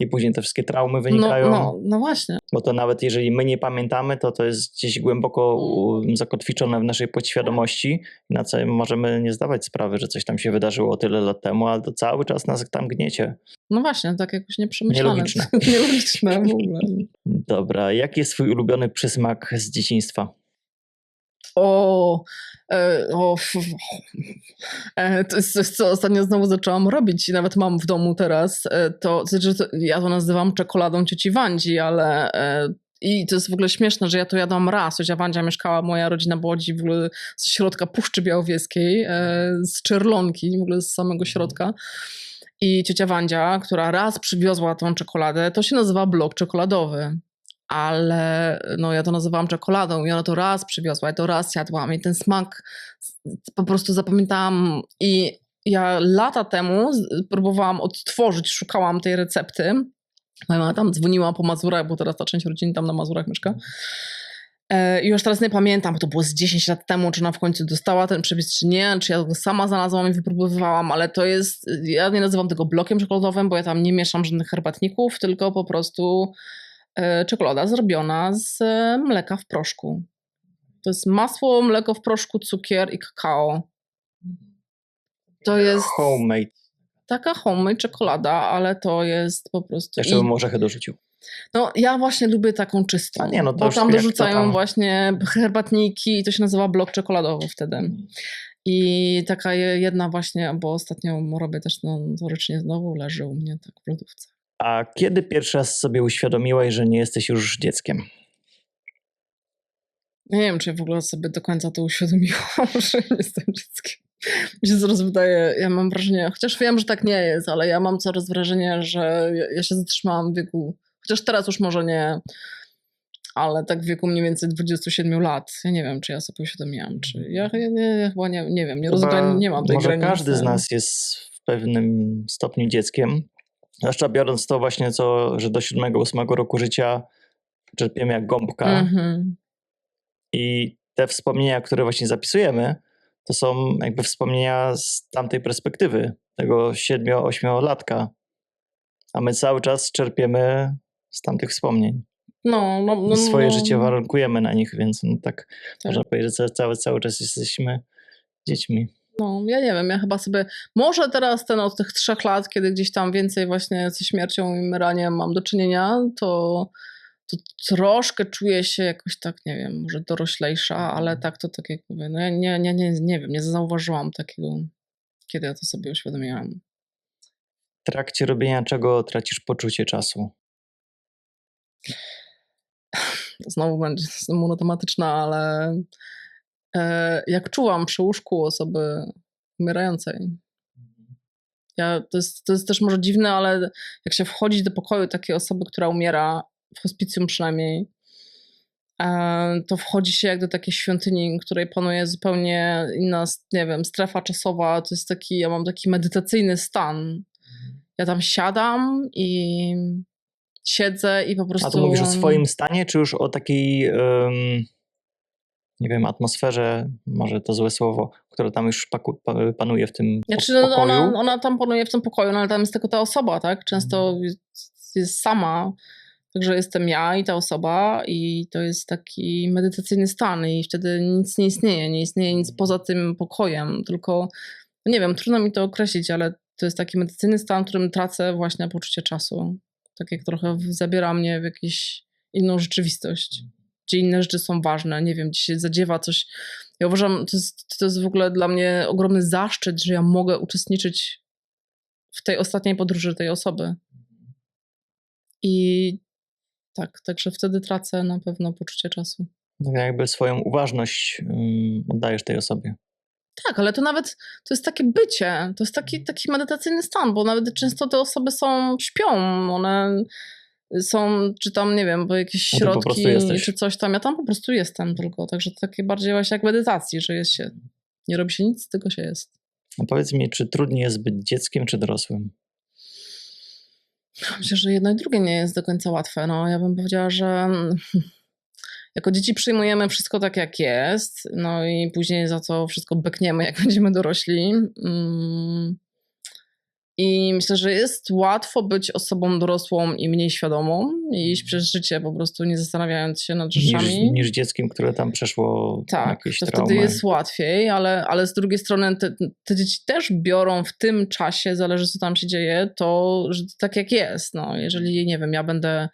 I później te wszystkie traumy wynikają. No właśnie. Bo to nawet jeżeli my nie pamiętamy, to jest gdzieś głęboko zakotwiczone w naszej podświadomości, na co możemy nie zdawać sprawy, że coś tam się wydarzyło tyle lat temu, ale to cały czas nas tam gniecie. No właśnie, tak jakoś nieprzemyślane. Nielogiczne. Nielogiczne w ogóle. Dobra, jaki jest twój ulubiony przysmak z dzieciństwa? To jest coś, co ostatnio znowu zaczęłam robić i nawet mam w domu teraz. Ja to nazywam czekoladą cioci Wandzi, ale i to jest w ogóle śmieszne, że ja to jadłam raz. Ciocia Wandzia mieszkała, moja rodzina była w ogóle z środka Puszczy Białowieskiej, z Czerlonki, w ogóle z samego środka. I ciocia Wandzia, która raz przywiozła tą czekoladę, to się nazywa blok czekoladowy. Ale no ja to nazywałam czekoladą i ona to raz przywiozła, ja to raz jadłam i ten smak po prostu zapamiętałam i ja lata temu próbowałam odtworzyć, szukałam tej recepty. Moja mama tam dzwoniła po Mazurach, bo teraz ta część rodziny tam na Mazurach mieszka. I już teraz nie pamiętam, bo to było z 10 lat temu, czy ona w końcu dostała ten przepis, czy nie, czy ja go sama znalazłam i wypróbowałam, ale to jest, ja nie nazywam tego blokiem czekoladowym, bo ja tam nie mieszam żadnych herbatników, tylko po prostu czekolada zrobiona z mleka w proszku. To jest masło, mleko w proszku, cukier i kakao. To jest homemade. Taka homemade czekolada, ale to jest po prostu... Jeszcze bym orzechy dorzucił. No ja właśnie lubię taką czystą, nie, no to bo tam dorzucają tam... właśnie herbatniki i to się nazywa blok czekoladowy wtedy. I taka jedna właśnie, bo ostatnio robię też notorycznie znowu, leży u mnie tak w lodówce. A kiedy pierwszy raz sobie uświadomiłaś, że nie jesteś już dzieckiem? Nie wiem, czy ja w ogóle sobie do końca to uświadomiłam, że nie jestem dzieckiem. Mi się coraz wydaje, ja mam wrażenie, chociaż wiem, że tak nie jest, ale ja mam coraz wrażenie, że ja się zatrzymałam w wieku, chociaż teraz już może nie, ale tak w wieku mniej więcej 27 lat. Ja nie wiem, czy ja sobie uświadomiłam, czy ja chyba nie wiem, nie mam tej może granicy. Każdy z nas jest w pewnym stopniu dzieckiem. Zwłaszcza biorąc to właśnie, że do 7-8 roku życia czerpiemy jak gąbka. I te wspomnienia, które właśnie zapisujemy, to są jakby wspomnienia z tamtej perspektywy, tego 7-8-latka. A my cały czas czerpiemy z tamtych wspomnień. Swoje życie warunkujemy na nich, więc tak można powiedzieć, że cały czas jesteśmy dziećmi. No, ja nie wiem, ja chyba sobie, może teraz od tych 3 lat, kiedy gdzieś tam więcej właśnie ze śmiercią i umieraniem mam do czynienia, to troszkę czuję się jakoś tak, nie wiem, może doroślejsza, ale tak jak mówię, no ja nie wiem, nie zauważyłam takiego, kiedy ja to sobie uświadomiłam. W trakcie robienia czego tracisz poczucie czasu? Znowu będzie monotematyczna, ale jak czułam przy łóżku osoby umierającej. To jest też może dziwne, ale jak się wchodzi do pokoju takiej osoby, która umiera, w hospicjum przynajmniej, to wchodzi się jak do takiej świątyni, w której panuje zupełnie inna, nie wiem, strefa czasowa. To jest taki, ja mam taki medytacyjny stan. Ja tam siadam i siedzę i po prostu... A to mówisz o swoim stanie, czy już o takiej, nie wiem, atmosferze, może to złe słowo, które tam już panuje w tym Znaczy, pokoju? ona tam panuje w tym pokoju, no ale tam jest tylko ta osoba, tak? Często jest sama, także jestem ja i ta osoba i to jest taki medytacyjny stan i wtedy nic nie istnieje nic poza tym pokojem, tylko, no nie wiem, trudno mi to określić, ale to jest taki medytacyjny stan, w którym tracę właśnie poczucie czasu. Tak jak trochę zabiera mnie w jakąś inną rzeczywistość, gdzie inne rzeczy są ważne, nie wiem, gdzie się zadziewa coś. Ja uważam, to jest w ogóle dla mnie ogromny zaszczyt, że ja mogę uczestniczyć w tej ostatniej podróży tej osoby. I tak, także wtedy tracę na pewno poczucie czasu. No jakby swoją uważność oddajesz tej osobie. Tak, ale to nawet, to jest takie bycie, to jest taki medytacyjny stan, bo nawet często te osoby śpią, one są, czy tam, nie wiem, bo jakieś No to po prostu środki, jesteś. czy coś tam, ja tam po prostu jestem tylko, także to takie bardziej właśnie jak medytacji, że jest się, nie robi się nic, tylko się jest. A powiedz mi, czy trudniej jest być dzieckiem, czy dorosłym? Myślę, że jedno i drugie nie jest do końca łatwe, no ja bym powiedziała, że jako dzieci przyjmujemy wszystko tak, jak jest, no i później za to wszystko bekniemy, jak będziemy dorośli. I myślę, że jest łatwo być osobą dorosłą i mniej świadomą i iść przez życie po prostu nie zastanawiając się nad rzeczami. Niż dzieckiem, które tam przeszło Tak, jakieś to traumy. wtedy jest łatwiej, ale z drugiej strony te dzieci też biorą w tym czasie, zależy co tam się dzieje, to że tak jak jest. No, jeżeli, nie wiem, ja będę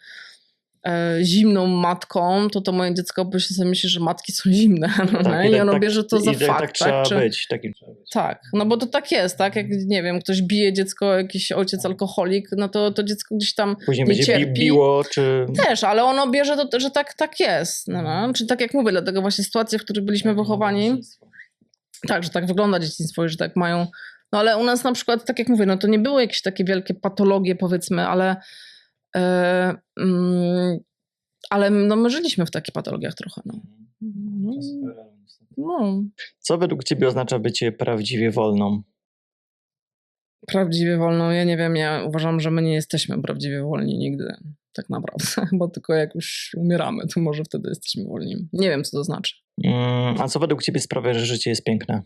zimną matką, to moje dziecko by się sobie myśli, że matki są zimne. Tak, i ono bierze to za fakt. Tak trzeba być. Takim trzeba być. Tak, no bo to tak jest, tak? Jak, nie wiem, ktoś bije dziecko, jakiś ojciec alkoholik, no to dziecko gdzieś tam Później nie będzie cierpi. biło, czy... Też, ale ono bierze to, że tak jest. No. Czy tak jak mówię, dlatego właśnie sytuacje, w których byliśmy wychowani, tak, że tak wygląda dzieciństwo i że tak mają... No ale u nas na przykład, tak jak mówię, no to nie były jakieś takie wielkie patologie, powiedzmy, ale no my żyliśmy w takich patologiach trochę, no. No. Co według ciebie oznacza bycie prawdziwie wolną? Prawdziwie wolną, ja nie wiem, ja uważam, że my nie jesteśmy prawdziwie wolni nigdy, tak naprawdę, bo tylko jak już umieramy, to może wtedy jesteśmy wolni. Nie wiem, co to znaczy. A co według ciebie sprawia, że życie jest piękne?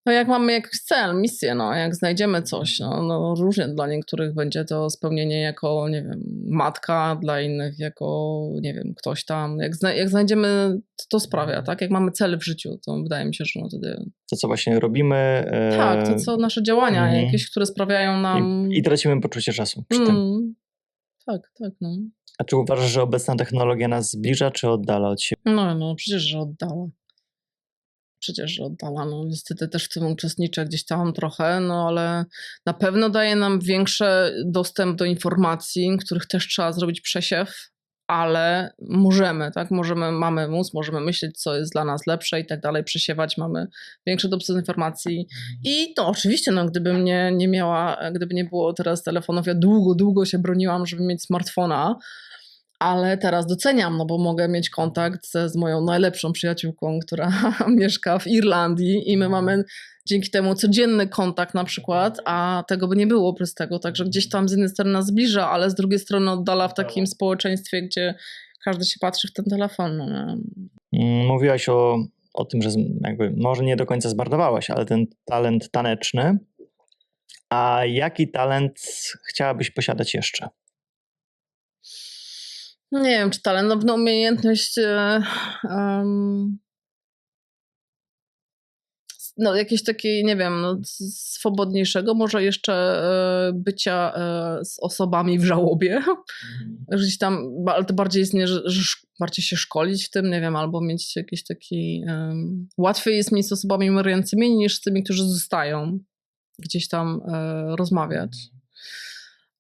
No jak mamy jakiś cel, misję, no jak znajdziemy coś, no różnie dla niektórych będzie to spełnienie jako, nie wiem, matka, dla innych jako, nie wiem, ktoś tam. Jak znajdziemy, to sprawia, tak? Jak mamy cel w życiu, to wydaje mi się, że no wtedy... To, co właśnie robimy... Tak, to co nasze działania jakieś, które sprawiają nam... I tracimy poczucie czasu przy tym. Tak, no. A czy uważasz, że obecna technologia nas zbliża, czy oddala od siebie? No, przecież, że oddala. No niestety też w tym uczestniczę gdzieś tam trochę, no ale na pewno daje nam większy dostęp do informacji, których też trzeba zrobić przesiew, ale możemy, tak? Mamy mózg, możemy myśleć, co jest dla nas lepsze i tak dalej, przesiewać, mamy większy dostęp do informacji i to oczywiście, no gdybym gdyby nie było teraz telefonów, ja długo się broniłam, żeby mieć smartfona, ale teraz doceniam, no bo mogę mieć kontakt z moją najlepszą przyjaciółką, która mieszka w Irlandii i my mamy dzięki temu codzienny kontakt na przykład, a tego by nie było bez tego, także gdzieś tam z jednej strony nas zbliża, ale z drugiej strony oddala w takim społeczeństwie, gdzie każdy się patrzy w ten telefon. No. Mówiłaś o tym, że jakby może nie do końca zmarnowałaś, ale ten talent taneczny, a jaki talent chciałabyś posiadać jeszcze? Nie wiem, czy talent, no umiejętność no jakieś takiej, nie wiem, no, swobodniejszego, może jeszcze bycia z osobami w żałobie. Gdzieś tam, ale to bardziej jest, nie, że bardziej się szkolić w tym, nie wiem, albo mieć jakiś taki... łatwiej jest mieć z osobami umierającymi niż z tymi, którzy zostają. Gdzieś tam rozmawiać.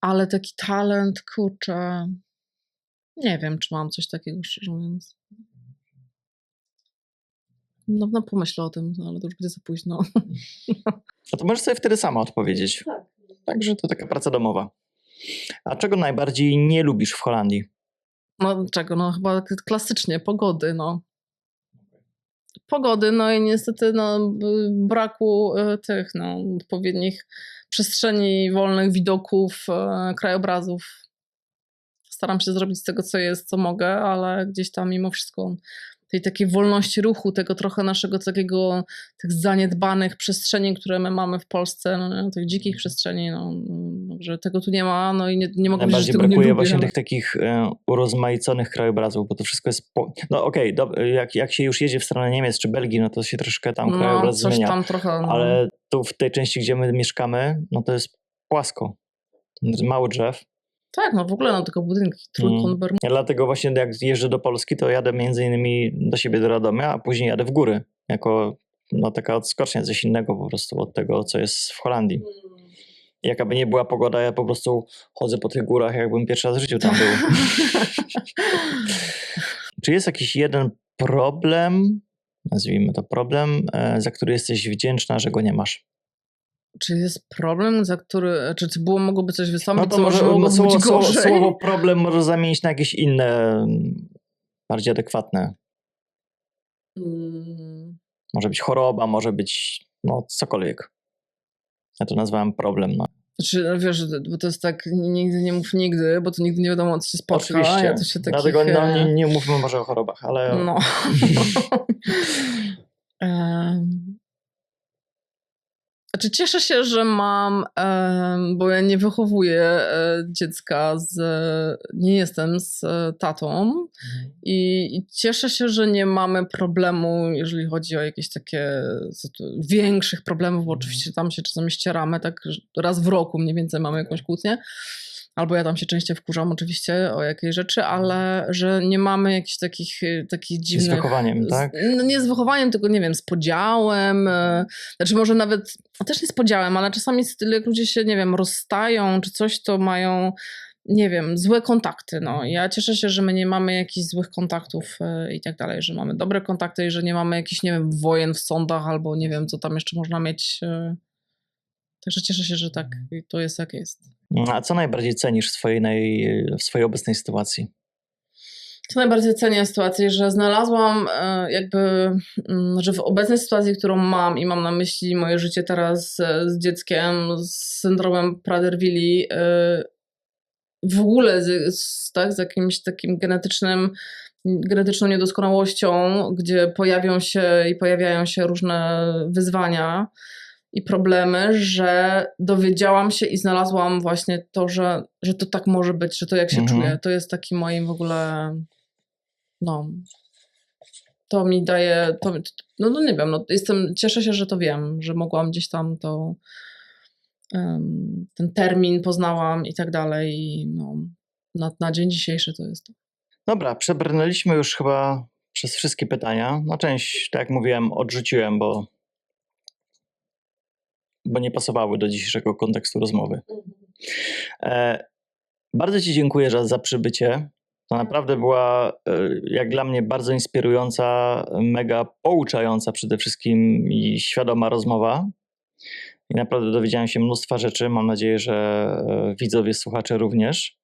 Ale taki talent, kurczę... Nie wiem, czy mam coś takiego, szczerze mówiąc. No pomyślę o tym, ale to już będzie za późno. No to możesz sobie wtedy sama odpowiedzieć. Tak. Także to taka praca domowa. A czego najbardziej nie lubisz w Holandii? No czego? No chyba klasycznie pogody, no. Pogody, no i niestety braku tych odpowiednich przestrzeni wolnych, widoków, krajobrazów. Staram się zrobić z tego, co jest, co mogę, ale gdzieś tam mimo wszystko tej takiej wolności ruchu, tego trochę naszego takiego, tych zaniedbanych przestrzeni, które my mamy w Polsce, tych dzikich przestrzeni, że tego tu nie ma, no i nie mogę powiedzieć, że tego nie lubię. Najbardziej brakuje właśnie tych takich urozmaiconych krajobrazów, bo to wszystko jest... No okej, jak się już jedzie w stronę Niemiec czy Belgii, no to się troszkę tam krajobraz coś zmienia. tam trochę, Ale tu w tej części, gdzie my mieszkamy, no to jest płasko. Mało drzew. Tak, no w ogóle tylko budynki, trójkąt Bermudy. Ja dlatego właśnie jak jeżdżę do Polski, to jadę między innymi do siebie do Radomia, a później jadę w góry. Jako taka odskocznia, coś innego po prostu od tego, co jest w Holandii. Jakaby nie była pogoda, ja po prostu chodzę po tych górach, jakbym pierwszy raz w życiu tam był. Czy jest jakiś jeden problem, nazwijmy to problem, za który jesteś wdzięczna, że go nie masz? Czy jest problem, za który, czy mogłoby coś wystąpić, No to co może mogło być gorzej? Słowo problem może zamienić na jakieś inne, bardziej adekwatne. Może być choroba, może być cokolwiek. Ja to nazwałem problem. Znaczy, wiesz, bo to jest tak, nigdy nie mów nigdy, bo to nigdy nie wiadomo, co się spotka. Oczywiście, ja to się dlatego nie mówmy może o chorobach, ale... No. Znaczy, cieszę się, że mam, bo ja nie wychowuję dziecka, nie jestem z tatą i cieszę się, że nie mamy problemu, jeżeli chodzi o jakieś takie większych problemów, bo oczywiście tam się czasami ścieramy, tak raz w roku mniej więcej mamy jakąś kłótnię. Albo ja tam się częściej wkurzam oczywiście o jakiej rzeczy, ale że nie mamy jakichś takich dziwnych... Z wychowaniem, tak? No nie z wychowaniem, tylko nie wiem, z podziałem. Znaczy może nawet, też nie z podziałem, ale czasami jak ludzie się, nie wiem, rozstają czy coś, to mają, nie wiem, złe kontakty. No. Ja cieszę się, że my nie mamy jakichś złych kontaktów i tak dalej, że mamy dobre kontakty i że nie mamy jakichś, nie wiem, wojen w sądach albo nie wiem, co tam jeszcze można mieć. Także cieszę się, że tak to jest jak jest. A co najbardziej cenisz w swojej obecnej sytuacji? Co najbardziej cenię sytuację, że znalazłam że w obecnej sytuacji, którą mam i mam na myśli moje życie teraz z dzieckiem, z syndromem Prader-Willi, w ogóle z jakimś takim genetyczną niedoskonałością, gdzie pojawiają się różne wyzwania i problemy, że dowiedziałam się i znalazłam właśnie to, że to tak może być, że to jak się czuję, to jest taki moim w ogóle, to mi daje, nie wiem, cieszę się, że to wiem, że mogłam gdzieś tam ten termin poznałam i tak dalej i na dzień dzisiejszy to jest to. Dobra, przebrnęliśmy już chyba przez wszystkie pytania. Część, tak jak mówiłem, odrzuciłem, bo nie pasowały do dzisiejszego kontekstu rozmowy. Bardzo Ci dziękuję za przybycie. To naprawdę była, jak dla mnie, bardzo inspirująca, mega pouczająca przede wszystkim i świadoma rozmowa. I naprawdę dowiedziałem się mnóstwa rzeczy. Mam nadzieję, że widzowie, słuchacze również.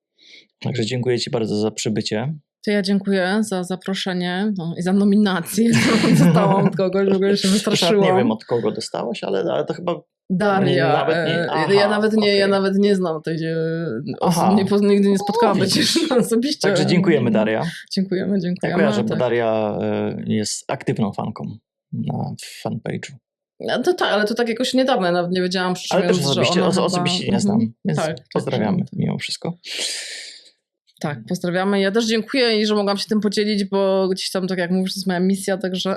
Także dziękuję Ci bardzo za przybycie. To ja dziękuję za zaproszenie i za nominację, którą dostałam od kogoś, w ogóle się wystraszyłam. Nie wiem, od kogo dostałaś, ale to chyba... Daria. Ja nawet nie znam tej osoby, nigdy nie spotkałam się osobiście. Także dziękujemy, Daria. Dziękujemy. Ja kojarzę, bo Daria jest aktywną fanką na fanpage'u. To tak, ale to tak jakoś niedawno, nawet nie wiedziałam, ale też osobiście nie znam, więc pozdrawiamy mimo wszystko. Tak, pozdrawiamy. Ja też dziękuję i że mogłam się tym podzielić, bo gdzieś tam, tak jak mówisz, to jest moja misja, także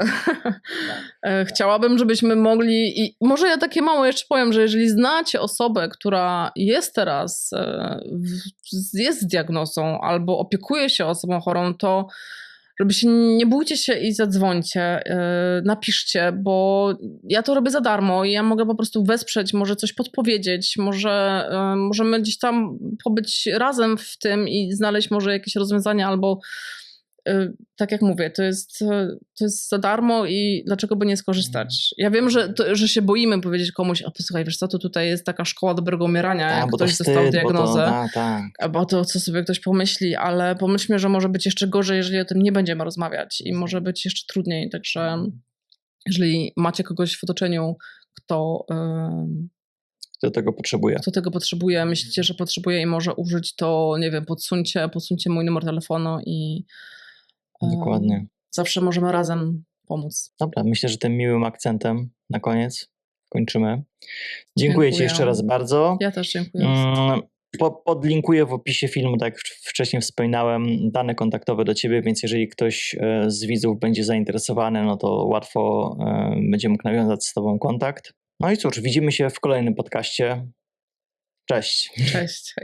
chciałabym, żebyśmy mogli i może ja takie mało jeszcze powiem, że jeżeli znacie osobę, która jest teraz, jest z diagnozą albo opiekuje się osobą chorą, to nie bójcie się i zadzwońcie, napiszcie, bo ja to robię za darmo i ja mogę po prostu wesprzeć, może coś podpowiedzieć, możemy gdzieś tam pobyć razem w tym i znaleźć może jakieś rozwiązania albo tak jak mówię, to jest za darmo i dlaczego by nie skorzystać? Ja wiem, że się boimy powiedzieć komuś, a posłuchaj, wiesz co, to tutaj jest taka szkoła dobrego umierania, jak ktoś dostał diagnozę, bo to co sobie ktoś pomyśli, ale pomyślmy, że może być jeszcze gorzej, jeżeli o tym nie będziemy rozmawiać i może być jeszcze trudniej, także jeżeli macie kogoś w otoczeniu, kto tego potrzebuje, myślicie, że potrzebuje i może użyć, to nie wiem, podsuńcie mój numer telefonu i dokładnie. Zawsze możemy razem pomóc. Dobra, myślę, że tym miłym akcentem na koniec kończymy. Dziękuję Ci jeszcze raz bardzo. Ja też dziękuję. Podlinkuję w opisie filmu, tak jak wcześniej wspominałem, dane kontaktowe do Ciebie, więc jeżeli ktoś z widzów będzie zainteresowany, no to łatwo będzie mógł nawiązać z Tobą kontakt. No i cóż, widzimy się w kolejnym podcaście. Cześć. Cześć.